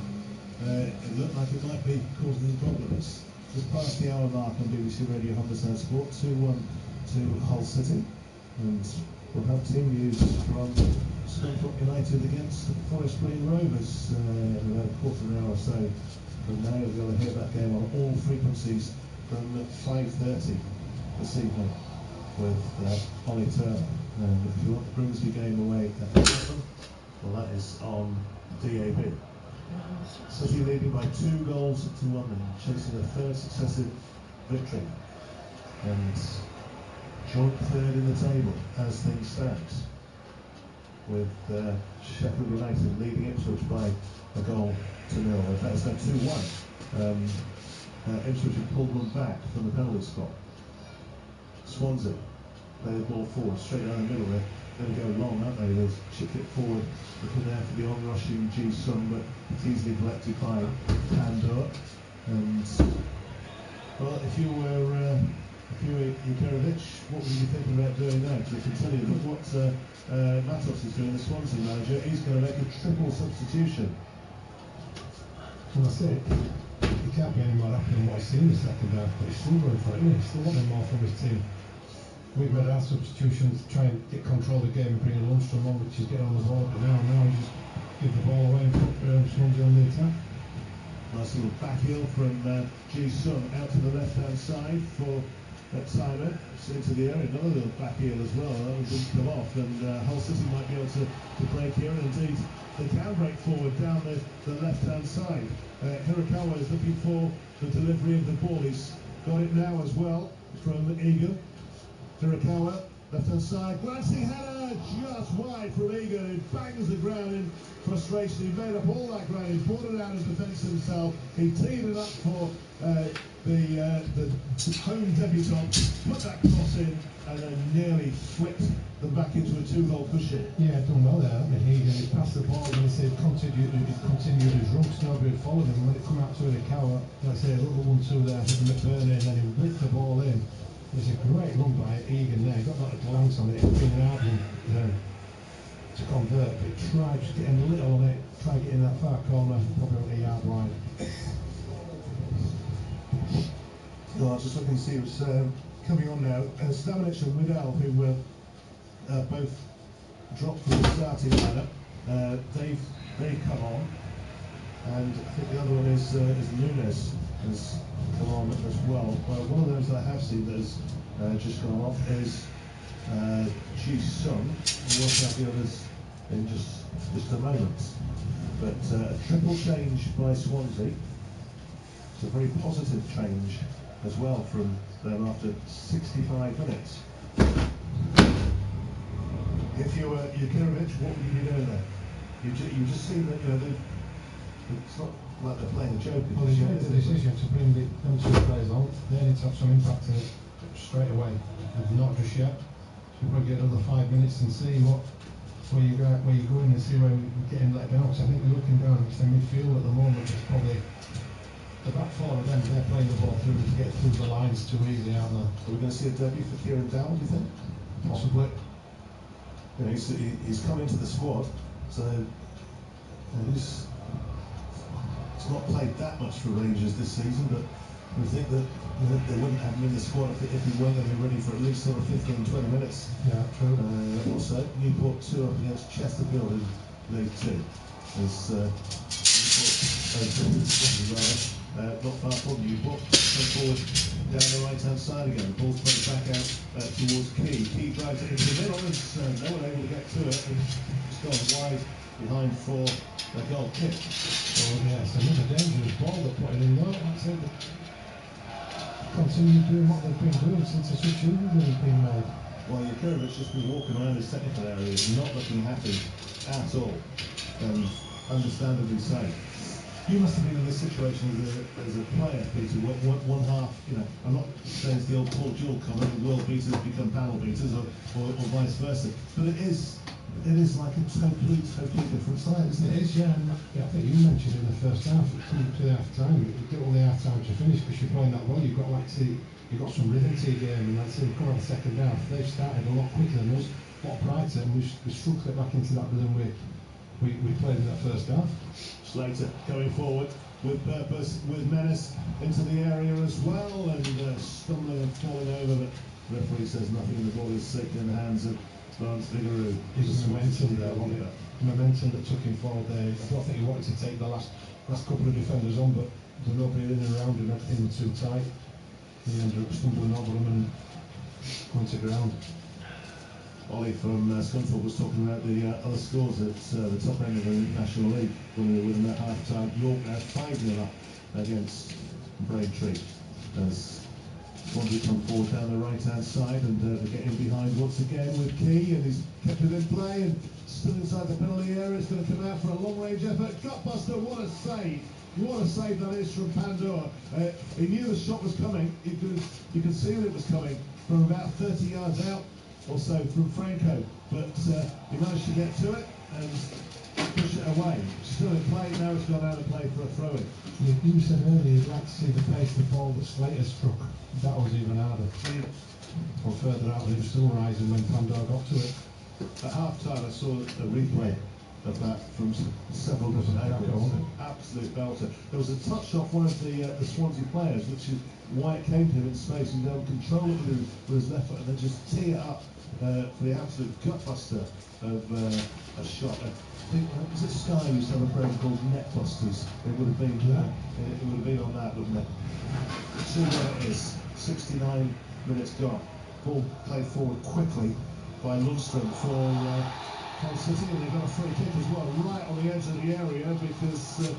it looked like it might be causing problems. Just past the hour mark on BBC Radio Humberside Sport, 2-1 to Hull City, and we'll have team news from Scunthorpe United against Forest Green Rovers in about a quarter of an hour or so from now. You'll be able to hear that game on all frequencies from 5:30 this evening with Ollie Turner. And if you want the Grimsby game away at 11, well, that is on DAB. City leading by 2 goals to 1 and chasing a third successive victory. And joint third in the table as things stand, with Sheffield United leading Ipswich by a goal to 0. In fact, it's now 2-1. Ipswich have pulled one back from the penalty spot. Swansea play the ball forward, straight down the middle there. They go long, aren't they? They've chipped it forward, looking there for the on-rushing Ji-sung, but it's easily collected by Pandor. And, well, if you were Jukanovic, what would you be thinking about doing now? Because I can tell you that what Matos is doing, the Swansea manager, he's going to make a triple substitution. Well, that's it. He can't be any more happy than what he's seen in the second half, but he's still going for it, isn't he? Still wanting more from his team. We've made our substitutions to try and get control of the game and bring Lundstrom on, which is getting on the ball, but now he just give the ball away and put Swansea on the attack. Nice little back heel from Ji-sung out to the left-hand side for Simon. It's into the area, another little back heel as well. That one didn't come off, and Hull City might be able to break here, and indeed they can break forward down the left-hand side. Hirakawa is looking for the delivery of the ball. He's got it now as well from Egan. Hirakawa, left-hand side, glancing header, just wide from Egan. He bangs the ground in frustration. He made up all that ground. He brought it out in defence himself. He teed it up for the home debutant, put that cross in, and then nearly flipped them back into a 2-goal cushion. Yeah, done well there, hasn't he? He passed the ball and he said continued his run, nobody had followed him. When it come out to Hirakawa, like I say, a little 1-2 there for McBurney, and then he whipped the ball in. It's a great run by Egan there. He got that glance on it. It's been an hard one to convert, but he tried just getting a little on it, tried getting that far corner, probably a yard wide. No, I was just looking to see who's coming on now. Stamenic and Widell, who were both dropped from the starting lineup. They've come on, and I think the other one is Nunes has come on as well. One of those that I have seen that has just gone off is Ji-sung. We'll work out the others in just a moment. But a triple change by Swansea. It's a very positive change as well from them after 65 minutes. If you were Jukanovic, what would you be doing there? You just see that it's not like they're playing a joke. Well, they made the decision to bring them 2 players on. They need to have some impact in it straight away. They've not just yet. So we'll probably get another 5 minutes and see where you go in and see where we're getting let down. So I think we're looking down at the midfield at the moment. It's probably the back 4 of them. They're playing the ball through to get through the lines too easy, aren't they? So we're going to see a debut for Kieran Dowell, do you think? Possibly. You know, he's come into the squad, so he's not played that much for Rangers this season, but We think that they wouldn't have him in the squad if he weren't going to be ready for at least sort of 15-20 minutes. Yeah, true. Also, Newport 2 up against Chesterfield in League 2. As not far from Newport, come forward down the right-hand side again. The ball's played back out towards Key. Key drives it into the middle, and no one able to get to it. And it's gone wide behind for the goal kick. Oh yes, another dangerous ball they're putting in though. That's it. Continue doing what they've been doing since the substitution has been made. Well, Jukurovic's just been walking around his technical area, not looking happy at all, and understandably so. You must have been in this situation as a player, Peter. One half, I'm not saying it's the old Paul Jewell comment, world beaters become panel beaters, or vice versa, but it is like a totally different side, isn't it? It is, yeah. And I think you mentioned in the first half, coming to the half time, you get all the half time to finish because you're playing that well. You've got some rhythm to your game, and that's it. Come on, the second half, they've started a lot quicker than us, a lot brighter, and we struggled to get back into that rhythm we played in that first half. Slater going forward with purpose, with menace into the area as well, and stumbling and falling over, but the referee says nothing, and the ball is safe in the hands of Lance Vigouroux. His momentum there, wasn't it? Momentum that took him forward there. I don't think he wanted to take the last couple of defenders on, but there was nobody in and around him, everything was too tight. He ended up stumbling over them and going to ground. Ollie from Scunthorpe was talking about the other scores at the top end of the National League when they were winning that half-time. York now 5-0 up against Braintree as Swansea come forward down the right-hand side, and they get in behind once again with Key, and he's kept it in play and still inside the penalty area. It's going to come out for a long-range effort. Gutbuster, what a save! What a save that is from Pandora. He knew the shot was coming. You could see that it was coming from about 30 yards out or so from Franco, but he managed to get to it and push it away. Still in play, now it's gone out of play for a throw-in. You said earlier you'd like to see the pace of the ball that Slater struck. That was even harder. Or further out, but it was still rising when Pandora got to it. At half-time I saw a replay of that from several different angles. Absolute belter. There was a touch off one of the Swansea players, which is why it came to him in space, and they'll control it with his left foot and then just tee it up for the absolute gutbuster of a shot. I think, was it Sky who used to have a program called Netbusters? It would have been it would have been on that, wouldn't it? See where it is. 69 minutes gone. Ball played forward quickly by Lundstrom for Hull City, and they've got a free kick as well, right on the edge of the area, because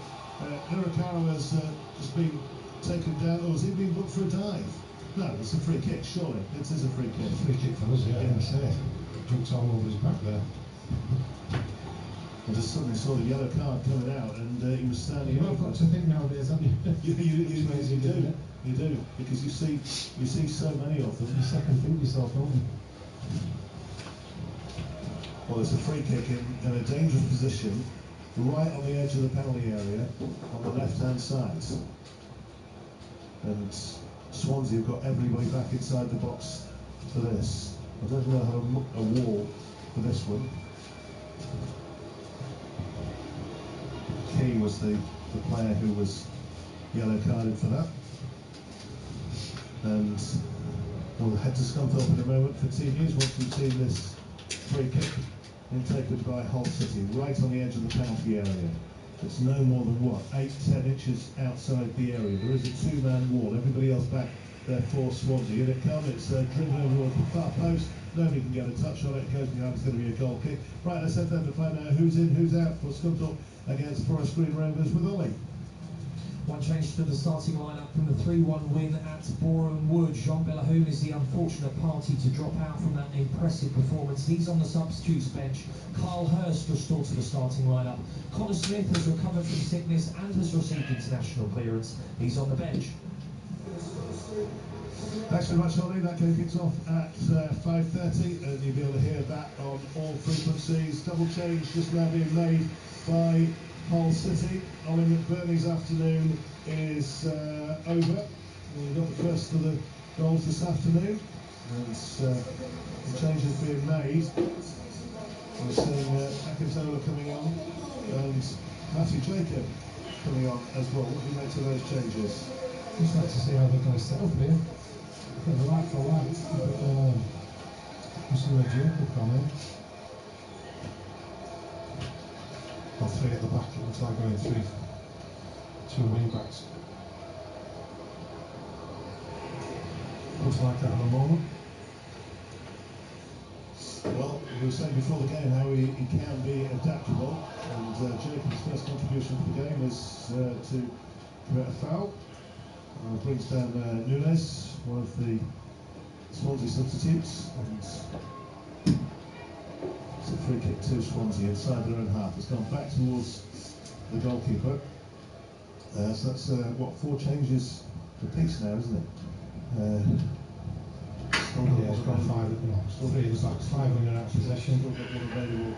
Irakara has just been taken down, or has he been booked for a dive? No, it's a free kick, surely. It is a free kick. Free kick for us, yeah. I say it. Jumps all over his back there. I just suddenly saw the yellow card coming out, and he was standing You've over. got to think nowadays, haven't you? You do, because you see so many of them. You second think yourself, don't you? Well, it's a free kick in a dangerous position, right on the edge of the penalty area, on the left-hand side. And Swansea have got everybody back inside the box for this. I don't know how a wall for this one. Key was the player who was yellow carded for that. And we'll head to Scunthorpe in a moment for team news once we've seen this free kick being taken by Hull City, right on the edge of the penalty area. It's no more than, 8-10 inches outside the area. There is a two-man wall, everybody else back there for Swansea. In it comes, it's driven over the far post, nobody can get a touch on it, it goes behind, it's going to be a goal kick. Right, let's head down to find out who's in, who's out for Scunthorpe against Forest Green Rovers with Ollie. One change to the starting lineup from the 3-1 win at Boreham Wood. Jean Bellahoun is the unfortunate party to drop out from that impressive performance. He's on the substitutes bench. Carl Hurst restored to the starting lineup. Connor Smith has recovered from sickness and has received international clearance. He's on the bench. Thanks very much, Ollie. That game kicks off at 5:30, and you'll be able to hear that on all frequencies. Double change just now being made by Hull City. Ollie McBurney's afternoon is over. We've got the first of the goals this afternoon, and the change is being made. We're seeing Akintola coming on and Matthew Jacob coming on as well. What do you make of those changes? Just like to see how they're going to set up here. Bit of light for light. We'll see where Jacob come in. Well, three at the back. It looks like going three. Two wing backs. Looks like that at the moment. Well, we were saying before the game how he can be adaptable, and Jacob's first contribution to the game is to commit a foul. Brings down Nunes, one of the Swansea substitutes, and it's a free kick to Swansea inside their own half. It's gone back towards the goalkeeper. So that's what, 4 changes apiece now, isn't it? Yeah, it's got 5. Still 3 at the back, 5 when you're out of possession. Still got one available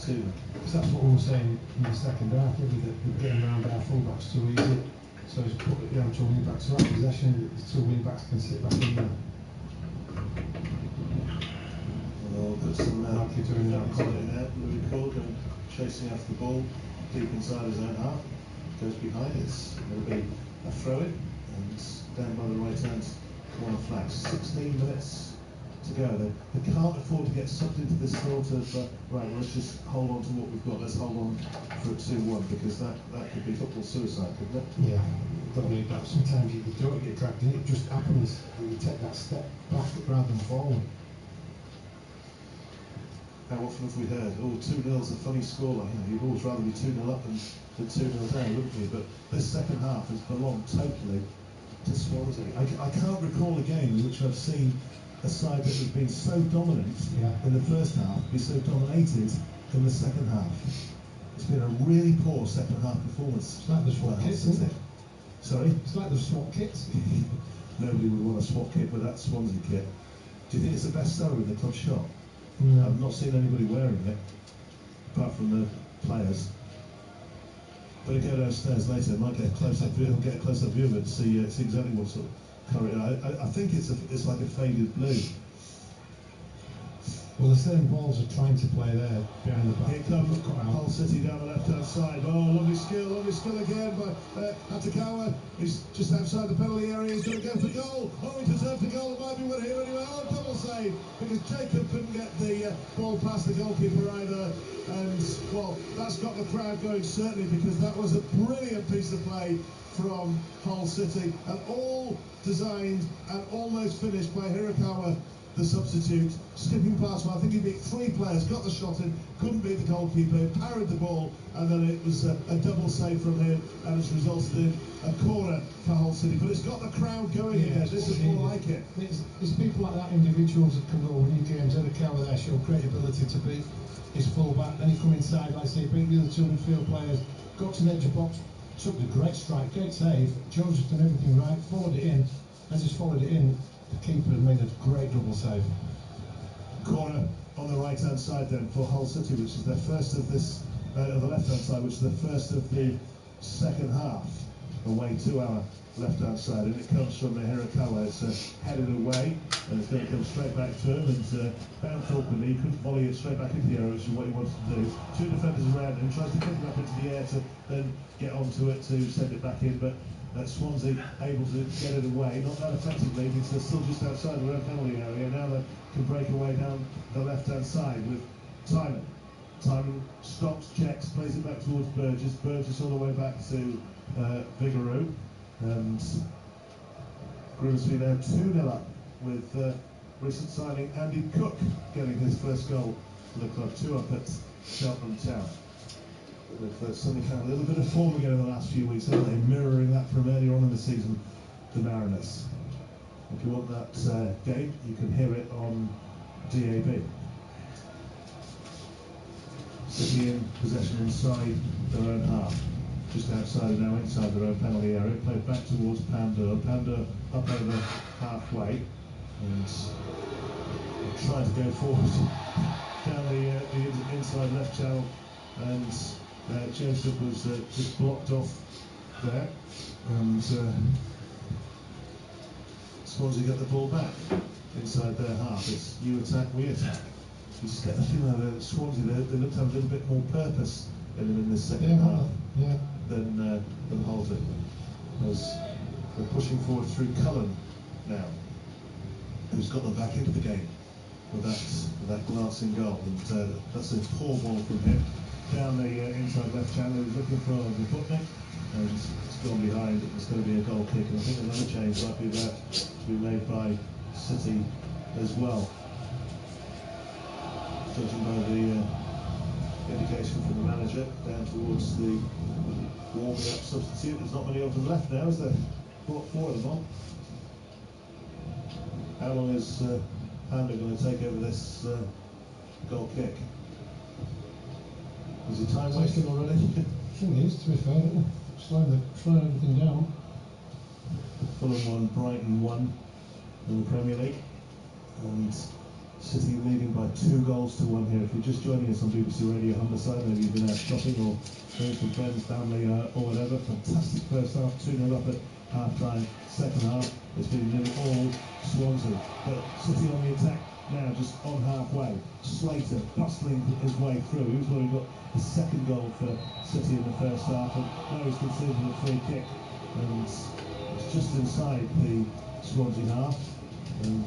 to them. Because that's what we were saying in the second half, that we're getting around our full-backs too easy. So he's put it down to wing backs out of possession, the 2 wing backs can sit back in there. Well, got some Likely doing that. Louis Colgan chasing after the ball deep inside his own half. Goes behind, it's going to be a throw-in, and down by the right hand corner flag. 16 minutes to go. They can't afford to get sucked into this sort of right, let's just hold on to what we've got, let's hold on for a 2-1, because that could be football suicide, couldn't it? Yeah, don't need that. Sometimes you don't get dragged in, it just happens. You take that step back rather than forward. How often have we heard, 2-0's a funny scoreline? You'd always rather be 2-0 up than 2-0 down, wouldn't you? But this second half has belonged totally to Swansea. I can't recall a game in which I've seen a side that has been so dominant in the first half be so dominated in the second half. It's been a really poor second half performance. It's like the swap kits, isn't it? Sorry? It's like the swap kits. Nobody would want a swap kit with that Swansea kit. Do you think it's the best seller in the club shop? No. I've not seen anybody wearing it, apart from the players. But I go downstairs later, might get a close-up view, get a close-up view of it to see exactly what sort of colour. I think it's like a faded blue. Well, the same balls are trying to play there behind the back. Here comes Hull City down the left-hand side. Oh, lovely skill again by Atakawa. He's just outside the penalty area. He's going to go for goal. Oh, he deserved the goal. It might be one here anyway. Oh, double save, because Jacob couldn't get the ball past the goalkeeper either. And, well, that's got the crowd going, certainly, because that was a brilliant piece of play from Hull City, and all designed and almost finished by Hirakawa, the substitute, skipping past one. I think he beat 3 players, got the shot in, couldn't beat the goalkeeper, parried the ball, and then it was a double save from him, and it's resulted in a corner for Hull City. But it's got the crowd going again. This is more like it. It's people like that, individuals that can go win games. Hirakawa there showed great ability to beat his full-back, then he come inside, like I say, beat the other 2 midfield players, got to the edge of the box, took the great strike, great save. Joe's just done everything right, followed it in, as he's followed it in, the keeper made a great double save. Corner on the right-hand side then for Hull City, which is their first of this, the left-hand side, which is the first of the second half, away to our left-hand side, and it comes from Hirakawa. It's headed away, and it's going to come straight back to him, and bounced openly. He couldn't volley it straight back into the area, which is what he wanted to do. 2 defenders around him, tries to pick it up into the air to then get onto it to send it back in, but Swansea able to get it away, not that effectively, because they're still just outside their own penalty area. Now they can break away down the left-hand side with Timon. Timon stops, checks, plays it back towards Burgess. Burgess all the way back to Vigouroux. And Grimsby now 2-0 up with recent signing Andy Cook getting his first goal for the club. 2 up at Cheltenham Town. They've suddenly found a little bit of form again in the last few weeks, haven't they? Mirroring that from earlier on in the season, the Mariners. If you want that game, you can hear it on DAB. City in possession inside their own half. Just outside, now inside their own penalty area, played back towards Pandor. Pandor up over halfway, and trying to go forward down the inside left channel, and Joseph was just blocked off there, and Swansea get the ball back inside their half. It's you attack, we attack. You just get the feeling that Swansea, they look to have a little bit more purpose in them in this second half than Hull did. As They're pushing forward through Cullen now, who's got them back into the game with that glancing goal. And that's a poor ball from him down the inside left channel. He's looking for the Putney, and it's gone behind. It's going to be a goal kick, and I think another change might be about to be made by City as well, judging by the indication from the manager down towards the warming up substitute. There's not many of them left now, is there? Brought four of them on. How long is Panda going to take over this goal kick? Is it time wasting already? I think it is, to be fair. Slowing everything down. Fulham 1, Brighton 1 in the Premier League, and City leading by 2-1 here. If you're just joining us on BBC Radio Humberside, maybe you've been out shopping or going with friends, family or whatever. Fantastic first half, 2-0 up at half-time. Second half, it's been nearly all Swansea. But City on the attack now, just on halfway. Slater bustling his way through. He was the one who got the second goal for City in the first half, and now he's conceded a free kick. And it's just inside the Swansea half. And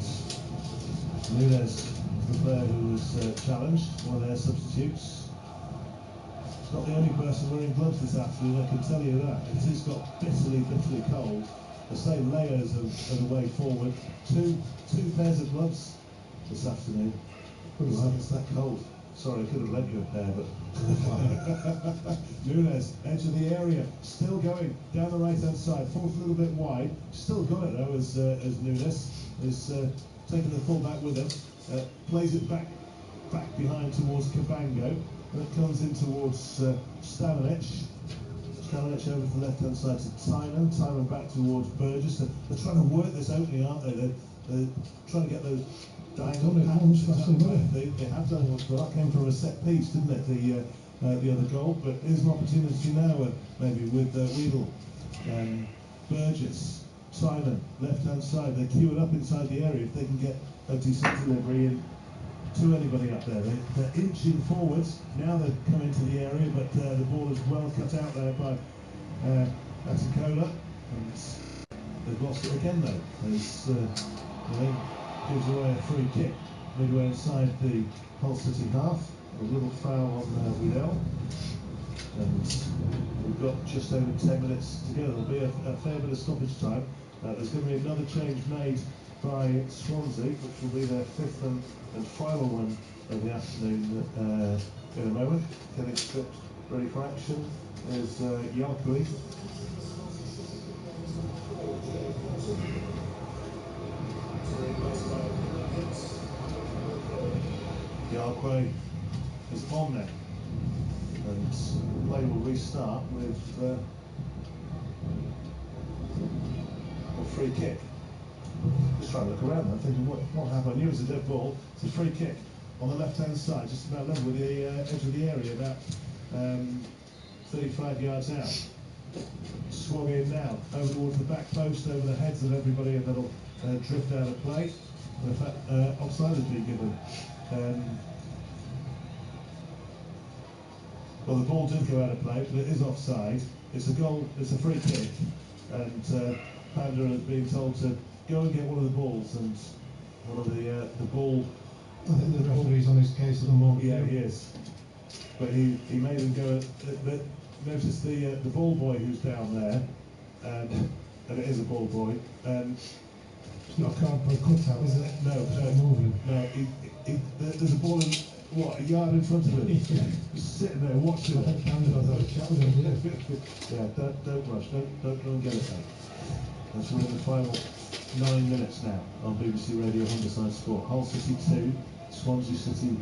Nunes, the player who was challenged, one of their substitutes. It's not the only person wearing gloves this afternoon, I can tell you that. It has got bitterly cold. The same layers of the way forward. Two pairs of gloves this afternoon. It's that cold. Sorry, I could have lent you a pair, but Nunes, edge of the area, still going down the right-hand side. Falls a little bit wide. Still got it though, as Nunes is taking the full-back with him. Plays it back behind towards Cabango. And it comes in towards Stamenic. Stamenic over to the left-hand side to Tynan. Tynan back towards Burgess. They're trying to work this opening, aren't they? They're trying to get those diagonal patterns. They have done once, but that came from a set piece, didn't it? The other goal. But here's an opportunity now, maybe with Weedle, Burgess, Tynan, left-hand side. They're queuing up inside the area. If they can get a decent delivery in to anybody up there, they're inching forwards. Now they've come into the area, but the ball is well cut out there by Atacola, and they've lost it again though. As gives away a free kick midway inside the Hull City half. A little foul on Weedle, and we've got just over 10 minutes to go. There'll be a fair bit of stoppage time. There's going to be another change made by Swansea, which will be their fifth and final one of the afternoon in a moment. Getting stripped ready for action is Yalkui. Yalkui is on there, and play will restart with a free kick. Just trying to look around there, thinking what happened. I knew it was a dead ball. It's a free kick on the left-hand side, just about level with the edge of the area, about 35 yards out. Swung in now, over towards the back post, over the heads of everybody, and that'll drift out of play. And in fact, offside has been given. Well, the ball did go out of play, but it is offside. It's a goal, it's a free kick, and Panda has been told to go and get one of the balls, and one of the ball. I think the referee's on his case at the moment. Yeah, he is. But he made him go. Notice the ball boy who's down there, and it is a ball boy. It's not a cardboard cutout, is it? No, moving. No. There's a ball in a yard in front of him. Just sitting there watching. I think Panda does have a chat with him. Yeah, don't rush. Don't go and get it now. And so we're in the final 9 minutes now on BBC Radio Humberside Sport. Hull City 2, Swansea City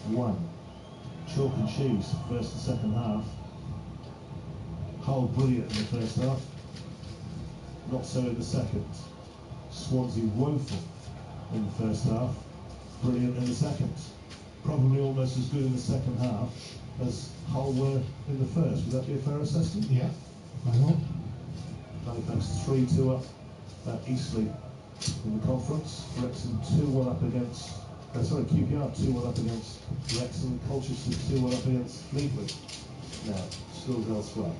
1. Chalk and cheese, first and second half. Hull brilliant in the first half. Not so in the second. Swansea woeful in the first half. Brilliant in the second. Probably almost as good in the second half as Hull were in the first. Would that be a fair assessment? Yeah, I know. Halifax 3-2 up at Eastleigh in the conference. Wrexham 2-1 up against, QPR 2-1 up against Wrexham. Colchester 2-1 up against Fleetwood. Now, schools elsewhere.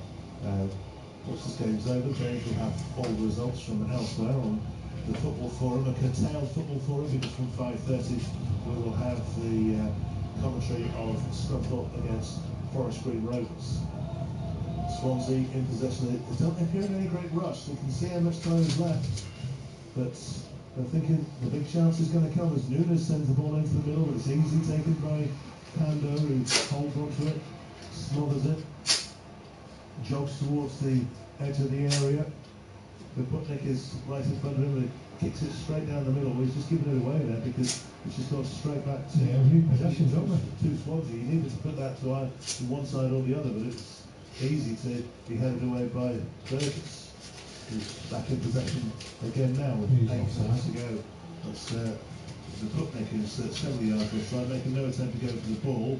Once this game's over, James will have all the results from elsewhere on the football forum, a curtailed football forum, because from 5:30 we will have the commentary of Scunthorpe against Forest Green Rovers. Swansea in possession. They don't appear in any great rush. You can see how much time is left, but they're thinking the big chance is going to come as Nunes sends the ball into the middle, but it's easy taken by Pando, who holds onto it, smothers it, jogs towards the edge of the area. The Putnik is right in front of him, and kicks it straight down the middle. He's just given it away there because it's just gone straight back to possession, don't we? To Swansea. He needed to put that to one side or the other, but it's easy to be headed away by Burgess, who's back in possession again now with 8 minutes to go. That's the Putnik is 70 yards offside, making no attempt to go for the ball,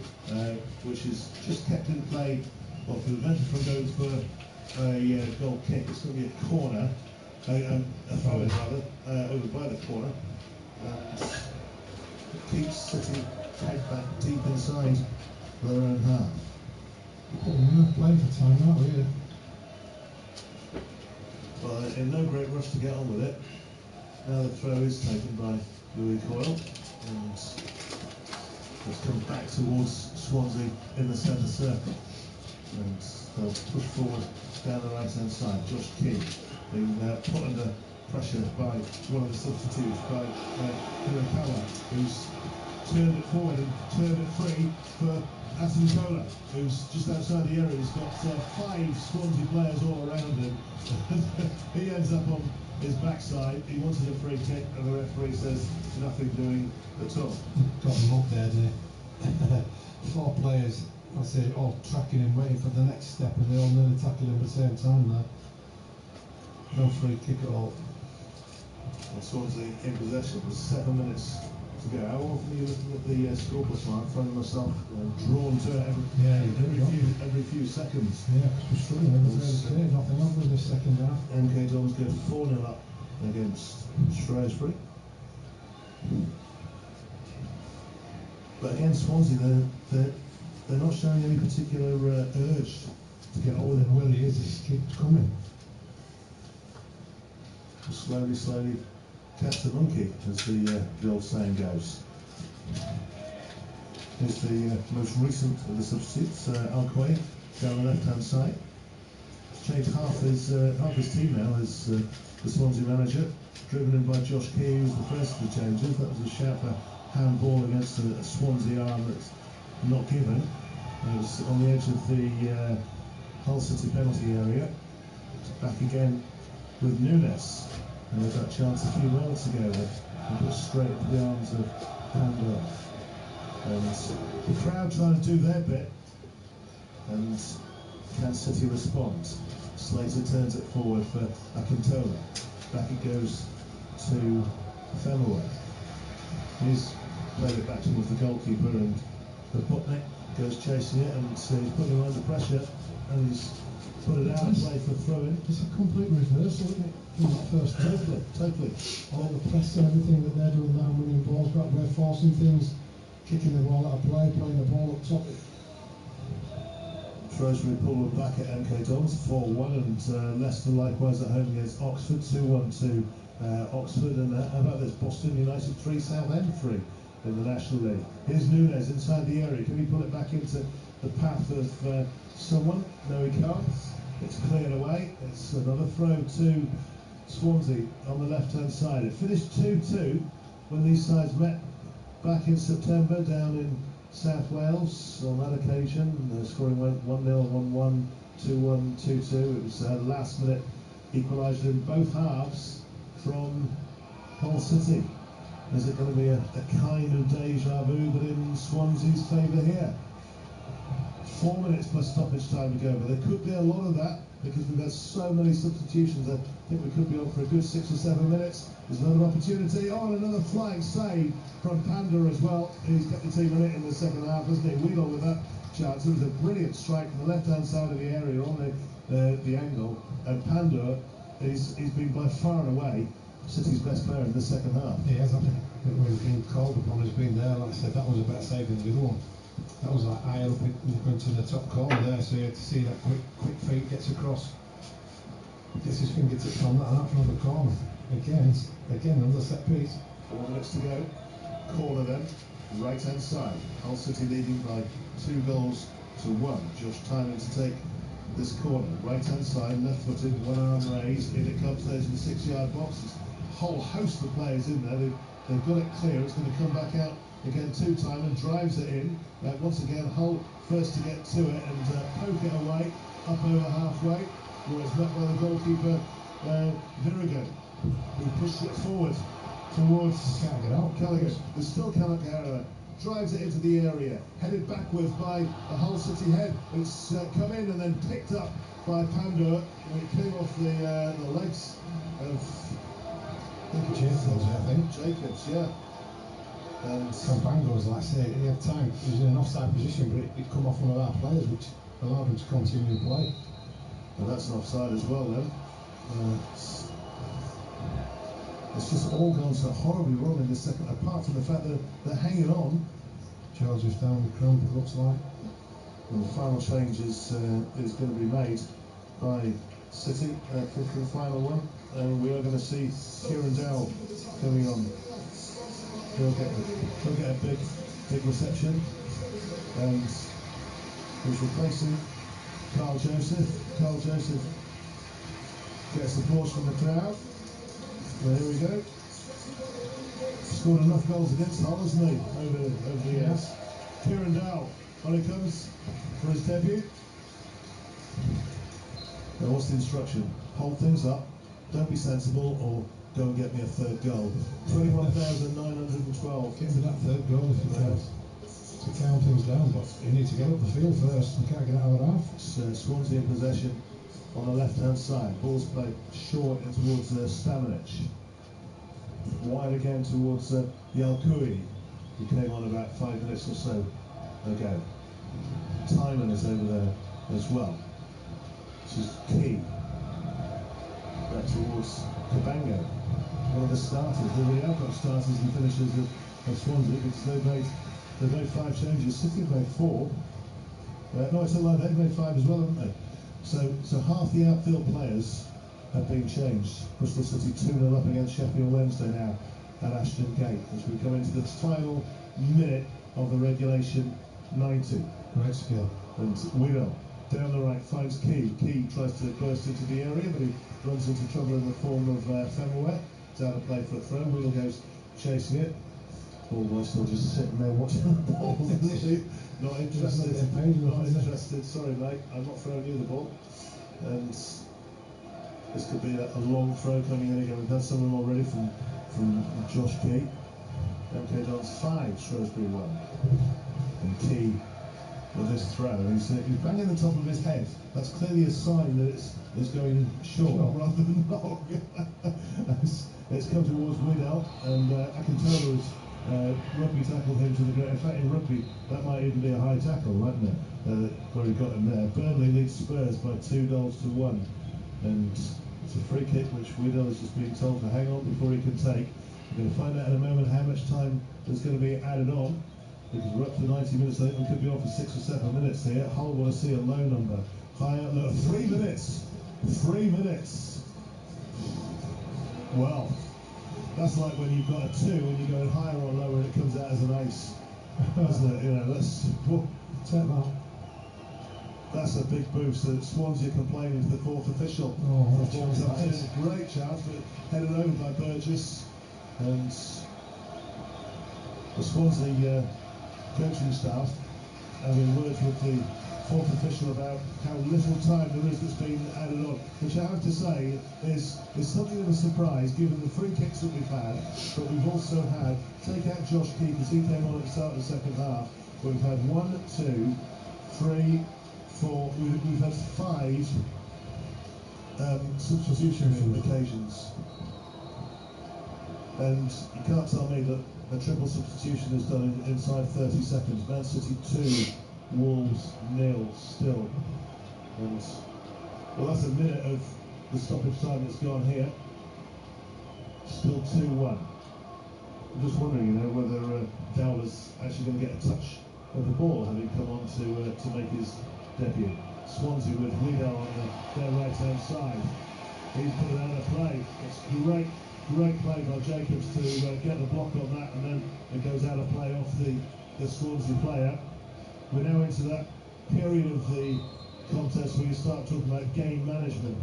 which is just kept in play. Well, prevented from going for a goal kick. It's going to be a corner, a throw-in rather, over by the corner. Keeps City head back deep inside their own half. We're playing for time, aren't we? Well, in no great rush to get on with it. Now the throw is taken by Louis Coyle, and it's come back towards Swansea in the centre circle. And they'll push forward down the right hand side. Josh Key being put under pressure by one of the substitutes, by Hirakawa, who's turned it forward and turned it free for Asinkola, who's just outside the area. He's got 5 Swansea players all around him. He ends up on his backside. He wanted a free kick, and the referee says nothing doing at all. Got him up there, didn't he? 4 players, I say, all tracking him, waiting for the next step, and they all nearly tackle him at the same time there. No free kick at all. And Swansea in possession with 7 minutes to go. How often are you looking at the scoreboard line, finding myself drawn to it every few seconds? Yeah, we're struggling. Nothing up with the second half. MK Dons go 4-0 up against Shrewsbury. But against Swansea, they're not showing any particular urge to get on with it. Where he is, it keeps coming. Slowly catch the monkey, as the old saying goes. Here's the most recent of the substitutes, Alquay, down the left-hand side. Changed half his team now as the Swansea manager, driven in by Josh Key, who's the first of the changes. That was a shout for handball against a Swansea arm that's not given. It was on the edge of the Hull City penalty area. Back again with Nunes. And with that chance a few moments ago, and put straight into the arms of Pando. And the crowd trying to do their bit, and can City respond? Slater turns it forward for Akintola. Back it goes to Featherway. He's played it back towards the goalkeeper, and the Putnik goes chasing it, and he's putting him under pressure, and he's put it out of play for throw-in. It's a complete reversal, isn't it? From that first Totally. All the press and everything that they're doing now, winning balls back, we're forcing things, kicking the ball out of play, playing the ball up top. Shrewsbury pull back at MK Dons 4-1, and Leicester likewise at home against Oxford 2-1 to Oxford. And how about this? Boston United 3, Southend 3 in the National League. Here's Nunes inside the area. Can he pull it back into the path of someone? No, he can't. It's cleared away. It's another throw to Swansea on the left-hand side. It finished 2-2 when these sides met back in September down in South Wales. On that occasion, the scoring went 1-0, 1-1, 2-1, 2-2. It was a last-minute equaliser in both halves from Hull City. Is it going to be a kind of deja vu, but in Swansea's favour here? 4 minutes plus stoppage time to go, but there could be a lot of that because we've had so many substitutions. I think we could be on for a good 6 or 7 minutes. There's another opportunity. Oh, and another flying save from Panda as well. He's kept the team in it in the second half, hasn't he? Wheeler with that chance. It was a brilliant strike from the left-hand side of the area on the angle, and Panda he's been by far and away City's best player in the second half. He has, I think, when he's been called upon, he's been there. Like I said, that was a better save than the other one. That was like eye up going to the top corner there, so you had to see that quick feet gets across. Gets his fingertips on that and out from the corner. Again, another set piece. 4 minutes to go. Corner then, right hand side. Hull City leading by 2 goals to 1. Josh Tynan to take this corner. Right hand side, left footed, one arm raised. In it comes, there's the 6-yard box. There's a whole host of players in there. They've got it clear. It's going to come back out again 2 times and drives it in. Once again, Hull first to get to it and poke it away, up over halfway, where it's met by the goalkeeper, Virrigan, who pushed it forward towards Callaghan. They still cannot get out of it. Drives it into the area, headed backwards by the Hull City head. It's come in and then picked up by Pandor, and it came off the legs of Jacobs, yeah. And Bango was like I say, he had time. He was in an offside position, but it come off one of our players, which allowed him to continue to play. And that's an offside as well then. It's just all gone so horribly wrong in this second, apart from the fact that they're hanging on. Charles is down the cramp, it looks like. And the final change is going to be made by City, fifth and final one. And we are going to see Kieran Dowell coming on. He'll get a big reception. And he's replacing Carl Joseph. Carl Joseph gets applause from the crowd. Well, here we go. Scored enough goals against Hull, hasn't he, over the years. Kieran Dowell, on he comes for his debut. Now what's the instruction? Hold things up, don't be sensible, or go and get me a third goal. 21,912. Get me that third goal if you can. To count things down, but you need to get up the field first. You can't get out of the half. Swansea in possession on the left-hand side. Ball's played short and towards Stamenic. Wide again towards Yalkui, who came on about 5 minutes or so ago. Tynan is over there as well. This is key. Back towards Cabango. One of the starters. We have got starters and finishers of Swansea because they've made 5 changes. City have made 4. No, it's a lie. They've made 5 as well, haven't they? So half the outfield players have been changed. Bristol City 2-0 up against Sheffield Wednesday now at Ashton Gate as we come into the final minute of the regulation 90. Great skill. And Widow down the right finds Key. Key tries to burst into the area, but he runs into trouble in the form of Femaware. It's out of play for a throw. Widow goes chasing it. Ball boy still just sitting there watching the ball. Not interested. Not interested. Sorry, mate. I'm not throwing you the ball. And this could be a long throw coming in again. We've had some of them already from Josh Key. MK Don's 5, Shrewsbury 1. And Key with this throw. He's banging the top of his head. That's clearly a sign that it's going short rather than long. It's come towards Widdell, and Akintola rugby tackled him to the ground. In fact, in rugby, that might even be a high tackle, mightn't it? Where he got him there. Burnley leads Spurs by 2 goals to 1. And it's a free kick which Widdell is just being told to hang on before he can take. We're going to find out in a moment how much time there's going to be added on. Because we're up to 90 minutes, I think we could be on for 6 or 7 minutes here. Hull want to see a low number. Higher, look, 3 minutes. 3 minutes. Well, that's like when you've got a 2 and you're going higher or lower and it comes out as an ace. Isn't it? You know, take that. That's a big boost. Swansea complaining to the 4th official. Great chance, but headed over by Burgess. And the Swansea coaching staff having words with the 4th official about how little time there is that's been added on, which I have to say is something of a surprise given the free kicks that we've had, but we've also had, take out Josh Key because he came on at the start of the second half, but we've had 1, 2, 3, 4, we've had 5 substitution occasions. And you can't tell me that a triple substitution is done inside 30 seconds. Man City 2, Wolves 0 still. And, well, that's a minute of the stoppage time that's gone here. Still 2-1. I'm just wondering, whether Dowler's actually going to get a touch of the ball, having come on to make his debut. Swansea with Widow on their right-hand side. He's put it out of play. It's great play by Jacobs to get the block on that, and then it goes out of play off the Swansea player. We're now into that period of the contest where you start talking about game management,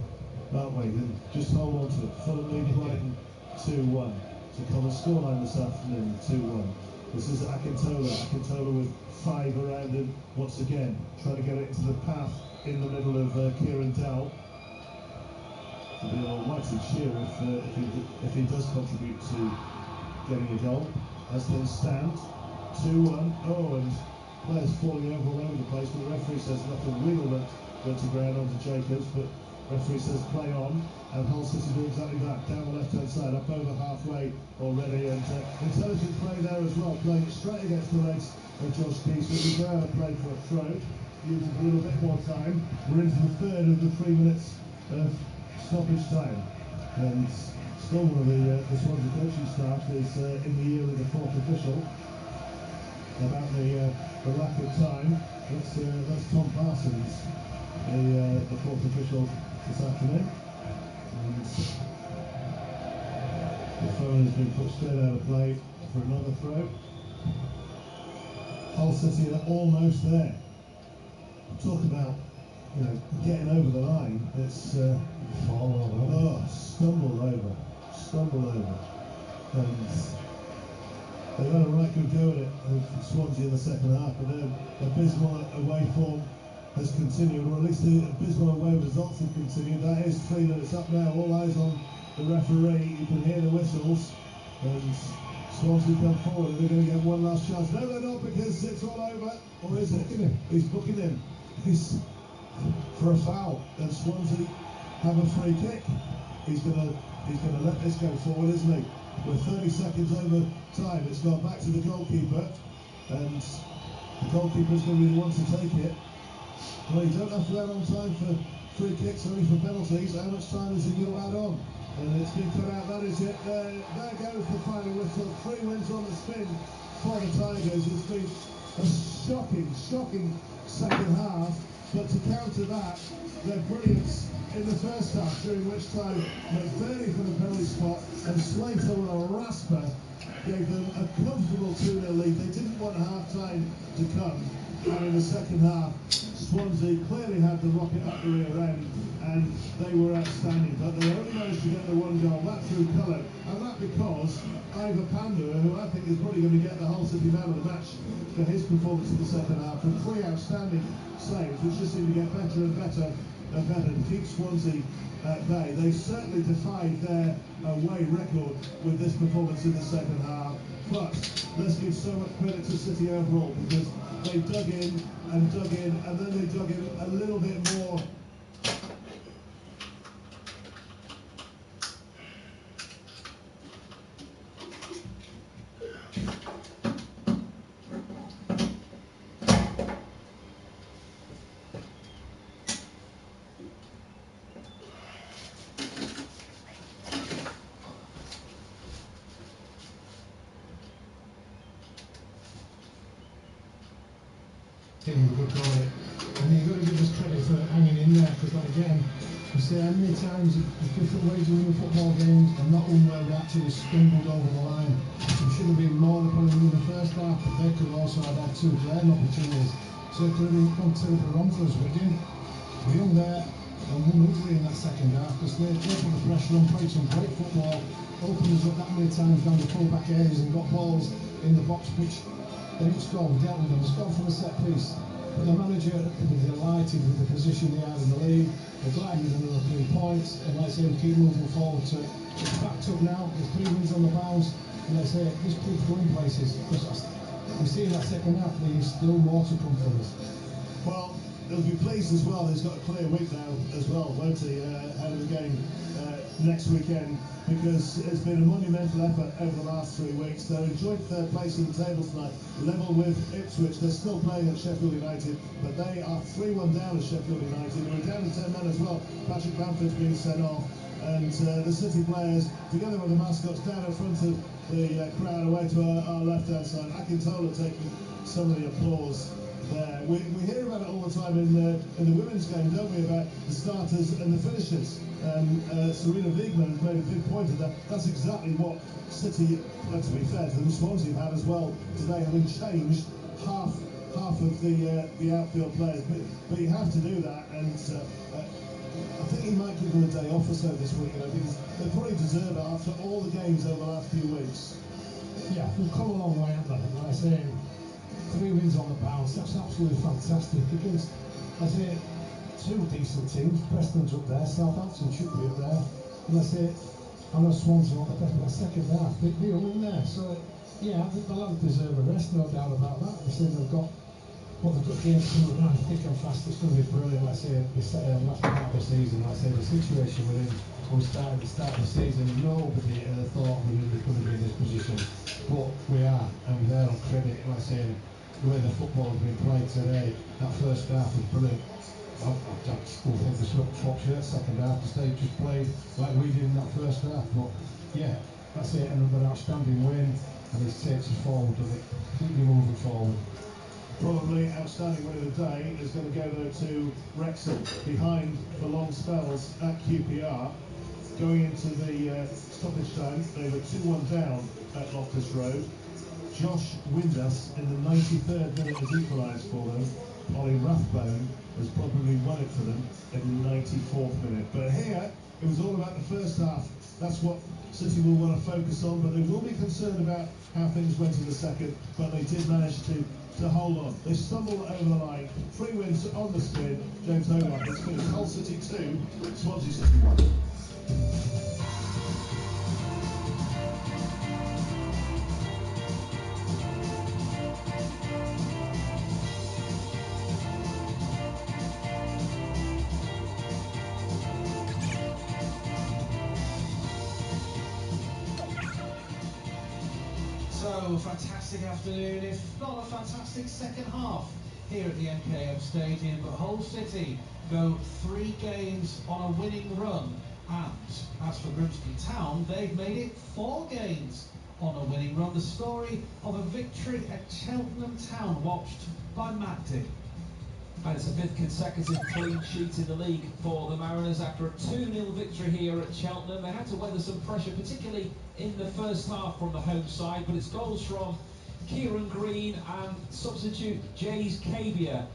aren't we? Then just hold on to it. Fulham lead Brighton 2-1. It's a common scoreline this afternoon, 2-1. This is Akintola with 5 around him once again, trying to get it into the path in the middle of Kieran Dowell. It'll be an almighty cheer if he does contribute to getting a goal. As things stand, 2-1. Oh, and players falling over all over the place, but the referee says nothing. Wiggle went to ground onto Jacobs, but referee says play on, and Hull City do exactly that, down the left-hand side, up over halfway already, and intelligent play there as well, playing it straight against the legs of Josh Keys, but we go and play for a throw, using a little bit more time. We're into the third of the 3 minutes of stoppage time, and still one of the Swansea coaching staff is in the ear of the 4th official about the lack of time. That's Tom Parsons, the 4th official this afternoon, and the phone has been put straight out of play for another throw. Hull City are almost there. Talk about, getting over the line. It's stumbled over, and they've had a right good go at it with Swansea in the second half, but their abysmal away form has continued, or at least the abysmal away results have continued. That is 3 minutes up now. All eyes on the referee. You can hear the whistles, and Swansea come forward. Are they going to get one last chance? No, they're not, because it's all over. Or is it? He's booking him. He's for a foul, and Swansea have a free kick. He's gonna let this go forward, isn't he? We're 30 seconds over time. It's gone back to the goalkeeper, and the goalkeeper's going to be the one to take it. Well, you don't have to add on time for free kicks, only for penalties. How much time is he going to add on? And it's been cut out. That is it. There goes the final whistle. 3 wins on the spin for the Tigers. It's been a shocking second half. But to counter that, their brilliance in the first half, during which time McBurney from the penalty spot and Slater with a rasper gave them a comfortable 2-0 lead. They didn't want half-time to come, and in the second half, Swansea clearly had the rocket up the rear end, and they were outstanding, but they only managed to get the 1 goal, that through colour, and that because Ivor Pandora, who I think is probably going to get the Hull City man of the match for his performance in the second half, from 3 outstanding saves, which just seem to get better and better to keep Swansea at bay. They certainly defied their away record with this performance in the second half, but let's give so much credit to City overall, because they dug in, and then they dug in a little bit more. Getting a good goal at it. And you've got to give us credit for hanging in there, because again, we see how many times there's different ways of winning football games, and not one where we actually stumbled over the line. We should have been more than in the first half, but they could also have had 2 of their opportunities. So it could have been gone terribly wrong for us. We didn't. We hung there and won ugly in that second half, because they put the pressure on, played some great football, opened us up that many times down the full-back areas and got balls in the box, which they didn't score. We dealt with them. They scored from a set piece. But the manager is delighted with the position they had in the league. They're glad with another 3 points, and let's say we keep moving forward. So it's backed up now. There's 3 wins on the bounce, and let's say this keeps going places. We see in that second half there's still more to come from us. Well, he'll be pleased as well. He's got a clear week now as well, won't he? Ahead of the game next weekend, because it's been a monumental effort over the last 3 weeks. They're in joint 3rd place in the table tonight, level with Ipswich. They're still playing at Sheffield United, but they are 3-1 down at Sheffield United. They're down to 10 men as well. Patrick Bamford's been sent off, and the City players, together with the mascots, down in front of the crowd away to our left-hand side. Akintola taking some of the applause there. We hear about it all the time in the women's game, don't we, about the starters and the finishers. Serena Wiegman has made a big point of that. That's exactly what City, to be fair to them, Swansea have had as well today, having changed half of the outfield players. But you have to do that, and I think he might give them a day off or so this week, because they probably deserve it after all the games over the last few weeks. Yeah, we've come a long way, haven't we? Like I say, 3 wins on the bounce, that's absolutely fantastic. Against, I say, 2 decent teams. Preston's up there, Southampton should be up there. And I say, I know Swansea on the best, but the second half, they're in there. So, yeah, I think the lads deserve a rest, no doubt about that. They say they've got games coming around thick and fast. It's going to be brilliant. Like I say, last part of the season, like I say, the situation we're in, when we started the start of the season, nobody thought we were going to be in this position. But we are, and they're on credit. Like I say, the way the football has been played today, that first half was brilliant. I still think the swap shirt second half, because they just played like we did in that first half. But yeah, that's it, another outstanding win, and it takes us forward, doesn't it? Keep moving forward. Probably outstanding win of the day is going to go though to Wrexham, behind for long spells at QPR. Going into the stoppage time, they were 2-1 down at Loftus Road. Josh Windass in the 93rd minute has equalised for them. Ollie Rathbone has probably won it for them in the 94th minute. But here, it was all about the first half. That's what City will want to focus on, but they will be concerned about how things went in the second, but they did manage to hold on. They stumbled over the line. 3 wins on the spin. James Hogarth has finished Hull City 2, Swansea City 1. So, fantastic afternoon, if not a fantastic second half here at the MKM Stadium. But Hull City go 3 games on a winning run, and as for Grimsby Town, they've made it 4 games on a winning run. The story of a victory at Cheltenham Town, watched by Matt Dick. And it's a 5th consecutive clean sheet in the league for the Mariners after a 2-0 victory here at Cheltenham. They had to weather some pressure, particularly in the first half from the home side, but it's goals from Kieran Green and substitute Jays Cavia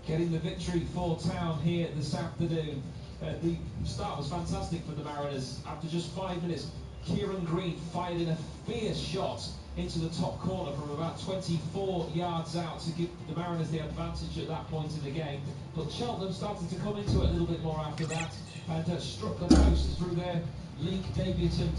getting the victory for Town here this afternoon. The start was fantastic for the Mariners. After just 5 minutes, Kieran Green fired in a fierce shot into the top corner from about 24 yards out to give the Mariners the advantage at that point in the game. But Cheltenham started to come into it a little bit more after that and struck the post through their league debutant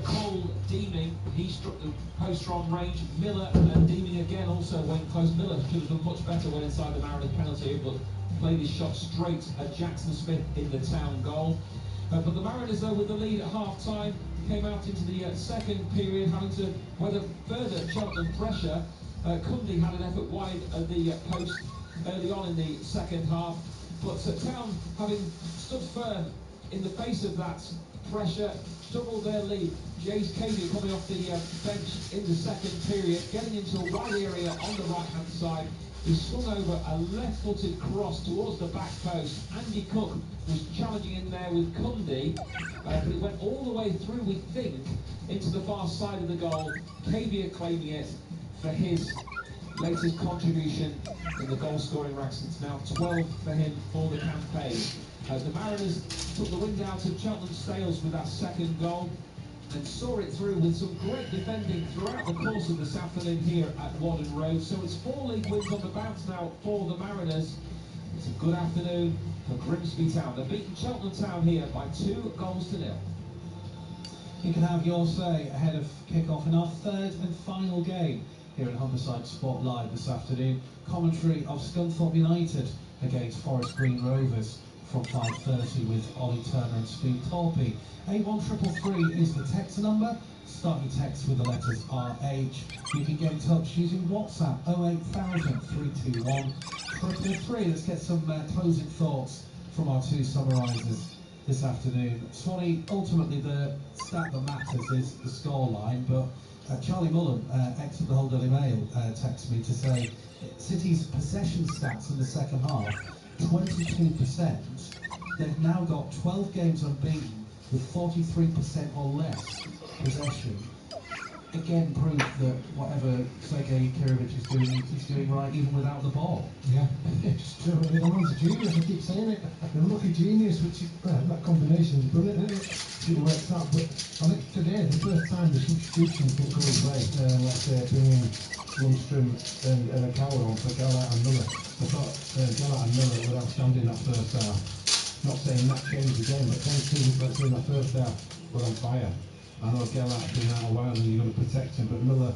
Cole Deeming. He struck the post from range. Miller and Deeming again also went close. Miller should have done much better when inside the Mariners penalty area, but played his shot straight at Jackson Smith in the Town goal. But the Mariners, though, with the lead at half-time, came out into the second period having to weather further Cheltenham pressure. Cundy had an effort wide of the post early on in the second half, but Town, having stood firm in the face of that pressure, doubled their lead. Jace Cady coming off the bench in the second period, getting into a wide area on the right-hand side. He swung over a left-footed cross towards the back post. Andy Cook was challenging in there with Cundy, but it went all the way through, we think, into the far side of the goal. Cavia claiming it for his latest contribution in the goal-scoring ranks. It's now 12 for him for the campaign. The Mariners took the wind out of Cheltenham's sails with that second goal and saw it through with some great defending throughout the course of this afternoon here at Wadden Road. So it's 4 league wins on the bounce now for the Mariners. It's a good afternoon for Grimsby Town. They've beaten Cheltenham Town here by 2-0. You can have your say ahead of kick-off in our 3rd and final game here at Humberside Sport Live this afternoon. Commentary of Scunthorpe United against Forest Green Rovers from 5:30 with Ollie Turner and Steve Torpey. 81333 is the text number. Start your text with the letters RH. You can get in touch using WhatsApp 08000 321 333. Let's get some closing thoughts from our 2 summarisers this afternoon. Swanee, ultimately the stat that matters is the scoreline, but Charlie Mullen, ex of the Hull Daily Mail, texted me to say City's possession stats in the second half, 22%. They've now got 12 games unbeaten with 43% or less possession. Again, proof that whatever Sergei Kirillov is doing, he's doing right even without the ball. Yeah, it's true. The man's a genius, I keep saying it. The lucky genius, which is, that combination is brilliant, isn't it? It works out. But I think today, the first time the substitutions can go his way, let's say bringing Lundstrom and a Coward on for Gallagher and Miller. I thought Gallagher and Miller were outstanding that first half. Not saying that changed the game, but 10 teams, let's say in that first half, were on fire. I know Gallagher's been out a while and you're going to protect him, but Miller,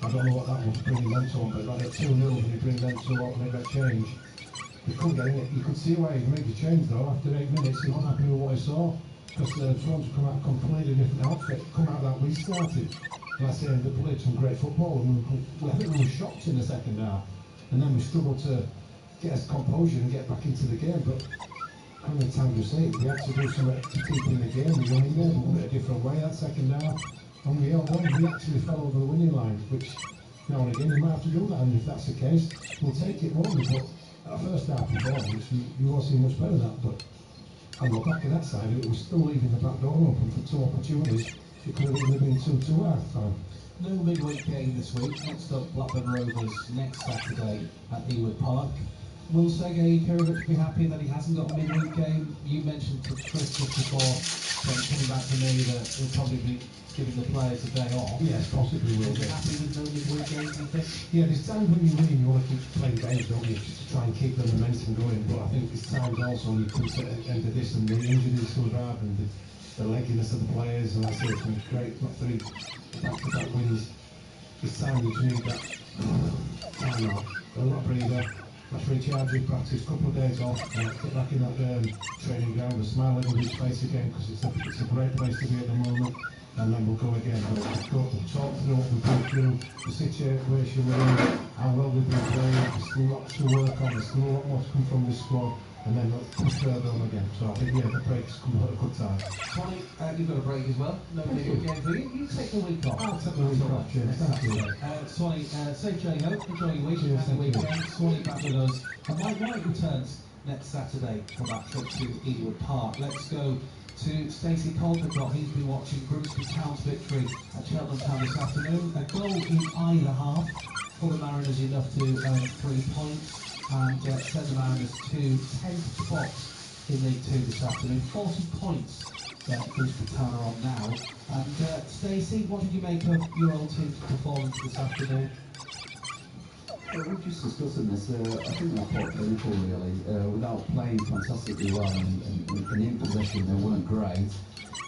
I don't know what that was bringing them to him, but like at 2-0 when you bring them to what make that change. He couldn't get it. You could see why he made the change though. After 8 minutes, he wasn't happy with what he saw. Because Swansea come out a completely different outfit, come out that we started. Like I say, they played some great football and I think we were shocked in the second half. And then we struggled to get us composure and get back into the game. But how many times we say it, we had to do something to keep in the game. We went in there, but we went a different way that second half. And we held on, we actually fell over the winning line, which now and again you might have to do that, and if that's the case, we'll take it more. But at first half performance, you all see much better than that. But on the back of that side, it was still leaving the back door open for 2 opportunities. It could have even been 2-2 half time. No midweek game this week. Next up, Blackburn Rovers next Saturday at Ewood Park. Will Sergei Kirillov be happy that he hasn't got a midweek game? You mentioned to Chris just before, coming back to me, that he'll probably be giving the players a day off. Yes, possibly will. Are you happy with no midweek games, do you think? Yeah, there's times when you win, you want to keep playing games, don't you, just to try and keep the momentum going. But I think there's times also when you come to the end of this and the injuries come around and the legginess of the players, and I say it's been great, not 3 back-to-back wins. There's times you need that time out, a lot breather. Let's recharge your practice, couple of days off, get back in that training ground, a smile on his face again, because it's a great place to be at the moment, and then we'll go again. We'll talk through what we've been through, the situation we're in, how well we've been playing, there's still lots to work on, there's still a lot more to come from this squad, and then let's push further on again. So I think, yeah, the break's come at a good time. Swanee, you've got a break as well. No midweek game for you. You take the week off. I'll take the week off, cheers. Thank you. Swanee, safe journey home. Enjoy your week. Have the weekend. Swanee back with us. And Mike White returns next Saturday for that trip to Ewood Park. Let's go to Stacey Caldecott. He's been watching Grimsby Town's victory at Cheltenham Town this afternoon. A goal in either half for the Mariners, enough to earn 3 points and send the Mariners to 10th spot in League 2 this afternoon. 40 points Grimsby Town are on now. And Stacey, what did you make of your old team's performance this afternoon? We're just discussing this. I think they're quite clinical, really. Without playing fantastically well and in possession, they weren't great.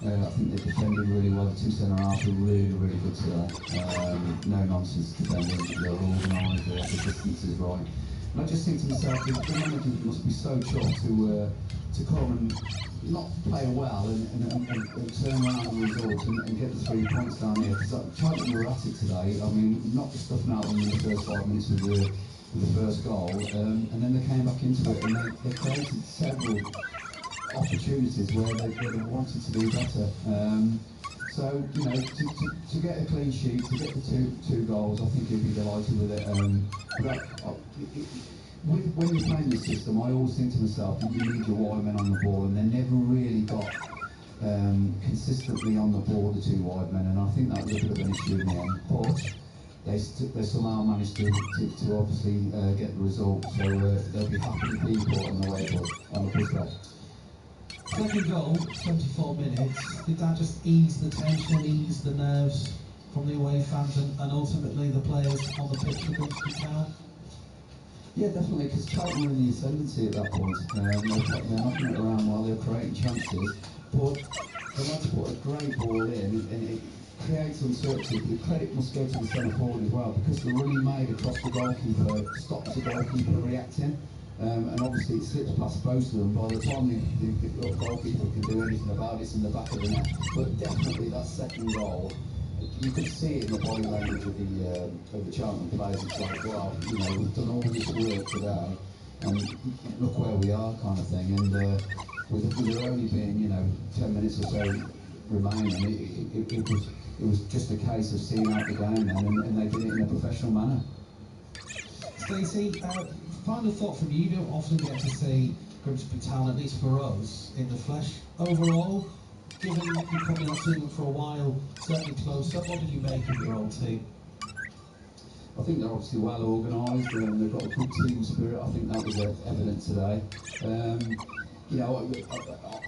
I think they defended really well. The 2 centre-halves were really, really good today. No nonsense defending. They're organised. The distance is right. And I just think to myself, the managers must be so chuffed to come and not play well and turn around the results and get the 3 points down here. Because Cheltenham were at it today. I mean, knocked the stuff out in the first 5 minutes with the first goal, and then they came back into it and they created several opportunities where they wanted to do better. So, you know, to get a clean sheet, to get the two goals, I think he'd be delighted with it. When you're playing this system, I always think to myself, you need your wide men on the ball, and they never really got consistently on the ball, the 2 wide men, and I think that was a bit of an issue in the end. But they somehow managed to obviously get the result, so they'll be happy people on the way on the pushback. Second goal, 74 minutes. Did that just ease the tension, ease the nerves from the away fans and ultimately the players on the pitch for Grimsby Town? Yeah, definitely, because Cheltenham were in the ascendancy at that point. They're knocking it around while they're creating chances, but the lads put a great ball in, and it creates uncertainty. The credit must go to the centre forward as well, because the run he made across the goalkeeper stops the goalkeeper reacting. And obviously it slips past both of them. By the time the goalkeeper can do anything about it, it's in the back of the net. But definitely that second goal, you could see it in the body language of the Cheltenham players. It's like, wow, you know, we've done all this work today, and look where we are, kind of thing. And with there only being, you know, 10 minutes or so remain. And it was just a case of seeing out the game then, and they did it in a professional manner. Stacey, final thought from you. You don't often get to see Grimsby Town, at least for us, in the flesh. Overall, given you've probably not seen them for a while, certainly close up, what did you make of your old team? I think they're obviously well organised and they've got a good team spirit. I think that was evident today. You know,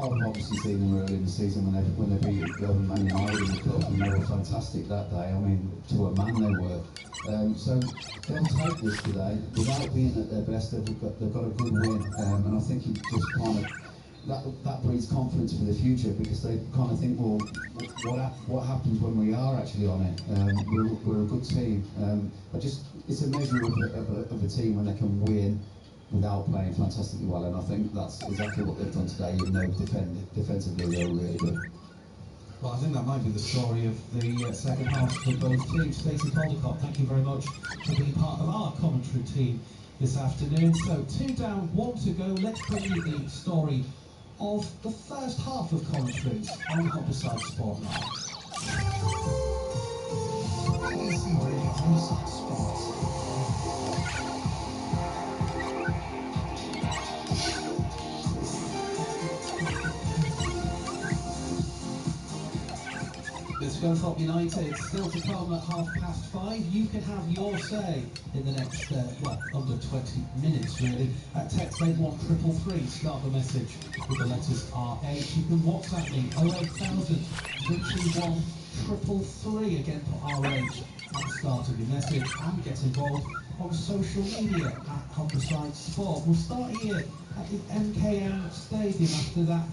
I've obviously seen them early in the season when they beat Man United in the cup, and they were fantastic that day. I mean, to a man they were. So they'll take this today without being at their best. They've got a good win, and I think it just kind of that breeds confidence for the future, because they kind of think, well, what happens when we are actually on it? We're a good team. It's a measure of a team when they can win without playing fantastically well, and I think that's exactly what they've done today. Even though defensively they're really good. Well, I think that might be the story of the second half for both teams. Stacey Caldecott, thank you very much for being part of our commentary team this afternoon. So 2 down, 1 to go. Let's bring you the story of the first half of commentaries on Humberside Sport Now. Humberside Sport. Scunthorpe United still to come at 5:30. You can have your say in the next, under 20 minutes really. Text 81333, start the message with the letters RH. You can WhatsApp me 08000 321 333, again for RH at the start of your message, and get involved on social media at Humberside Sport. We'll start here at the MKM Stadium after that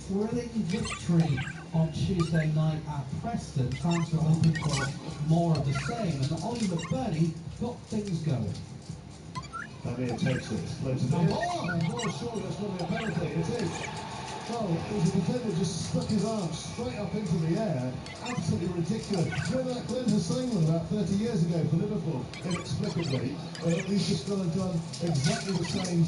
thrilling victory on Tuesday night at Preston. Fans were hoping for more of the same, and Ollie McBurney got things going. Amir takes it, plays it in. Oh, surely that's going to be a penalty. It is. Well, it was a defender just stuck his arm straight up into the air. Absolutely ridiculous. Remember that Glenn Singland about 30 years ago for Liverpool, inexplicably. He's just gone and done exactly the same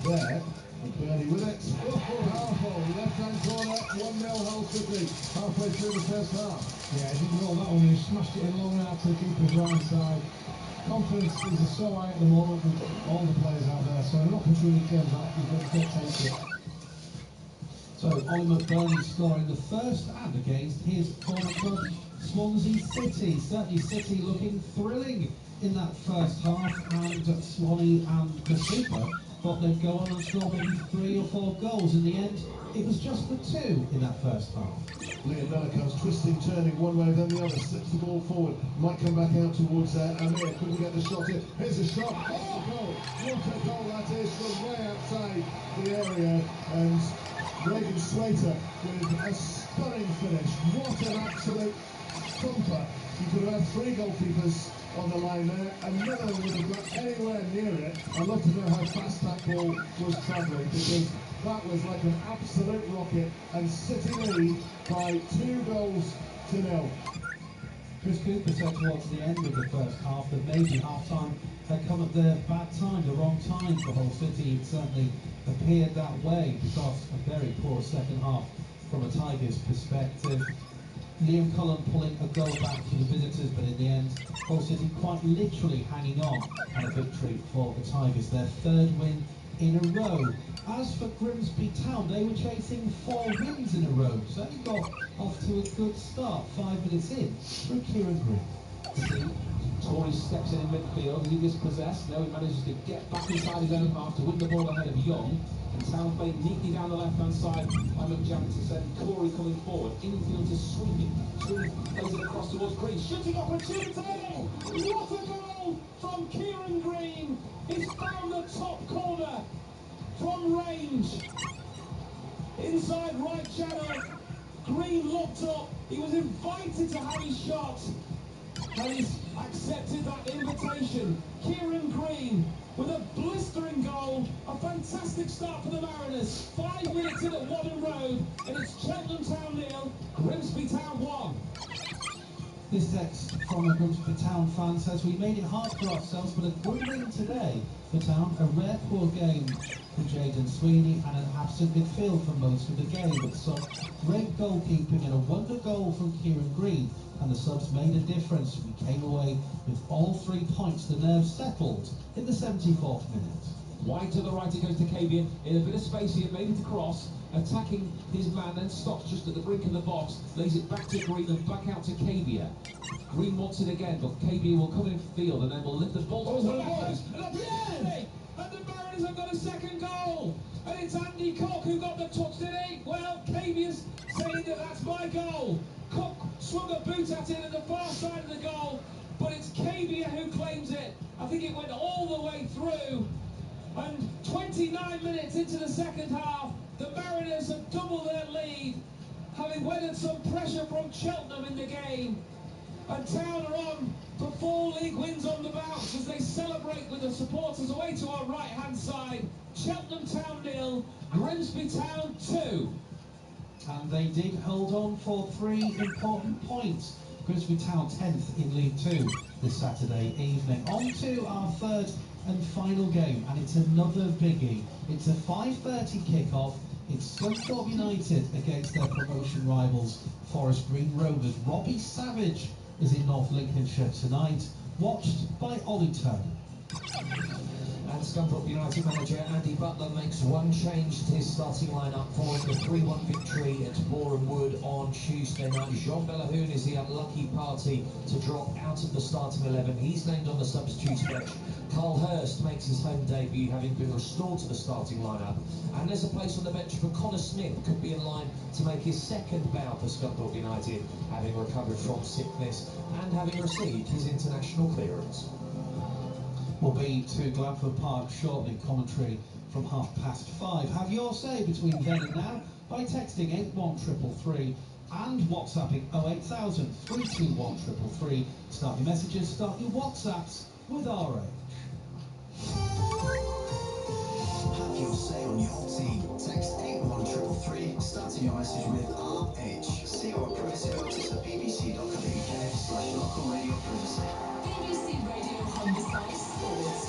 there. McBurney with it. Oh, powerful. Left-hand corner, 1-0 Hull City. Halfway through the first half. Yeah, he didn't roll that one. He smashed it in long out to the keeper's right side. Confidence is so high at the moment with all the players out there. So an opportunity came back. He's got to take it. So Ollie McBurney scoring the first and against his former club, Swansea City. Certainly City looking thrilling in that first half, and Swanee and the keeper thought they'd go on and score maybe 3 or 4 goals. In the end, it was just the 2 in that first half. Liam Miller comes twisting, turning one way, then the other, slips the ball forward, might come back out towards Amir, couldn't get the shot in. Here's a shot, oh, goal! What a goal that is from way outside the area, and Reagan Slater with a stunning finish. What an absolute thumper. You could have had 3 goalkeepers on the line there, and none of them would have got anywhere near it. I'd love to know how fast that ball was travelling, because that was like an absolute rocket, and City lead by 2-0. Chris Cooper said towards the end of the first half that maybe half-time had come at the bad time, the wrong time for Hull City. It certainly appeared that way because a very poor second half from a Tigers perspective. Liam Cullen pulling a goal back for the visitors, but in the end, Hull City quite literally hanging on a victory for the Tigers, their 3rd win in a row. As for Grimsby Town, they were chasing 4 wins in a row, so they got off to a good start 5 minutes in through Kieran Green. Tory steps in midfield, he is possessed, now he manages to get back inside his own half to win the ball ahead of Young, and Town played neatly down the left-hand side by McJack to send Corey coming forward, infield to Sweeping, plays it across towards Green, shooting opportunity! What a goal from Kieran Green! He's found the top corner from range, inside right channel. Green looked up, he was invited to have his shot, and he's accepted that invitation. Kieran Green with a blistering goal, a fantastic start for the Mariners. 5 minutes in at Wadham Road, and it's Cheltenham Town 0, Grimsby Town 1. This text from a Grimsby Town fan says, we made it hard for ourselves, but a good win today for Town. A rare poor game from Jayden Sweeney and an absent midfield for most of the game, but some great goalkeeping and a wonder goal from Kieran Green, and the subs made a difference. We came away with all 3 points. The nerves settled in the 74th minute. Wide to the right, it goes to Kavian, in a bit of space here, maybe to cross, attacking his man, then stops just at the brink of the box, lays it back to Green and back out to Kavia. Green wants it again, but Kavia will come in field and then will lift the ball towards the back post. And the Mariners have got a second goal! And it's Andy Cook who got the touch, did he? Well, Kavia's saying that that's my goal. Cook swung a boot at it at the far side of the goal, but it's Kavia who claims it. I think it went all the way through. And 29 minutes into the second half, the Mariners have doubled their lead, having weathered some pressure from Cheltenham in the game. And Town are on for 4 league wins on the bounce as they celebrate with the supporters away to our right-hand side. Cheltenham Town 0, Grimsby Town 2. And they did hold on for 3 important points. Grimsby Town 10th in League 2 this Saturday evening. On to our third and final game, and it's another biggie. It's a 5:30 kick-off. It's Scunthorpe United against their promotion rivals, Forest Green Rovers. Robbie Savage is in North Lincolnshire tonight, watched by Ollie Turner. And Scunthorpe United manager Andy Butler makes one change to his starting lineup following the 3-1 victory at Boreham Wood on Tuesday night. Jean Bellahoun is the unlucky party to drop out of the starting 11. He's named on the substitutes bench. Carl Hurst makes his home debut, having been restored to the starting lineup. And there's a place on the bench for Connor Smith, could be in line to make his second bout for Scunthorpe United, having recovered from sickness and having received his international clearance. We'll be to Glanford Park shortly, commentary from 5:30. Have your say between then and now by texting 81333 and WhatsApping 08000 321 333. Start your messages, start your WhatsApps with RH. Have your say on your team. Text 81333, starting your message with RH. See our privacy notice at bbc.co.uk/local radio privacy. BBC Radio Humberside Sports.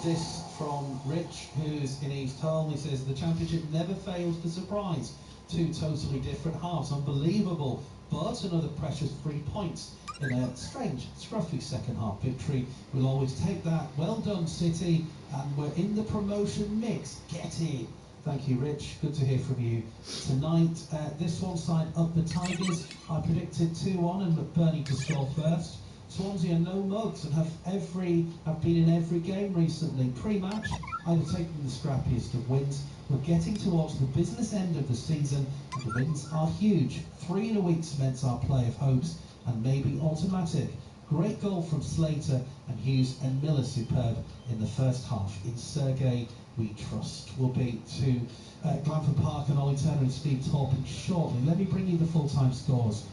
This from Rich, who's in East Hull. He says the championship never fails to surprise. 2 totally different halves, unbelievable, but another precious 3 points in a strange, scruffy second half victory. We'll always take that. Well done, City, and we're in the promotion mix. Get in. Thank you, Rich. Good to hear from you tonight. This one side up the Tigers. I predicted 2-1 and McBurney to score first. Swansea are no mugs and have been in every game recently. Pre-match, I'd have taken the scrappiest of wins. We're getting towards the business end of the season, and the wins are huge. 3 in a week cements our play of hopes, and maybe automatic. Great goal from Slater, and Hughes and Miller superb in the first half. In Sergei we trust. We'll be to Glanford Park and Ollie Turner and Steve Torpin shortly. Let me bring you the full-time scores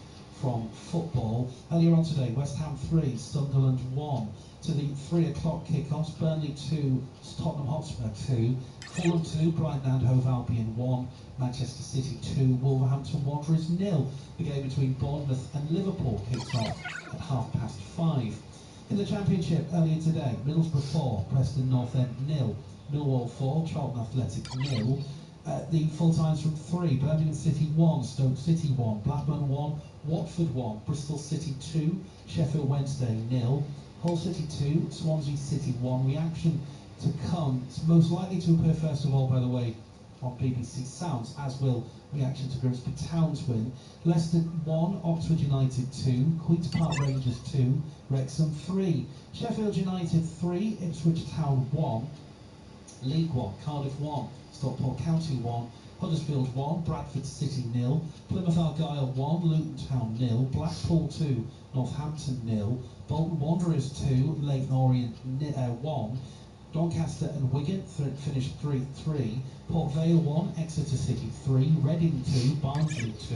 from football. Earlier on today, West Ham 3, Sunderland 1. To the 3 o'clock kickoffs, Burnley 2, Tottenham Hotspur 2, Fulham 2, Brighton and Hove Albion 1, Manchester City 2, Wolverhampton Wanderers 0. The game between Bournemouth and Liverpool kicks off at 5:30. In the Championship earlier today, Middlesbrough 4, Preston North End 0, Millwall 4, Charlton Athletic 0. The full times from 3, Birmingham City 1, Stoke City 1, Blackburn 1, Watford 1, Bristol City 2, Sheffield Wednesday 0, Hull City 2, Swansea City 1. Reaction to come. It's most likely to appear first of all, by the way, on BBC Sounds, as will reaction to Grimsby Town's win. Leicester 1, Oxford United 2, Queen's Park Rangers 2, Wrexham 3, Sheffield United 3, Ipswich Town 1, League 1, Cardiff 1, Stockport County 1, Huddersfield 1, Bradford City 0, Plymouth Argyle 1, Luton Town 0, Blackpool 2, Northampton 0, Bolton Wanderers 2, Leyton Orient 1, Doncaster and Wigan finished 3-3, Port Vale 1, Exeter City 3, Reading 2, Barnsley 2,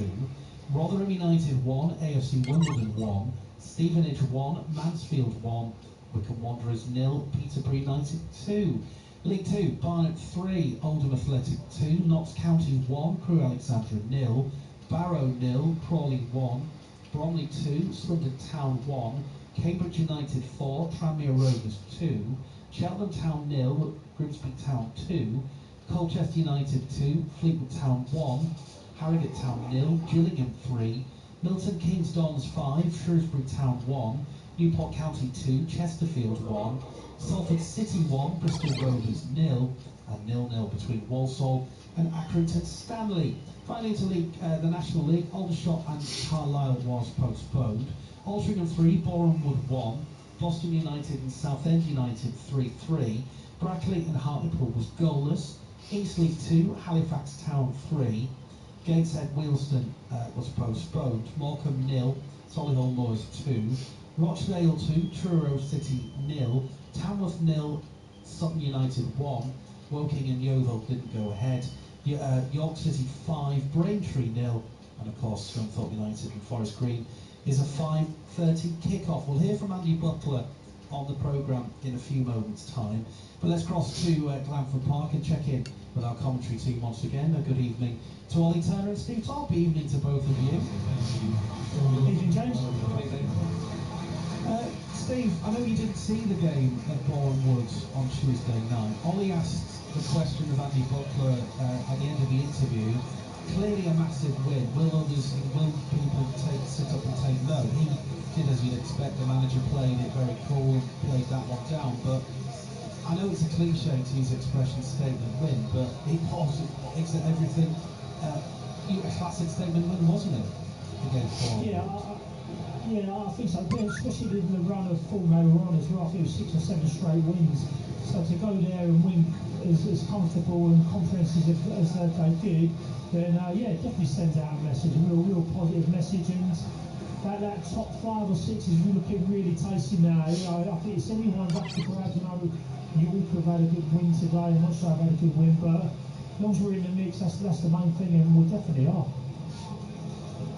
Rotherham United 1, AFC Wimbledon 1, Stevenage 1, Mansfield 1, Wycombe Wanderers 0, Peterborough United 2. League 2, Barnet 3, Oldham Athletic 2, Notts County 1, Crewe Alexandra 0, Barrow 0, Crawley 1, Bromley 2, Swindon Town 1, Cambridge United 4, Tranmere Rovers 2, Cheltenham Town 0, Grimsby Town 2, Colchester United 2, Fleetwood Town 1, Harrogate Town 0, Gillingham 3, Milton Keynes Dons 5, Shrewsbury Town 1, Newport County 2, Chesterfield 1, Salford City 1, Bristol Rovers 0, and 0-0 between Walsall and Accrington Stanley. Finally into the National League, Aldershot and Carlisle was postponed. Altrincham 3, Borehamwood 1, Boston United and Southend United 3-3, Brackley and Hartlepool was goalless, Eastleigh 2, Halifax Town 3, Gateshead Wealdstone was postponed, Morecambe 0, Solihull Moors 2, Rochdale 2, Truro City 0, Tamworth 0, Sutton United 1, Woking and Yeovil didn't go ahead, York City 5, Braintree 0, and of course Scunthorpe United and Forest Green is a 5:30 kick-off. We'll hear from Andy Butler on the programme in a few moments' time, but let's cross to Glanford Park and check in with our commentary team once again. A good evening to Ollie Turner and Steve Todd. Good evening to both of you. Good evening, James. Good evening. Steve, I know you didn't see the game at Borehamwood on Tuesday night. Ollie asked the question of Andy Butler at the end of the interview. Clearly a massive win. Will people sit up and take no? He did as you'd expect. The manager played it very cool and played that one down. But I know it's a cliche to use expression statement win, but it was everything. A classic statement win, wasn't it? Against Bournemouth. Yeah, I think so. Especially with the run of form they were on as well. I think it was 6 or 7 straight wins. So to go there and win as comfortable and comprehensive as they did, then it definitely sends out a message, a real positive message. And that top 5 or 6 is looking really tasty now. I think it's anyone's up to grab. York have had a good win today, and Munster have had a good win, but as long as we're in the mix, that's the main thing, and we definitely are.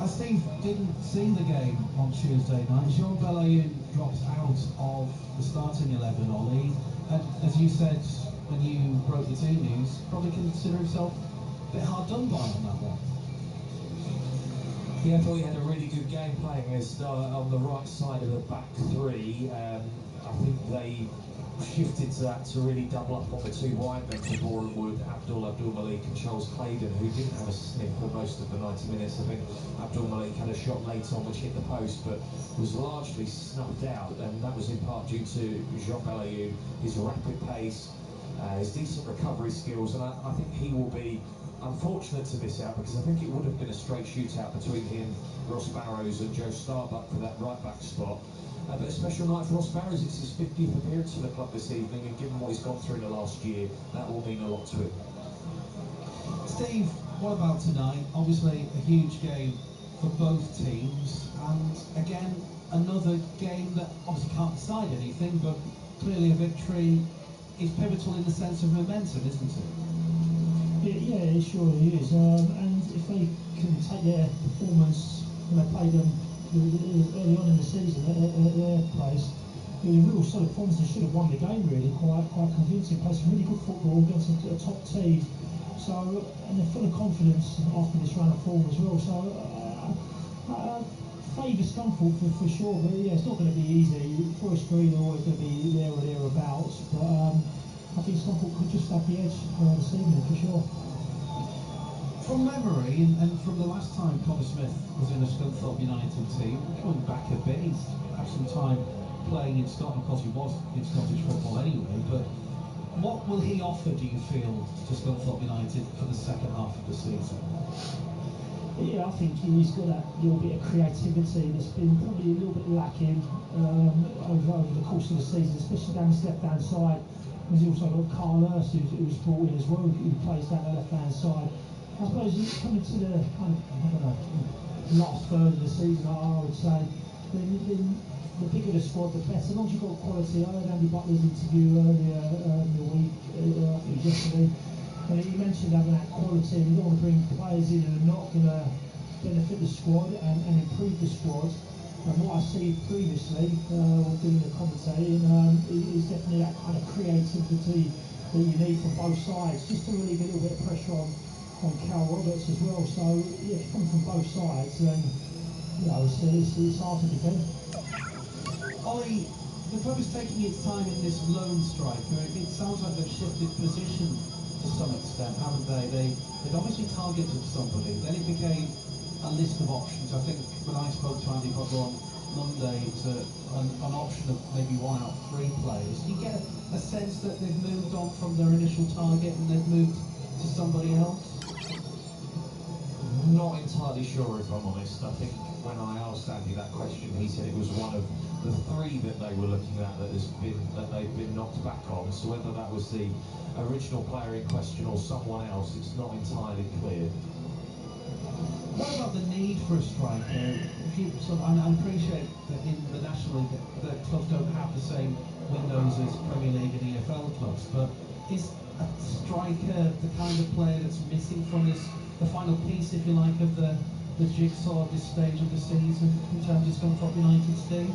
Steve didn't see the game on Tuesday night. Jean Bellayoun drops out of the starting 11, Ollie. And as you said when you broke the team news, probably consider himself a bit hard done by on that one. Yeah, I thought he had a really good game playing as on the right side of the back three. I think they shifted to that to really double up on the 2 wide men for Borehamwood, Abdul Malik and Charles Claydon, who didn't have a sniff for most of the 90 minutes. I think Abdul Malik had a shot late on which hit the post but was largely snuffed out, and that was in part due to Jean Bellayoun, his rapid pace, his decent recovery skills, and I think he will be unfortunate to miss out, because I think it would have been a straight shootout between him, Ross Barrows and Joe Starbuck for that right back spot. But a special night for Ross Barrows. It's his 50th appearance for the club this evening, and given what he's gone through in the last year, that will mean a lot to him. Steve, what about tonight? Obviously a huge game for both teams, and again another game that obviously can't decide anything, but clearly a victory is pivotal in the sense of momentum, isn't it? Yeah, it surely is. And if they can take their performance when they played them early on in the season at their place, it was a real solid performance. They should have won the game really quite convincing. Played some really good football against a top team. So, and they're full of confidence after this run of form as well. So, favour Scunthorpe for sure. But yeah, it's not going to be easy. Forest Green are always going to be there or thereabouts. But I think Scunthorpe could just have the edge this evening for sure. From memory, and from the last time Connor Smith was in a Scunthorpe United team, going back a bit, he's had some time playing in Scotland. Of course, he was in Scottish football anyway, but what will he offer, do you feel, to Scunthorpe United for the second half of the season? Yeah, I think he's got that little bit of creativity that's been probably a little bit lacking over the course of the season, especially down his left-hand side. He's also got Carl Hurst, who's brought in as well, who plays down the left-hand side. I suppose he's coming to the kind of, I don't know, last third of the season, I would say. The bigger the squad, the better. As long as you've got quality. I heard Andy Butler's interview earlier in the week, I think yesterday, and he mentioned having that quality. You don't want to bring players in who are not going to benefit the squad and improve the squad. And what I see previously, when doing the commentating, is definitely that kind of creativity that you need from both sides, just to really get a little bit of pressure on Cal Roberts as well. So yeah, coming from both sides, then it's hard to defend. Ollie, the club is taking its time in this lone striker. It sounds like they've shifted position to some extent, haven't they? They'd obviously targeted somebody. Then it became a list of options. I think when I spoke to Andy Butler on Monday, it was an option of maybe 1 out of 3 players. Do you get a sense that they've moved on from their initial target and they've moved to somebody else? Not entirely sure, if I'm honest. I think when I asked Andy that question, he said it was one of the 3 that they were looking at that they've been knocked back on. So whether that was the original player in question or someone else, it's not entirely clear. What about the need for a striker? If you I appreciate that in the National League the clubs don't have the same windows as Premier League and EFL clubs, but is a striker the kind of player that's missing from this, the final piece, if you like, of the jigsaw at this stage of the season in terms of Scunthorpe United's team?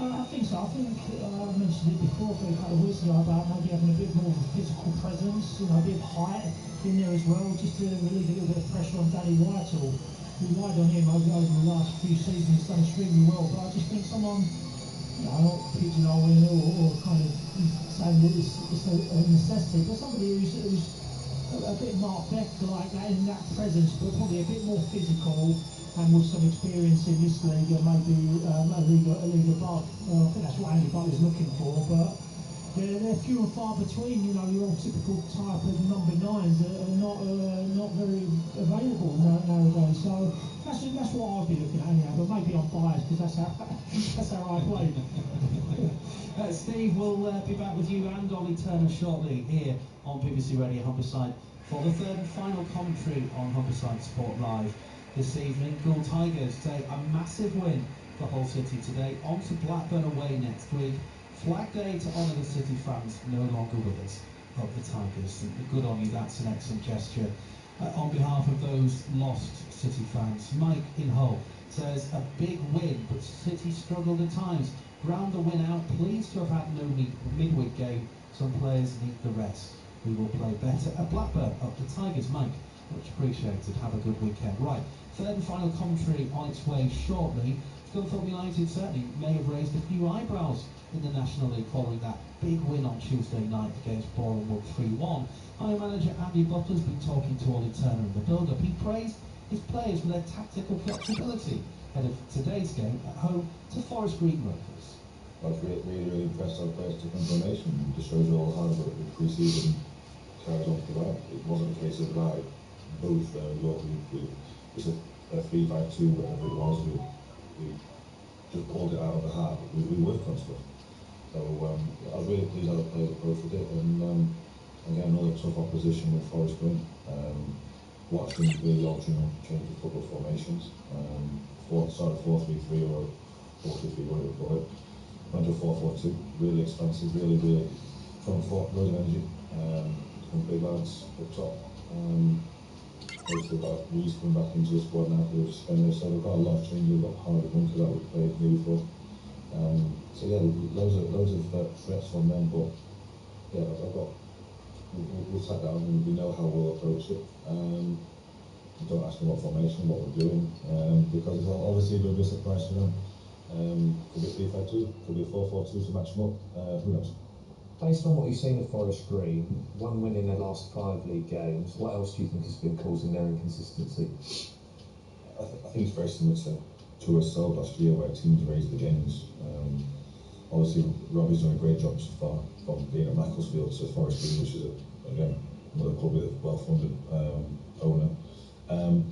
I think so. I think I mentioned it before for a couple of weeks ago about maybe having a bit more of a physical presence, a bit of height in there as well, just to relieve a little bit of pressure on Danny Whitehall. We relied on him over the last few seasons, he's done extremely well, but I just think someone, not pigeonholing or kind of saying that it's a necessity, but somebody who's a bit Mark Beck like that in that presence, but probably a bit more physical and with some experience in this league and maybe a league above. I think that's what Andy Butler's looking for, but they're few and far between. Your old typical type of number 9s are not very available nowadays. So that's what I'd be looking at anyhow. But maybe I'm biased because that's how I play. Steve, we'll be back with you and Ollie Turner shortly here on BBC Radio Humberside for the 3rd and final commentary on Humberside Sport Live this evening. Gould Tigers take a massive win for Hull City today. On to Blackburn away next week. Flag Day to honour the City fans no longer with us of the Tigers. Good on you, that's an excellent gesture. On behalf of those lost City fans, Mike in Hull says a big win, but City struggled at times. Ground the win out, pleased to have had no midweek game. Some players need the rest. We will play better at Blackburn. Up the Tigers, Mike. Much appreciated. Have a good weekend. Right, 3rd and final commentary on its way shortly. Scunthorpe United certainly may have raised a few eyebrows in the National League following that big win on Tuesday night against Bournemouth 3-1. High manager Andy Butler's been talking to Ollie Turner in the build-up. He praised his players for their tactical flexibility ahead of today's game at home to Forest Green Rovers. I was really impressed how players took information. It just shows you all the hard work the pre-season carries on to that. It wasn't a case of like both we it's a 3-5-2, whatever it was, we just pulled it out of the hat. We worked on stuff. So I was really pleased how the players approached it, and again another tough opposition with Forest Green. Watched them really altering and changing football formations. 4-3-3 or 4-2-3, whatever you call it. Went to 4-4-2, really expansive, really front foot, loads of energy. Some big lads up top. Obviously got Reece coming back into the squad now for the suspended, so we've got a lot of changes, a lot harder bunkers that we've played here before. So yeah, loads of threats from them, but yeah, we'll sat down and we know how we'll approach it. Don't ask them what formation, what we're doing, because it's obviously going to be a surprise to them. Could be a 3-5-2, could be a 4-4-2 to match them up, who knows. Based on what you've seen at Forest Green, 1 win in their last 5 league games, what else do you think has been causing their inconsistency? I think it's very similar to ourselves last year, where teams raised the games. Obviously, Robbie's done a great job so far, from being at Macclesfield to Forest Green, which is again another club with a well-funded owner. And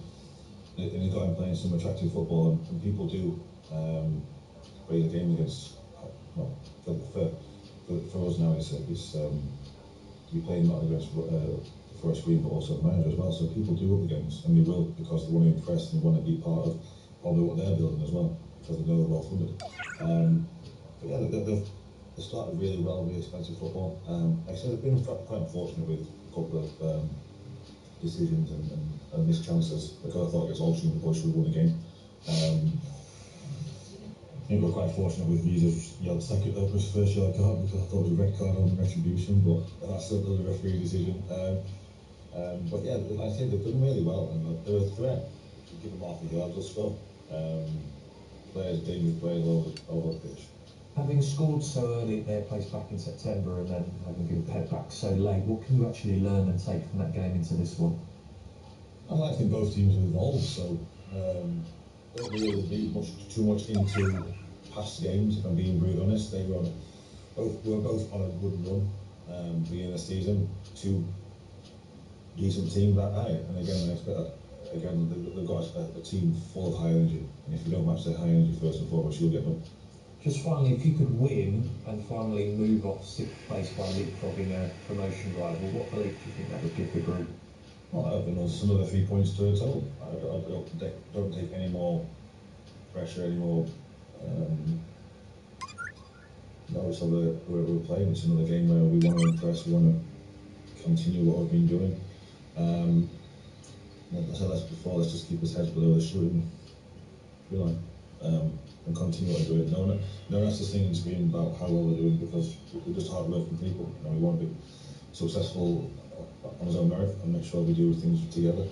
he got him playing some attractive football, and people do raise the game against. Well, for us now, it's you're playing not against Forest Green, but also the manager as well. So people do up against, and they will, because they want to impress and they want to be part of probably what they're building as well, because they know they're well funded. But yeah, they've started really well, really expensive football. Actually, they've been quite unfortunate with a couple of decisions and missed chances. Because I thought against Altrincham, the boys should have won the game. I think we're quite fortunate with Visa's first yellow card, because I thought it was a red card on retribution, but that's still a referee decision. But yeah, I think they've done really well, and they're a threat. If you give them half a yard, they'll score. players, dangerous players over the pitch. Having scored so early at their place back in September and then having been paid back so late, what can you actually learn and take from that game into this one? I like to think both teams have evolved, so don't really read too much into past games, if I'm being brutally honest. They were both on a good run beginning of the season, two decent teams that night, and again they've got a team full of high energy, and if you don't match their high energy first and foremost, you'll get them. Just finally, if you could win and finally move off 6th place by leapfrogging a promotion rival, what belief do you think that would give the group? Well, I hope some of the 3 points to a total. I don't take any more pressure, any more. No, it's whoever we're playing. It's another game where we want to impress, we want to continue what we've been doing. Like I said before, let's just keep his heads below the shooting, if you like, and continue what we're doing. No one has to sing and scream about how well we're doing, because we're just hard-working people. We want to be successful on his own merit and make sure we do things together.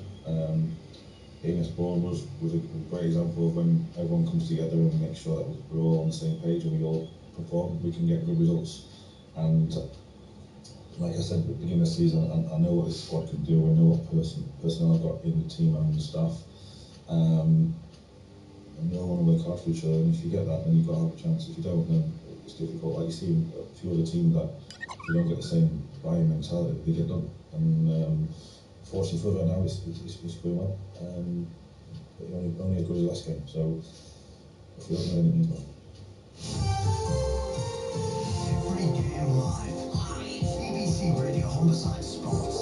Against Bournemouth was a great example of when everyone comes together and makes sure that we're all on the same page and we all perform, we can get good results. And like I said at the beginning of the season, I know what this squad can do, I know what personnel I've got in the team and the staff. And we all want to work hard for each other, and if you get that, then you've got to have a chance. If you don't, then it's difficult. Like you see a few other teams that if you don't get the same buy-in mentality, they get done. And fortunately for us now, it's going well. But only as good as last game, so if we don't know anything, Every game live. BBC Radio Homicide Sports.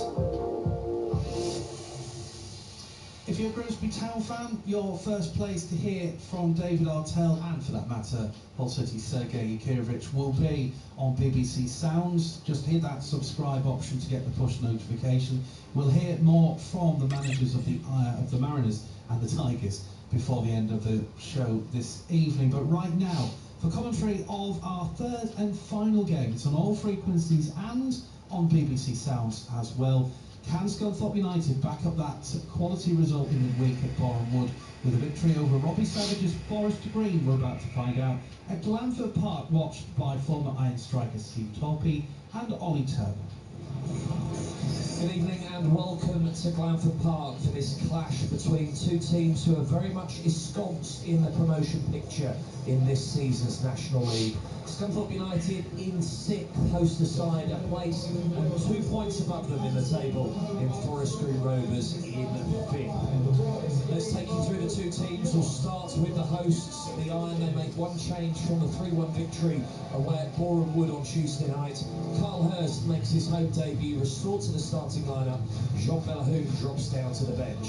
If you're a Grimsby Town fan, you're first place to hear from David Artell and, for that matter, Hull City's Sergei Yakirovich will be on BBC Sounds. Just hit that subscribe option to get the push notification. We'll hear more from the managers of the Mariners and the Tigers before the end of the show this evening. But right now, for commentary of our third and final game, it's on all frequencies and on BBC Sounds as well. Can Scunthorpe United back up that quality result in the week at Boreham Wood with a victory over Robbie Savage's Forest Green? We're about to find out at Glanford Park, watched by former Iron striker Steve Torpey and Ollie Turner. Good evening and welcome to Glanford Park for this clash between two teams who are very much ensconced in the promotion picture in this season's National League. Scunthorpe United in 6th, host the side a place and 2 points above them in the table in Forest Green Rovers in 5th. Let's take you through the two teams. We'll start with the hosts, the Iron. They make one change from the 3-1 victory away at Boreham Wood on Tuesday night. Carl Hurst makes his home debut, restored to the starting lineup. Jean Bellahune drops down to the bench.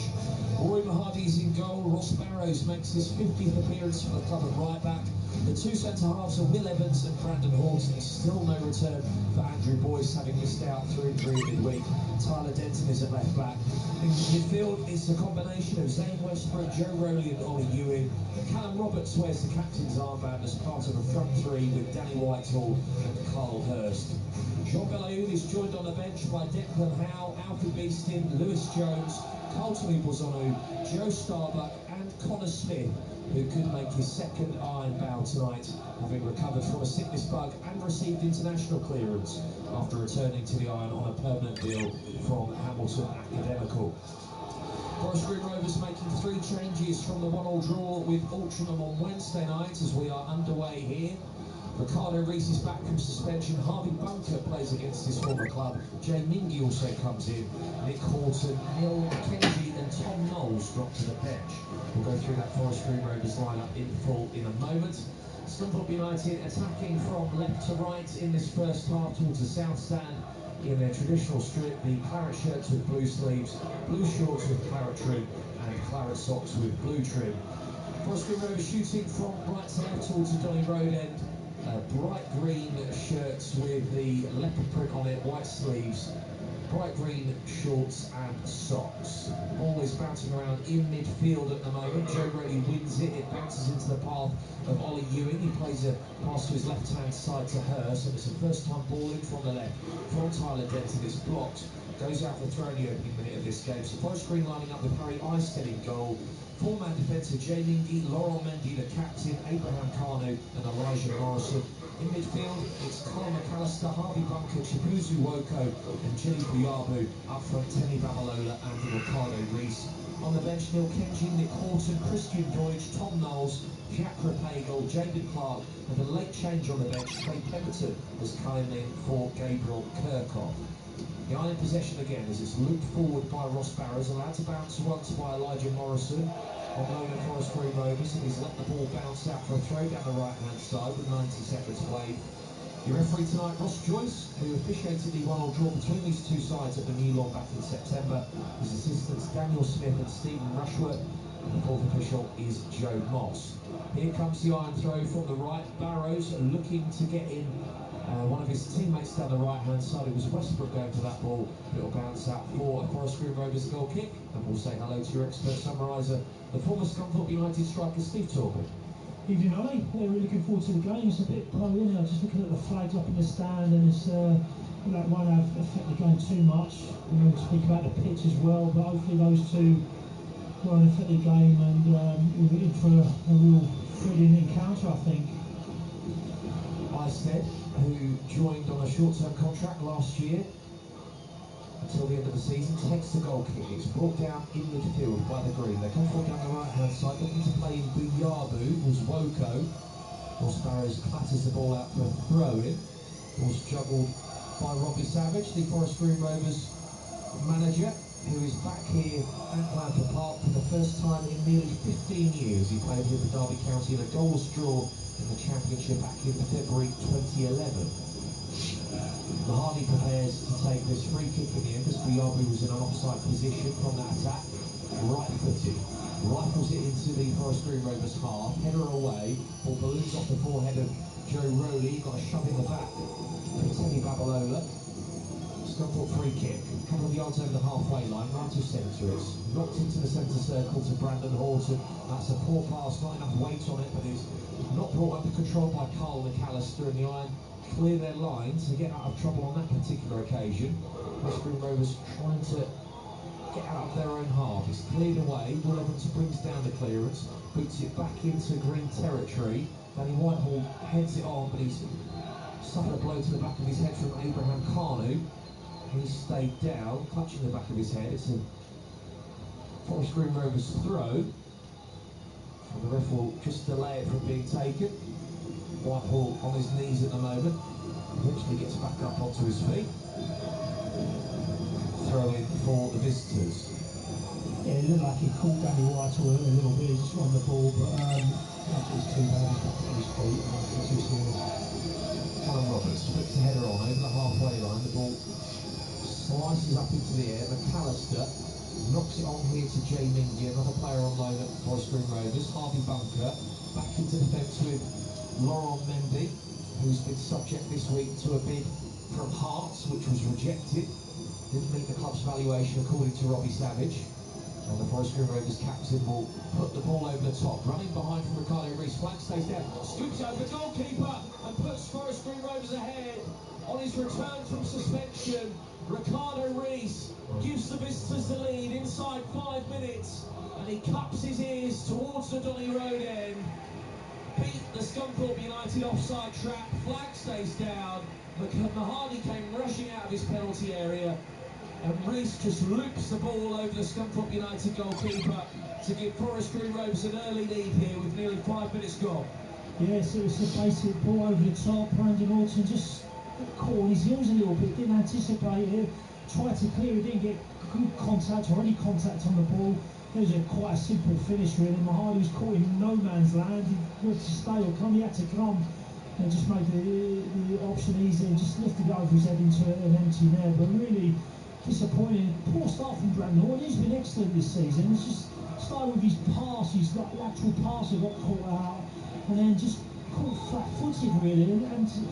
Roy Mahardy's in goal. Ross Barrows makes his 50th appearance for the club at right back. The two centre-halves are Will Evans and Brandon Horton. Still no return for Andrew Boyce, having missed out through injury midweek. Tyler Denton is at left back. In midfield, it's a combination of Zane Westbrook, Joe Rowley and Ollie Ewing. Callum Roberts wears the captain's armband as part of a front three with Danny Whitehall and Carl Hurst. Jean Bellahune is joined on the bench by Declan Howe, Alfie Beeston, Lewis Jones, Carlton Ibozonu, Joe Starbuck and Connor Smith, who could make his second Iron bow tonight, having recovered from a sickness bug and received international clearance after returning to the Iron on a permanent deal from Hamilton Academical. Forest Green Rovers making 3 changes from the 1-1 draw with Altrincham on Wednesday night as we are underway here. Ricardo Rees is back from suspension. Harvey Bunker plays against his former club. Jay Mingy also comes in. Nick Horton, Neil McKenzie and Tom Knowles drop to the bench. We'll go through that Forest Green Rovers lineup in full in a moment. Scunthorpe United attacking from left to right in this first half towards the south stand in their traditional strip, the claret shirts with blue sleeves, blue shorts with claret trim and claret socks with blue trim. Forest Green Rovers shooting from right to left towards the Donny Road end. Bright green shirts with the leopard print on it, white sleeves, bright green shorts and socks. Ball is bouncing around in midfield at the moment. Joe Rowley wins it. It bounces into the path of Ollie Ewing. He plays a pass to his left-hand side to Hurst, and it's a first-time ball in from the left from Tyler Denton. It's blocked goes out for a throw in the opening minute of this game. So Forest Green lining up with Harry Eisted in goal. Four-man defence of Jay Mingy, Laurent Mendy, the captain, Abraham Kanu and Elijah Morrison. In midfield, it's Colin McAllister, Harvey Bunker, Chibuzu Woko and Jimmy Buyabu. Up front, Temi Babalola and Ricardo Rees. On the bench, Neil Kenji, Nick Horton, Christian Deutsch, Tom Knowles, Jack Rapagel, Jaden Clark, and a late change on the bench, Trey Pemberton has come in for Gabriel Kirkhoff. The Iron in possession again as it's looped forward by Ross Barrows, allowed to bounce once by Elijah Morrison on loan at Forest Green Rovers, and he's let the ball bounce out for a throw down the right-hand side with 90 seconds played. Your referee tonight, Ross Joyce, who officiated the 1-1 draw between these two sides at the New Lawn back in September. His assistants Daniel Smith and Stephen Rushworth, and the fourth official is Joe Moss. Here comes the iron throw from the right. Barrows looking to get in one of his teammates down the right-hand side. It was Westbrook going for that ball. It'll bounce out for a Forest Green Rovers goal kick. And we'll say hello to your expert summariser, the former Scunthorpe United striker, Steve Torben. Evening, Ollie. We're looking forward to the game. It's a bit blowing, you know, just looking at the flags up in the stand, and it's that won't affect the game too much. We'll speak about the pitch as well, but hopefully those two won't affect the game, and we're in for a real thrilling encounter, I think. Eisted, who joined on a short-term contract last year until the end of the season, takes the goal kick. It's brought down in midfield by the Green. They come forward down the right-hand side, looking to play in Buyabu, who's Woko. Ross Barrows clatters the ball out for a throw-in. Ball's juggled by Robbie Savage, the Forest Green Rovers manager, who is back here at Clanford Park for the first time in nearly 15 years. He played here for Derby County in a goalless draw in the Championship back in February 2011. Mahoney prepares to take this free kick in the end as Buyabu was in an offside position from that attack. Right-footed, rifles it into the Forest Green Rovers half, header away, ball balloons off the forehead of Joe Rowley, got a shove in the back for Temi Babalola. Scunthorpe free kick, a couple of yards over the halfway line, right of centre. It's knocked into the centre circle to Brandon Horton. That's a poor pass, not enough weight on it, but it's not brought under control by Carl McAllister, and the Iron clear their line to get out of trouble on that particular occasion. West Green Rovers trying to get out of their own half. It's cleared away. Will Evans brings down the clearance, boots it back into green territory. Danny Whitehall heads it on, but he's suffered a blow to the back of his head from Abraham Kanu. He's stayed down, clutching the back of his head. It's a Forest Green Rovers throw. And the ref will just delay it from being taken. Whitehall on his knees at the moment. Eventually gets back up onto his feet. Throw in for the visitors. Yeah, it looked like he caught Danny Whitehall a little bit. He just won the ball, but it's too bad. He's back on his feet. It's too serious. Callum Roberts flips the header on over the halfway line. The ball slices up into the air. McAllister knocks it on here to Jay Mingy, another player on loan at Forest Green Rovers. Harvey Bunker back into defence with Laurent Mendy, who's been subject this week to a bid from Hearts, which was rejected. Didn't meet the club's valuation according to Robbie Savage. And the Forest Green Rovers captain will put the ball over the top. Running behind from Ricardo Rees, flag stays down, scoops over the goalkeeper and puts Forest Green Rovers ahead. On his return from suspension, Ricardo Rees gives the visitors the lead inside 5 minutes, and he cups his ears towards the Donny Road end. Beat the Scunthorpe United offside trap, flag stays down. Mahoney came rushing out of his penalty area, and Rees just loops the ball over the Scunthorpe United goalkeeper to give Forest Green Rovers an early lead here with nearly 5 minutes gone. Yeah, so it's a basic ball over the top. Brandon Horton just caught on his heels a little bit, didn't anticipate it, tried to clear it, didn't get good contact or any contact on the ball. It was quite a simple finish really. Mahoney was caught in no man's land. He wanted to stay or come, he had to come, and just made the option easy and just lifted it over his head into an empty net. But really disappointing. Poor start from Brandon Horton. He's been excellent this season. It's just started with his pass, his lateral pass that got caught out, and then just caught flat-footed really. And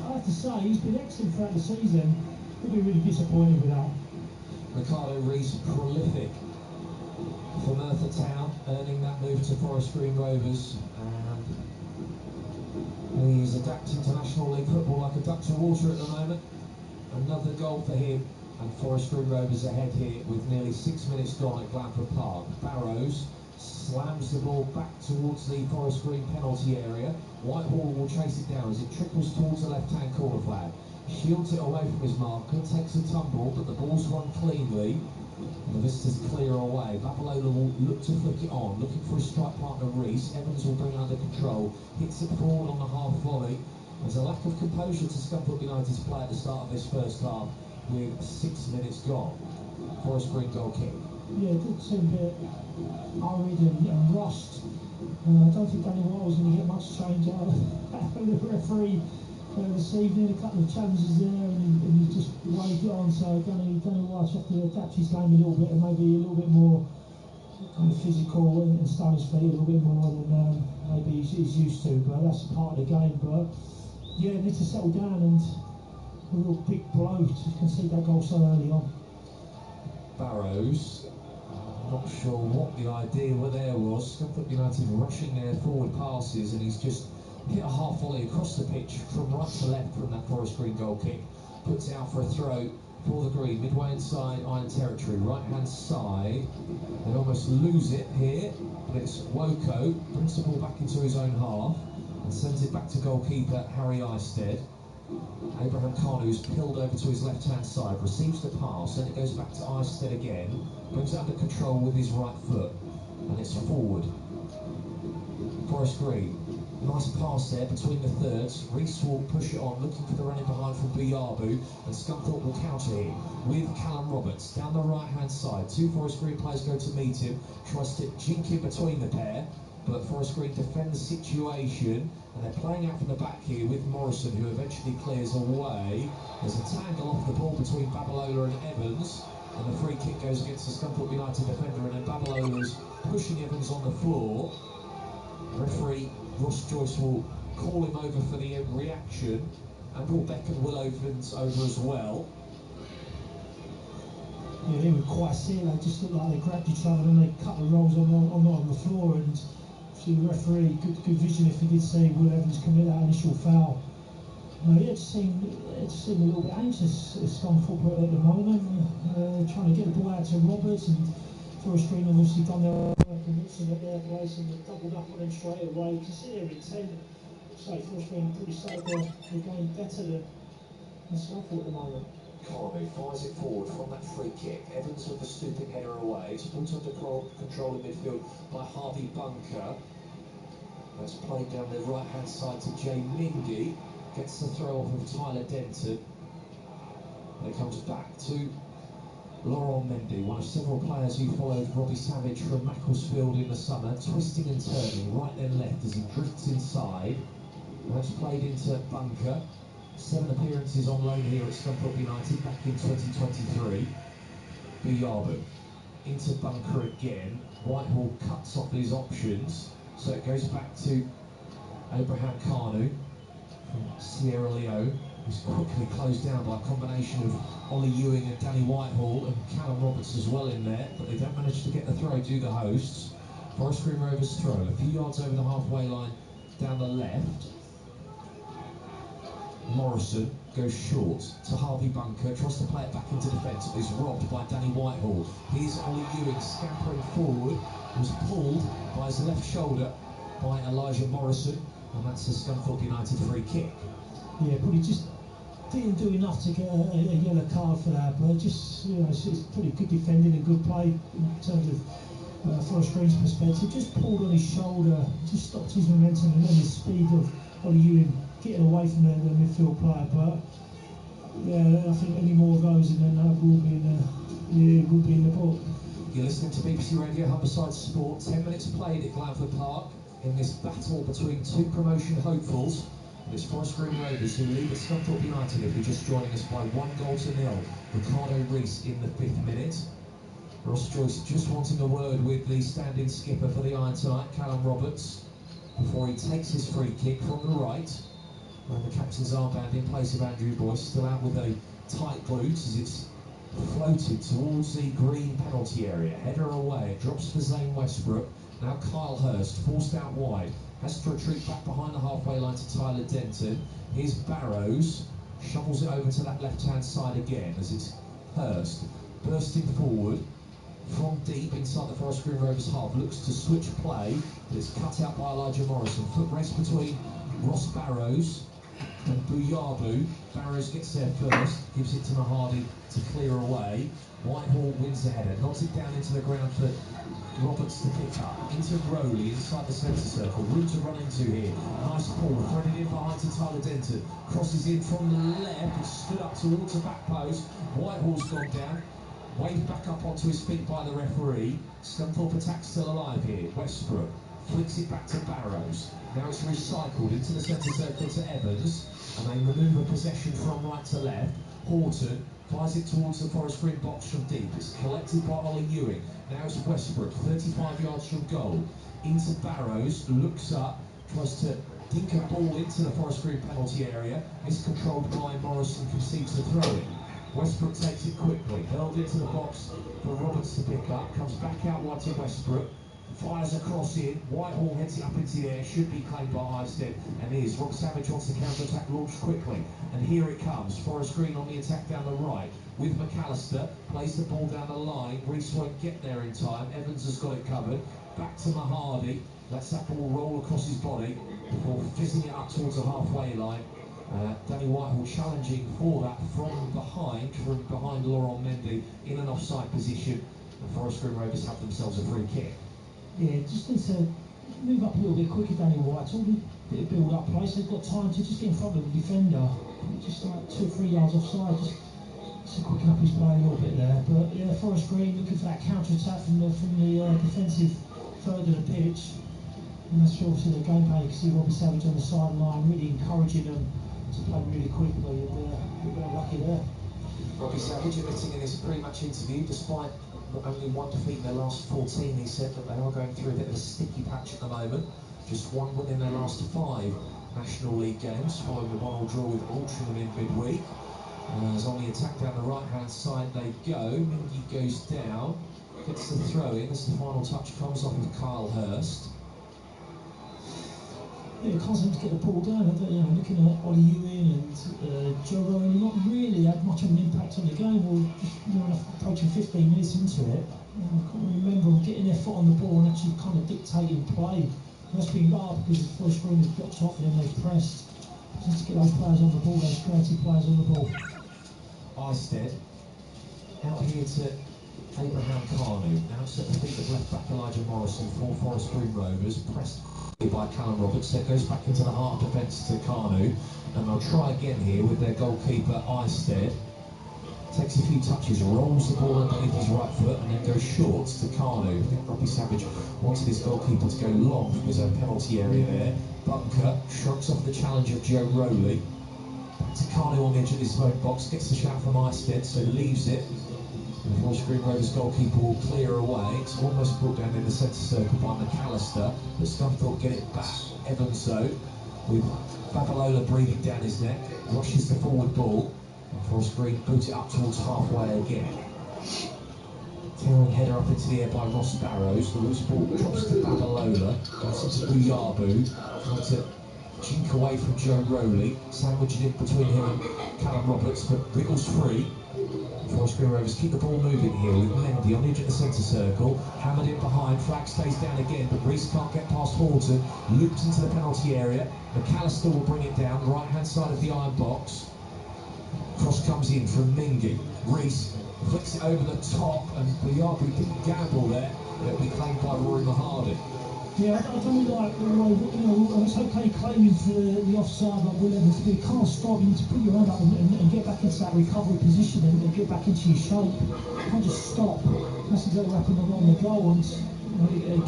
I have to say, he's been excellent throughout the season. We'll be really disappointed with that. Ricardo Rees, prolific for Merthyr Town, earning that move to Forest Green Rovers, and he's adapting to National League football like a duck to water at the moment. Another goal for him And Forest Green Rovers ahead here with nearly 6 minutes gone at Glanford Park. Barrows slams the ball back towards the Forest Green penalty area. Whitehall will chase it down as it trickles towards the left-hand corner flag. Shields it away from his marker, takes a tumble, but the ball's run cleanly. And the visitors clear away. Babalola will look to flick it on, looking for his strike partner Reese. Evans will bring it under control, hits it forward on the half volley. There's a lack of composure to Scunthorpe United's play at the start of this first half with 6 minutes gone. Forest Green goal kick. Yeah, it did seem a bit hurried and rushed. I don't think Danny White was going to get much change out of the referee this evening. A couple of challenges there and he just waved it on, so Danny White have to adapt his game a little bit and maybe a little bit more kind of physical and stand his feet a little bit more than maybe he's used to, but that's part of the game. But yeah, need to settle down, and a real big blow to concede that goal so early on. Barrows, not sure what the idea there was. Scunthorpe United rushing their forward passes, and he's just hit a half volley across the pitch from right to left from that Forest Green goal kick. Puts it out for a throw for the Green, midway inside Iron territory, right hand side. They almost lose it here, but it's Woko, brings the ball back into his own half and sends it back to goalkeeper Harry Eisted. Abraham Khan, who's peeled over to his left-hand side, receives the pass, and it goes back to Eisted again, brings it under control with his right foot, and it's forward. Forest Green, nice pass there between the thirds. Reese will push it on, looking for the running behind from Biyabu, and Scunthorpe will counter him with Callum Roberts down the right-hand side. Two Forest Green players go to meet him, tries to jink in between the pair, but Forest Green defend the situation, and they're playing out from the back here with Morrison, who eventually clears away. There's a tangle off the ball between Babalola and Evans, and the free kick goes against the Scunthorpe United defender, and then Babalola's pushing Evans on the floor. Referee Ross Joyce will call him over for the reaction, and will beckon Will Evans over as well. Yeah, they were quite silly. They just looked like they grabbed each other and they cut the rolls on the floor, and the referee, good vision if he did see Will Evans commit that initial foul. It just seemed a little bit anxious at Scunthorpe at the moment, trying to get the ball out to Roberts, and Forest Green obviously done their work and Wilson at their place and doubled up on them straight away. You can see their intent. So Forest Green pretty safe, they're going better than Scunthorpe at the moment. Carney fires it forward from that free kick. Evans with the stooping header away. It's put under control in midfield by Harvey Bunker. That's played down the right-hand side to Jay Mindy. Gets the throw off of Tyler Denton. And it comes back to Laurent Mendy, one of several players who followed Robbie Savage from Macclesfield in the summer, twisting and turning right and left as he drifts inside. That's played into Bunker. 7 appearances on loan here at Scunthorpe United back in 2023. Biyabu into Bunker again. Whitehall cuts off his options, so it goes back to Abraham Kanu from Sierra Leone, who's quickly closed down by a combination of Ollie Ewing and Danny Whitehall, and Callum Roberts as well in there, but they don't manage to get the throw, do the hosts. Forest Green Rovers throw, a few yards over the halfway line down the left. Morrison goes short to Harvey Bunker, tries to play it back into defence, but is robbed by Danny Whitehall. Here's Ollie Ewing scampering forward, was pulled by his left shoulder by Elijah Morrison, and that's a Scunthorpe United free kick. Yeah, but he just didn't do enough to get a yellow card for that, but just, it's pretty good defending and good play in terms of Forest Green's perspective. Just pulled on his shoulder, just stopped his momentum and then the speed of Ollie Ewing getting away from the midfield player. But yeah, I think any more of those and then that will be in the book. You're listening to BBC Radio Humberside Sport. 10 minutes played at Glanford Park in this battle between two promotion hopefuls. It's Forest Green Rovers who lead at Scunthorpe United, if you're just joining us, by 1-0. Ricardo Reese in the 5th minute. Ross Joyce just wanting a word with the standing skipper for the Iron Tonight, Callum Roberts, before he takes his free kick from the right. And the captain's armband in place of Andrew Boyce, still out with a tight glute as it's floated towards the green penalty area. Header away, it drops for Zane Westbrook. Now Kyle Hurst, forced out wide, has to retreat back behind the halfway line to Tyler Denton. Here's Barrows, shovels it over to that left-hand side again as it's Hurst, bursting forward from deep inside the Forest Green Rovers half, looks to switch play, but it's cut out by Elijah Morrison. Foot race between Ross Barrows and Buyabu. Barrows gets there first, gives it to Mahadi to clear away. Whitehall wins the header, knocks it down into the ground for Roberts to pick up. Into Rowley, inside the centre circle. Room to run into here. Nice pull, threaded in behind to Tyler Denton. Crosses in from the left, it's stood up towards the back post. Whitehall's gone down. Waved back up onto his feet by the referee. Scunthorpe attack still alive here. Westbrook flicks it back to Barrows. Now it's recycled into the centre circle to Evans, and they manoeuvre possession from right to left. Horton fires it towards the Forest Green box from deep. It's collected by Ollie Ewing. Now it's Westbrook, 35 yards from goal. Into Barrows, looks up, tries to dink a ball into the Forest Green penalty area. It's controlled by Morrison, concedes the throw-in. Westbrook takes it quickly, hurled into the box for Roberts to pick up, comes back out wide to Westbrook, fires a cross in, Whitehall heads it up into the air, should be claimed by Isted, and is. Rob Savage wants the counter-attack launched quickly, and here it comes. Forest Green on the attack down the right, with McAllister, plays the ball down the line, Reese won't get there in time, Evans has got it covered, back to Mahadi, lets that ball roll across his body, before fizzing it up towards the halfway line. Danny Whitehall challenging for that from behind Laurent Mendy in an offside position. The Forest Green Rovers have themselves a free kick. Yeah, just need to move up a little bit quicker, Danny Whitehall. A bit of build-up play, so they've got time to just get in front of the defender. Just like 2 or 3 yards offside, just to quicken up his play a little bit there. But yeah, Forest Green looking for that counter-attack from the defensive third of the pitch. And that's obviously the game plan. You can see Robbie Savage on the sideline, really encouraging them to play really quickly, and we're unlucky there. Robbie Savage admitting in his pre-match interview, despite only one defeat in their last 14, he said that they are going through a bit of a sticky patch at the moment. Just one win in their last 5 National League games, following the 1-1 draw with Altrincham in midweek. As on the attack down the right-hand side they go, Mingy goes down, gets the throw-in as the final touch comes off of Kyle Hurst. Yeah, can't seem to get the ball down. Looking at Ollie Ewing and Joe Rowan, not really had much of an impact on the game. We're just approaching 15 minutes into it. I can't remember them getting their foot on the ball and actually kind of dictating play. That's been hard because the Forest Green has blocked off and then they've pressed. Just to get those players on the ball, those creative players on the ball. Isted out here to Abraham Carnu. Now it's at the feet of left back Elijah Morrison for Forest Green Rovers. Pressed by Callum Roberts, so it goes back into the heart of defence to Carnu, and they'll try again here with their goalkeeper Isted. Takes a few touches, rolls the ball underneath his right foot, and then goes short to Carnu. I think Robbie Savage wanted his goalkeeper to go long from his own penalty area there. Bunker shrugs off the challenge of Joe Rowley. Back to Carnu on the edge of his own box, gets the shout from Isted, so leaves it. The Forest Green Rovers goalkeeper will clear away. It's almost brought down in the centre circle by McAllister, but Scunthorpe get it back. Evans though, with Babalola breathing down his neck, rushes the forward ball, and Forest Green boot it up towards halfway again. Tearing header up into the air by Ross Barrows. The loose ball drops to Babalola, goes into Buyabu, trying to jink away from Joe Rowley, sandwiched in between him and Callum Roberts, but wriggles free. Forest Green Rovers keep the ball moving here with Mendy on the edge of the centre circle, hammered in behind, flag stays down again, but Reese can't get past Horton, looped into the penalty area, McAllister will bring it down, right hand side of the iron box, cross comes in from Mingy, Reese flicks it over the top, and Buyabu didn't gamble there, it'll be claimed by Rory Mahadi. Yeah, I don't like the way, it's okay claiming for the offside like Will Evans, but you can't stop. You need to put your hand up and get back into that recovery position and get back into your shape. You can't just stop. That's exactly what happened on the goal. And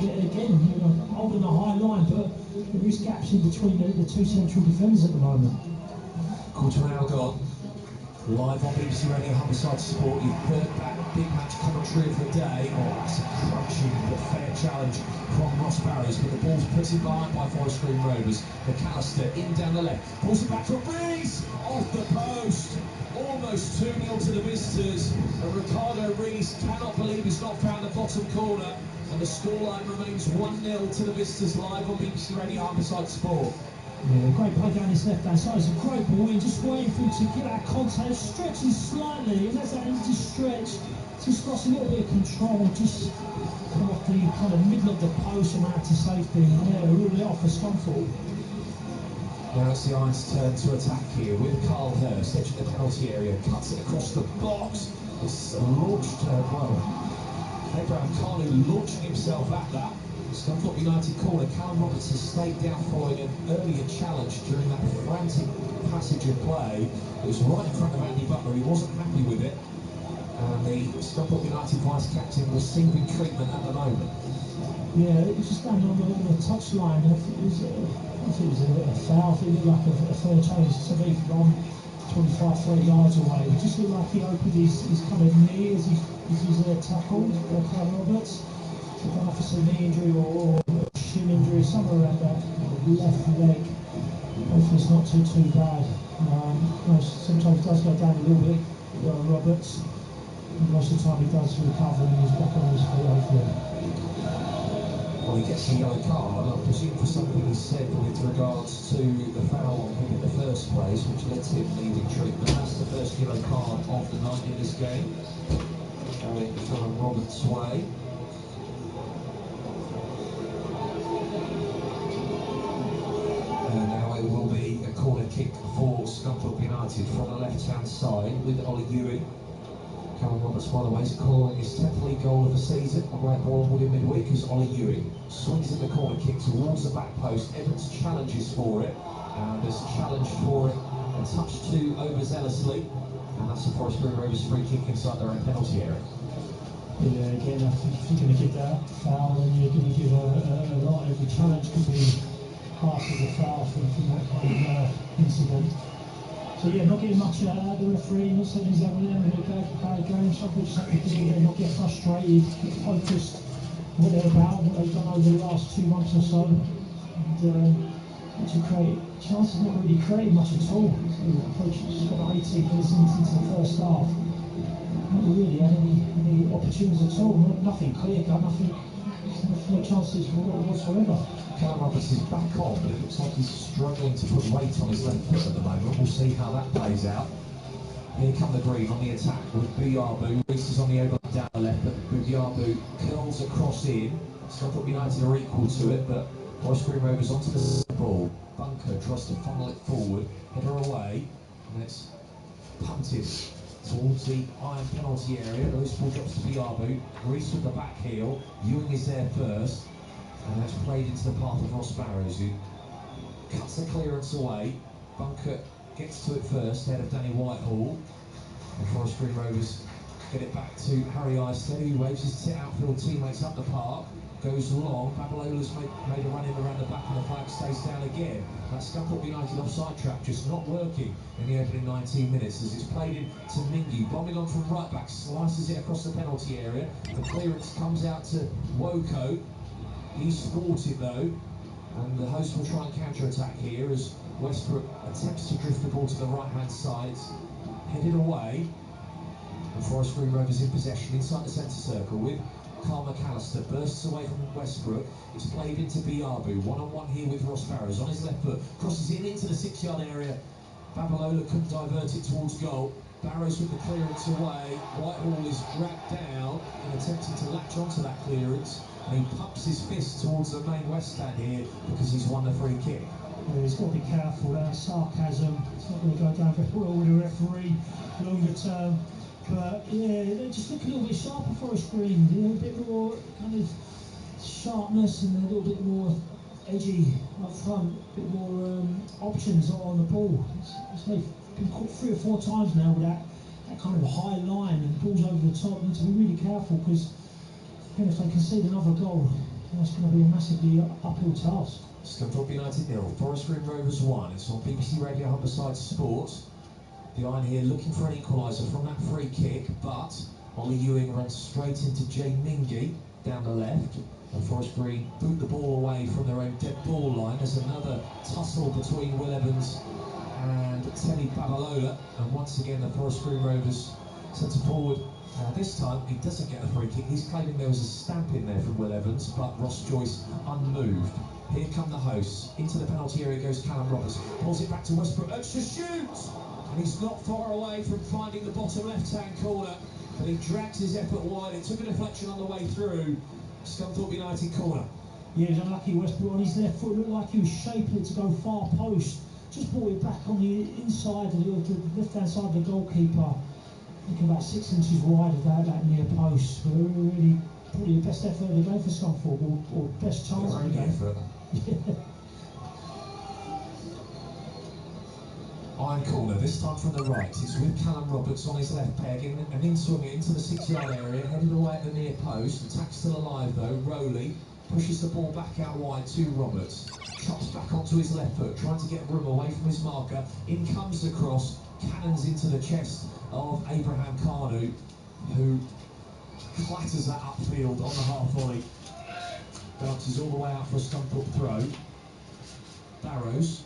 again, holding a high line, but there is gaps in between the 2 central defenders at the moment. Quarter hour gone. Live on BBC Radio Humberside Sport, you've heard that big match commentary of the day. Oh, that's a crunching but fair challenge from Ross Barrows, but the ball's put in behind by Forest Green Rovers. McAllister in down the left, pulls it back for Reese, off the post. Almost 2-0 to the visitors, and Ricardo Reese cannot believe he's not found the bottom corner, and the scoreline remains 1-0 to the visitors live on BBC Radio Humberside Sport. Yeah, great play down his left-hand side. It's a great ball in, just waiting for him to get that contact, stretching slightly, and as that empty stretch, just lost a little bit of control, just come off the kind of middle of the post and out to safety. Yeah, really off for Scunthorpe. Now it's the Irons' turn to attack here with Carl Hurst, edge of the penalty area, cuts it across the box. It's launched, Abraham Carlu launching himself at that. Scunthorpe United corner. Callum Roberts has stayed down following an earlier challenge during that frantic passage of play. It was right in front of Andy Butler. He wasn't happy with it. And the Scunthorpe United vice-captain receiving treatment at the moment. Yeah, it was just standing on the touchline. I think it was a foul. It looked like a fair challenge to me from 25-30 yards away. It just looked like he opened his kind of knee as he's tackled by Callum Roberts. I don't know if it's a knee injury or a shin injury, somewhere around that left leg. Hopefully it's not too bad. Sometimes it does go down a little bit, Roberts. And most of the time he does recover and he's back on his feet, hopefully. Well, he gets a yellow card, I presume for something he said with regards to the foul on him in the first place, which led to him needing treatment. That's the first yellow card of the night in this game. Going from Roberts' way. And now it will be a corner kick for Scunthorpe United from the left-hand side with Ollie Ewing. Callum Roberts, by the way, is calling his 10th league goal of the season away at Bournemouth in midweek as Ollie Ewing swings in the corner kick towards the back post. Evans challenges for it, and has challenged for it a touch too overzealously, and that's a Forest Green Rovers free kick inside their own penalty area. Yeah, again, I think if you're going to give that foul, then you're going to give a lot. Every challenge could be classed as a foul from that kind of incident. So yeah, not getting much out of the referee, not saying he's having a bad game. Some people just have to do not get frustrated, get focused on what they're about, what they've done over the last 2 months or so. And to create chances, not really creating much at all. Just got 18 minutes into the first half. Not really had any opportunities at all, nothing clear cut, no chances whatsoever. Callum Roberts is back on, but it looks like he's struggling to put weight on his left foot at the moment. We'll see how that plays out. Here come the Green on the attack with Buyabu. Reese is on the overlap down the left, but Buyabu curls across in. Scunthorpe United are equal to it, but Forest Green Rovers onto the ball. Bunker tries to funnel it forward, header away, and it's punted towards the iron penalty area. The loose ball drops to Buyabu. Reese with the back heel. Ewing is there first. And that's played into the path of Ross Barrows, who cuts the clearance away. Bunker gets to it first, ahead of Danny Whitehall. And Forest Green Rovers get it back to Harry Eystead, who waves his outfield teammates up the park. Goes long. Babalola's made a run in around the back, and the flag stays down again. That Scunthorpe United offside trap just not working in the opening 19 minutes as it's played in to Mingy. Bombing on from right back, slices it across the penalty area. The clearance comes out to Woko. He's thwarted though, and the host will try and counter-attack here as Westbrook attempts to drift the ball to the right-hand side. It's headed away, and Forest Green Rovers in possession inside the centre circle with Carl McAllister. Bursts away from Westbrook. It's played into Buyabu. One-on-one here with Ross Barrows on his left foot. Crosses it into the 6-yard area. Babalola couldn't divert it towards goal. Barrows with the clearance away. Whitehall is dragged down and attempting to latch onto that clearance. And he pumps his fist towards the main West stand here because he's won the free kick. Yeah, he's got to be careful. That sarcasm. It's not going to go down very well with the referee longer term. But yeah, they just look a little bit sharper for a screen. You know, a bit more kind of sharpness and a little bit more edgy up front. A bit more options on the ball. They've been caught 3 or 4 times now with that kind of high line and balls over the top. You need to be really careful because if they concede another goal, that's going to be a massively uphill task. Scunthorpe United 0, Forest Green Rovers 1. It's on BBC Radio Humberside Sports. The Iron here looking for an equaliser from that free kick, but Ollie Ewing runs straight into Jay Mingy down the left, and Forest Green boot the ball away from their own dead ball line. There's another tussle between Will Evans and Teddy Babalola, and once again the Forest Green Rovers centre forward. This time he doesn't get the free kick. He's claiming there was a stamp in there from Will Evans, but Ross Joyce unmoved. Here come the hosts. Into the penalty area goes Callum Roberts. Pulls it back to Westbrook. Extra shoot! And he's not far away from finding the bottom left-hand corner. But he drags his effort wide. It took a deflection on the way through. Scunthorpe United corner. Yeah, he was unlucky. Westbrook on his left foot looked like he was shaping it to go far post. Just brought it back on the inside of the left-hand side of the goalkeeper. I think about 6 inches wide of that near post. But really, probably the best effort of the game for Scunthorpe, or best chance of the game. Iron corner, this time from the right. It's with Callum Roberts on his left peg, and in swinging into the 6-yard area, headed away at the near post. Attack still alive though. Rowley pushes the ball back out wide to Roberts. Chops back onto his left foot, trying to get room away from his marker. In comes the cross, cannons into the chest of Abraham Kanu, who clatters that upfield on the half volley. Bounces all the way out for a Scunthorpe throw. Barrows